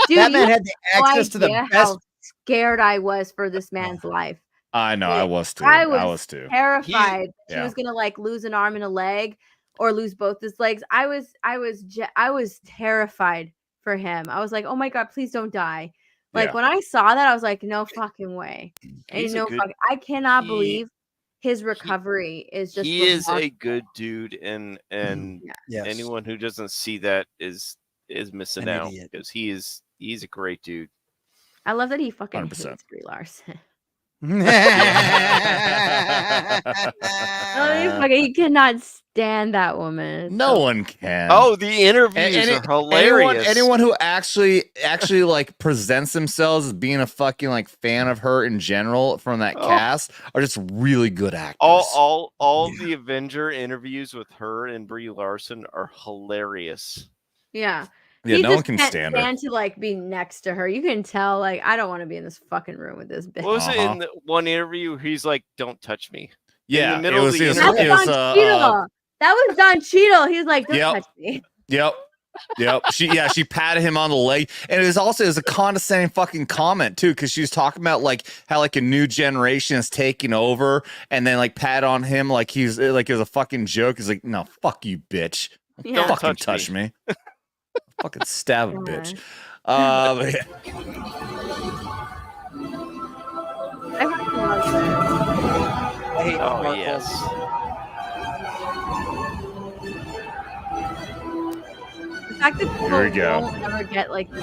Dude, that man had the access to the best. How scared I was for this man's life. I know, I was too. I was too. Terrified. She was gonna like lose an arm and a leg, or lose both his legs. I was terrified for him. I was like, oh my god, please don't die. Like when I saw that, I was like, no fucking way. I cannot believe his recovery is just. He is a good dude, and anyone who doesn't see that is missing out because he's a great dude. I love that he fucking hates Brie Larson. He cannot stand that woman. No one can. Oh, the interviews are hilarious. Anyone who actually like presents themselves as being a fucking like fan of her in general from that cast are just really good actors. All the Avenger interviews with her and Brie Larson are hilarious. Yeah. Yeah, he no one can stand her. To like be next to her. You can tell, like, I don't want to be in this fucking room with this bitch. What was it in the one interview? He's like, "Don't touch me." Yeah, in the middle of the That was Don Cheadle. He's like, "Don't touch me." Yep. She patted him on the leg, and it was a condescending fucking comment too, because she was talking about like how like a new generation is taking over, and then like pat on him like he's like it was a fucking joke. He's like, "No, fuck you, bitch! Yeah. Don't fucking touch me." Fucking stab a bitch. I hate yes. The fact that people Here we go. won't ever get like this.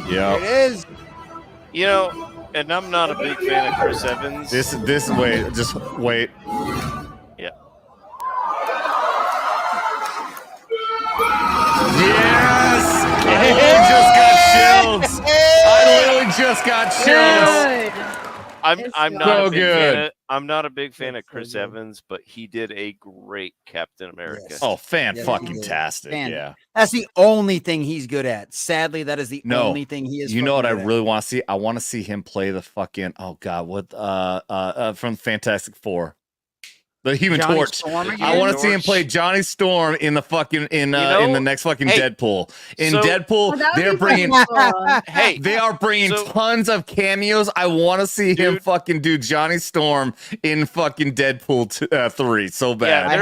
Yeah. It is. And I'm not a big fan of Chris Evans. Just wait. Yeah. Yes! I literally just got chills. I literally just got chills. I'm not a big fan of Chris Evans, but he did a great Captain America. Yes. Oh, fan-fucking-tastic, yeah. That's the only thing he's good at. Sadly, that is the only thing he is. You know what I really want to see? I want to see him play the fucking from Fantastic Four. The Human Torch. I want to see him play Johnny Storm in the fucking in the next fucking Deadpool. Deadpool, they're bringing they are bringing tons of cameos. I want to see him fucking do Johnny Storm in fucking Deadpool 3 so bad. I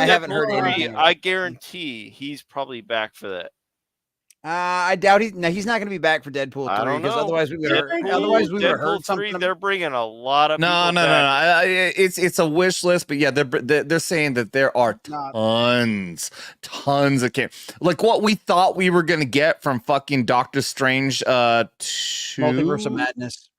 haven't heard anything. I guarantee he's probably back for that. I doubt he's not going to be back for Deadpool 3 because otherwise we would have heard something. They're bringing a lot of no. It's a wish list, but yeah, they're saying that there are tons of like what we thought we were going to get from fucking Doctor Strange 2 Multiverse of Madness.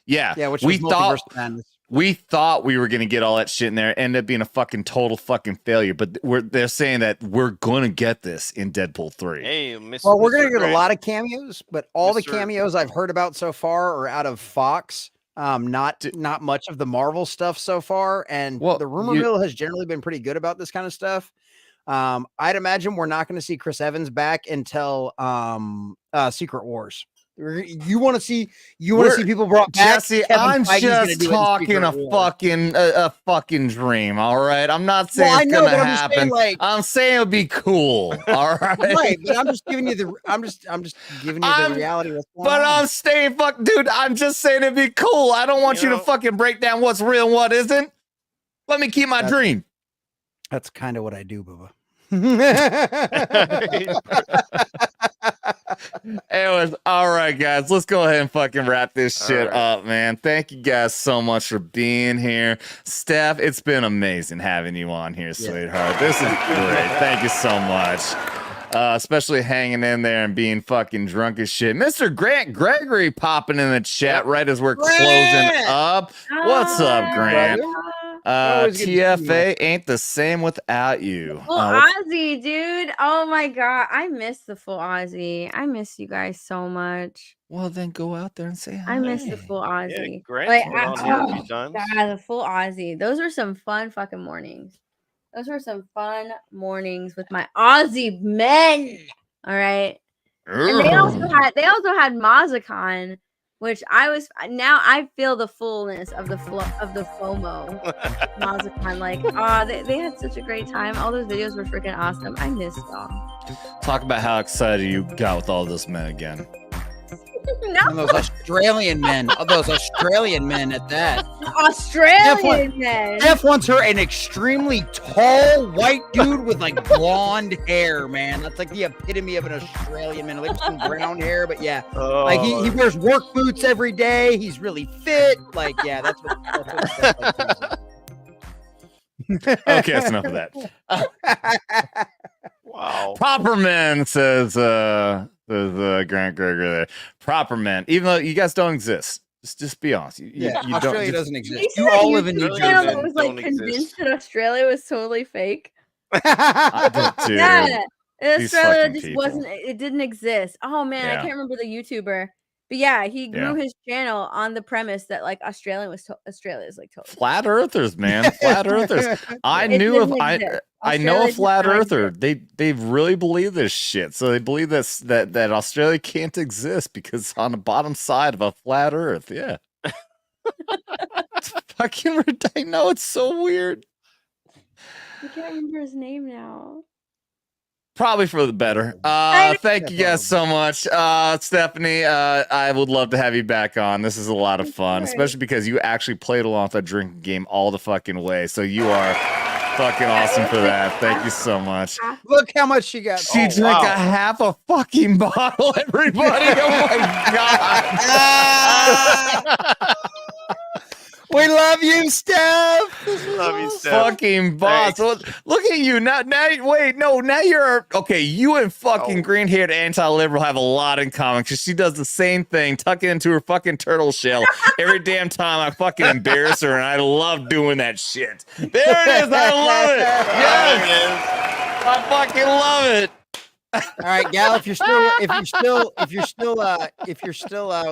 Yeah, which we thought Madness. We thought we were going to get all that shit in there. It ended up being a fucking total fucking failure. But they're saying that we're going to get this in Deadpool 3. Hey, we're going to get a lot of cameos, but all the cameos I've heard about so far are out of Fox. Not much of the Marvel stuff so far. And the rumor mill has generally been pretty good about this kind of stuff. I'd imagine we're not going to see Chris Evans back until Secret Wars. You want to see people brought back. Jesse, Kevin I'm Feige's gonna just do it in talking Secret a War. fucking dream. All right, I'm not saying Well, I it's know, gonna but I'm just saying, happen. like- I'm saying it'll be cool. All right, Right, but I'm just giving you the reality of what's going But on. I'm saying, dude, I'm just saying it'd be cool. I don't want you to fucking break down what's real and what isn't. Let me keep my dream. That's kind of what I do, Bubba. Anyways, all right, guys, let's go ahead and fucking wrap this shit up, man. Thank you guys so much for being here. Steph, it's been amazing having you on here, sweetheart. This is great. Thank you so much. Especially hanging in there and being fucking drunk as shit. Mr. Grant Gregory popping in the chat right as we're closing up. What's up, Grant? TFA ain't the same without you. Full Aussie, dude. Oh my god, I miss the full Aussie. I miss you guys so much. Well, then go out there and say hi. I miss the full Aussie. Yeah, Grant's been on here a few times. God, the full Aussie. Those were some fun fucking mornings. Those were some fun mornings with my Aussie men. All right. And they also had Mazicon, which I feel the fullness of the FOMO. Mazicon, like, they had such a great time. All those videos were freaking awesome. I miss y'all. Talk about how excited you got with all those men again. And those Australian men. Oh, those Australian men at that. Australian men. Steph wants her an extremely tall white dude with like blonde hair, man. That's like the epitome of an Australian man. Like some brown hair, but yeah. Like he wears work boots every day. He's really fit. Like, yeah, that's what Steph likes. Okay, that's enough of that. Wow. Proper men, says Grant Gregory there. Proper men, even though you guys don't exist. Just be honest. You Australia don't, doesn't exist. You all live in New Jersey. I was like convinced that Australia was totally fake. I did too. Yeah, These Australia fucking just people. wasn't. It didn't exist. Oh man, I Yeah. can't remember the YouTuber. But yeah, he grew Yeah. his channel on the premise that like Australia is like totally Flat earthers, man. Flat earthers. I It knew of doesn't I exist. I know a Australia flat does not earther. They really believe this shit. So they believe that Australia can't exist because it's on the bottom side of a flat earth. Yeah. It's fucking I know, it's so weird. I can't remember his name now. Probably for the better. Thank you guys so much. Stephanie, I would love to have you back on. This is a lot of fun, especially because you actually played along with that drinking game all the fucking way. So you are fucking awesome for that. Thank you so much. Look how much she got. She drank a half a fucking bottle, everybody. Oh my god. We love you, Steph. Love you, Steph. Fucking boss. Well, look at you. Now you're okay. You and fucking green-haired anti-liberal have a lot in common because she does the same thing, tuck it into her fucking turtle shell every damn time I fucking embarrass her, and I love doing that shit. There it is. I love it. Yes. I fucking love it. All right, Gal, if you're still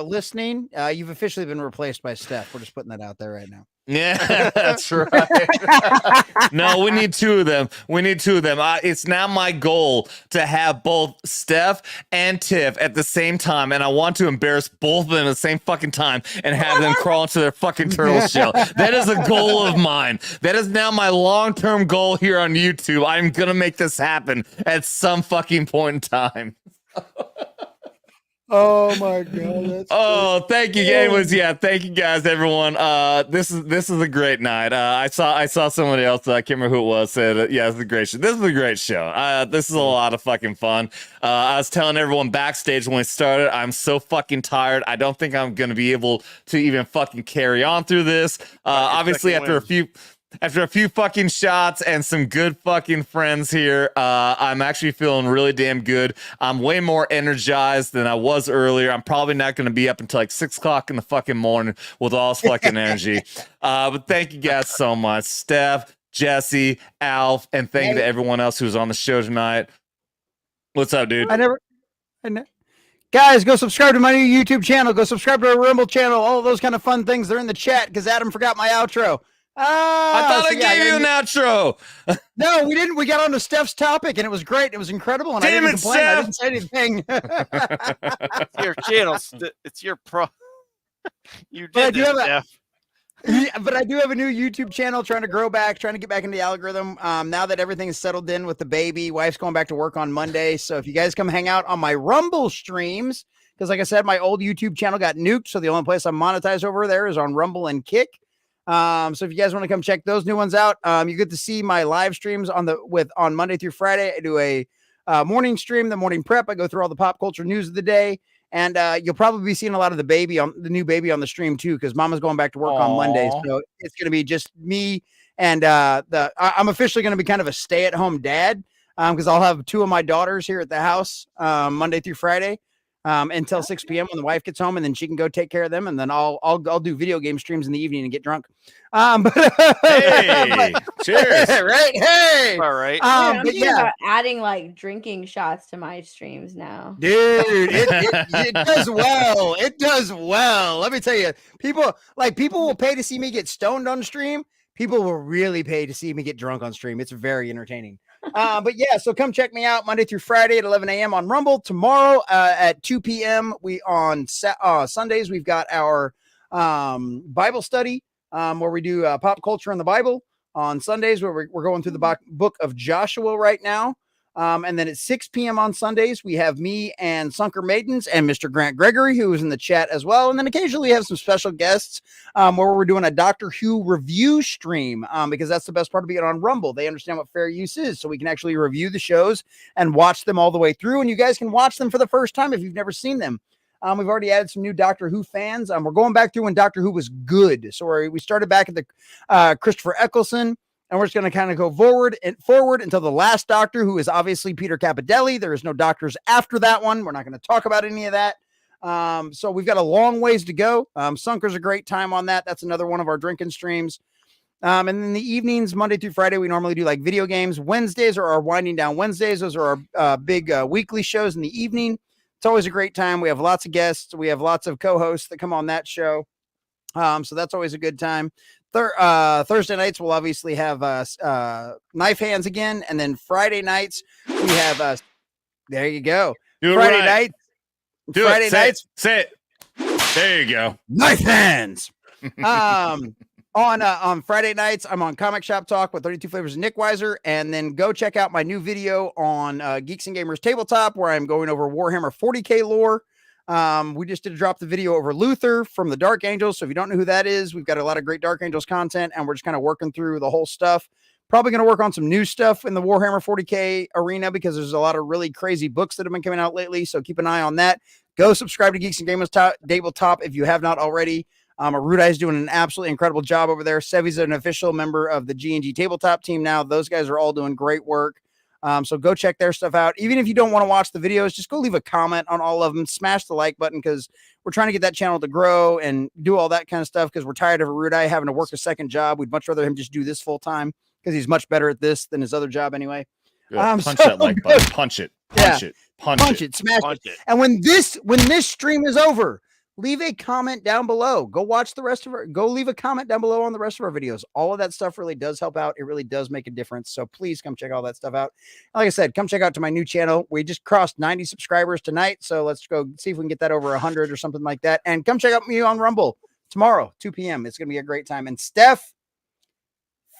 listening, you've officially been replaced by Steph. We're just putting that out there right now. Yeah, that's right. No, we need two of them. It's now my goal to have both Steph and Tiff at the same time, and I want to embarrass both of them at the same fucking time and have them crawl into their fucking turtle shell. That is a goal of mine. That is now my long-term goal here on YouTube. I'm gonna make this happen at some fucking point in time. Oh my god! Oh, thank you. Anyways, yeah, thank you guys, everyone. This is a great night. I saw somebody else. I can't remember who it was. Said, yeah, it's a great show. This is a great show. This is a lot of fucking fun. I was telling everyone backstage when we started, I'm so fucking tired. I don't think I'm gonna be able to even fucking carry on through this. Obviously, after a few fucking shots and some good fucking friends here, I'm actually feeling really damn good. I'm way more energized than I was earlier. I'm probably not going to be up until like 6 o'clock in the fucking morning with all this fucking energy. But thank you guys so much. Steph, Jesse, Alf, and thank you to everyone else who's on the show tonight. What's up, dude? I never. Guys, go subscribe to my new YouTube channel. Go subscribe to our Rumble channel. All of those kind of fun things. They're in the chat because Adam forgot my outro. I thought I gave you an outro. No, we didn't. We got on to Steph's topic, and it was great. It was incredible, and Damn I didn't it, complain. I Steph. didn't say anything. It's your channel. It's your pro. You But I did do this, have a- Steph. Yeah, but I do have a new YouTube channel trying to grow back, trying to get back into the algorithm. Now that everything is settled in with the baby, wife's going back to work on Monday. So if you guys come hang out on my Rumble streams, because like I said, my old YouTube channel got nuked. So the only place I'm monetized over there is on Rumble and Kick. So if you guys want to come check those new ones out, you get to see my live streams on Monday through Friday. I do a morning stream, the morning prep. I go through all the pop culture news of the day. And you'll probably be seeing a lot of the new baby on the stream too, because Mama's going back to work on Monday. So it's going to be just me and I'm officially going to be kind of a stay-at-home dad because I'll have two of my daughters here at the house Monday through Friday until 6 p.m. when the wife gets home, and then she can go take care of them, and then I'll do video game streams in the evening and get drunk. Hey, cheers! Right? Hey, all right. I'm but thinking about adding like drinking shots to my streams now. Dude, it does well. It does well. Let me tell you, people will pay to see me get stoned on stream. People will really pay to see me get drunk on stream. It's very entertaining. But yeah, so come check me out Monday through Friday at 11 a.m. on Rumble. Tomorrow at 2 p.m. Sundays we've got our Bible study where we do pop culture and the Bible. On Sundays where we're going through the book of Joshua right now. And then at 6 p.m. on Sundays, we have me and Sunker Maidens and Mr. Grant Gregory, who is in the chat as well. And then occasionally we have some special guests where we're doing a Doctor Who review stream because that's the best part of being on Rumble. They understand what fair use is, so we can actually review the shows and watch them all the way through. And you guys can watch them for the first time if you've never seen them. We've already added some new Doctor Who fans. We're going back through when Doctor Who was good. So we started back at the Christopher Eccleston. And we're just going to kind of go forward until the last Doctor, who is obviously Peter Capaldi. There is no doctors after that one. We're not going to talk about any of that. So we've got a long ways to go. Sunker's a great time on that. That's another one of our drinking streams. And then the evenings, Monday through Friday, we normally do like video games. Wednesdays are our winding down Wednesdays. Those are our big weekly shows in the evening. It's always a great time. We have lots of guests. We have lots of co-hosts that come on that show. So that's always a good time. Thursday nights we'll obviously have knife hands again, and then Friday nights we have there you go. Friday nights. Say it. There you go. Knife hands. On Friday nights, I'm on Comic Shop Talk with 32 Flavors of Nick Weiser, and then go check out my new video on Geeks and Gamers Tabletop, where I'm going over Warhammer 40K lore. We just did drop the video over Luther from the Dark Angels. So if you don't know who that is, we've got a lot of great Dark Angels content, and we're just kind of working through the whole stuff. Probably going to work on some new stuff in the Warhammer 40K arena because there's a lot of really crazy books that have been coming out lately. So keep an eye on that. Go subscribe to Geeks and Gamers Tabletop if you have not already. Arudai is doing an absolutely incredible job over there. Sevi's an official member of the G&G Tabletop team now. Those guys are all doing great work. So go check their stuff out. Even if you don't want to watch the videos, just go leave a comment on all of them. Smash the like button because we're trying to get that channel to grow and do all that kind of stuff because we're tired of Arudai having to work a second job. We'd much rather him just do this full time because he's much better at this than his other job anyway. Punch that like button. Punch it. Punch it. Smash it. And when this stream is over, leave a comment down below. Go leave a comment down below on the rest of our videos. All of that stuff really does help out. It really does make a difference. So please come check all that stuff out. Like I said, come check out to my new channel. We just crossed 90 subscribers tonight. So let's go see if we can get that over 100 or something like that. And come check out me on Rumble tomorrow, 2 p.m. It's going to be a great time. And Steph,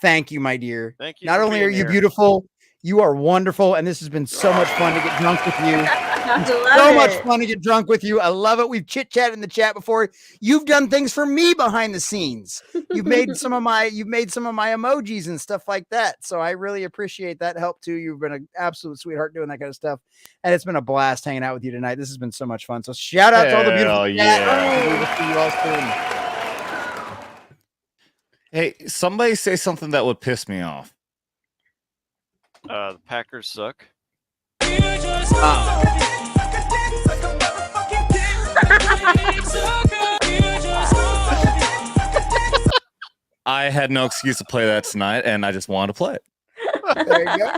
thank you, my dear. Thank you. Not only are you beautiful, you are wonderful. And this has been so much fun to get drunk with you. Much fun to get drunk with you. I love it. We've chit-chatted in the chat before. You've done things for me behind the scenes. You've made some of my emojis and stuff like that. So I really appreciate that help too. You've been an absolute sweetheart doing that kind of stuff. And it's been a blast hanging out with you tonight. This has been so much fun. So shout out to all the beautiful chat. Hey, somebody say something that would piss me off. The Packers suck. I had no excuse to play that tonight, and I just wanted to play it. There you go.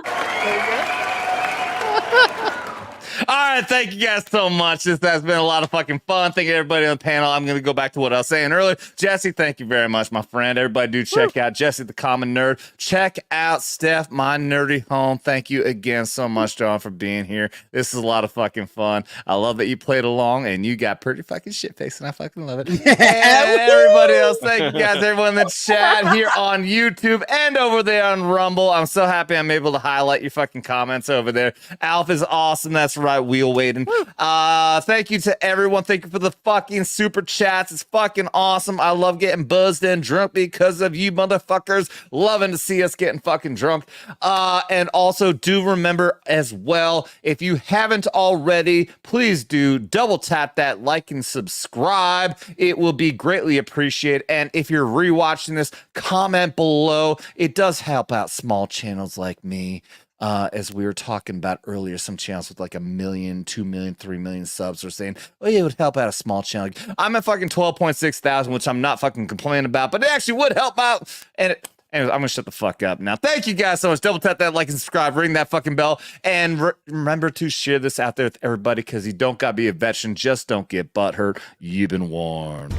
All right, thank you guys so much. This has been a lot of fucking fun. Thank you everybody on the panel. I'm going to go back to what I was saying earlier. Jesse, thank you very much, my friend. Everybody do check out Jesse the Common Nerd. Check out Steph, my nerdy home. Thank you again so much, John, for being here. This is a lot of fucking fun. I love that you played along and you got pretty fucking shit-faced, and I fucking love it. And everybody else, thank you guys, everyone in the chat here on YouTube and over there on Rumble. I'm so happy I'm able to highlight your fucking comments over there. Alf is awesome. That's right, wheel waiting. Thank you to everyone. Thank you for the fucking super chats. It's fucking awesome. I love getting buzzed and drunk because of you motherfuckers. Loving to see us getting fucking drunk. And also do remember as well, if you haven't already, please do double tap that like and subscribe. It will be greatly appreciated. And if you're rewatching this, comment below. It does help out small channels like me. As we were talking about earlier, some channels with like 1 million, 2 million, 3 million subs are saying, oh yeah, it would help out a small channel. I'm at fucking 12.6 thousand, which I'm not fucking complaining about, but it actually would help out. And anyways, I'm gonna shut the fuck up now. Thank you guys so much. Double tap that like and subscribe, ring that fucking bell, and remember to share this out there with everybody, because you don't gotta be a veteran, just don't get butthurt. You've been warned.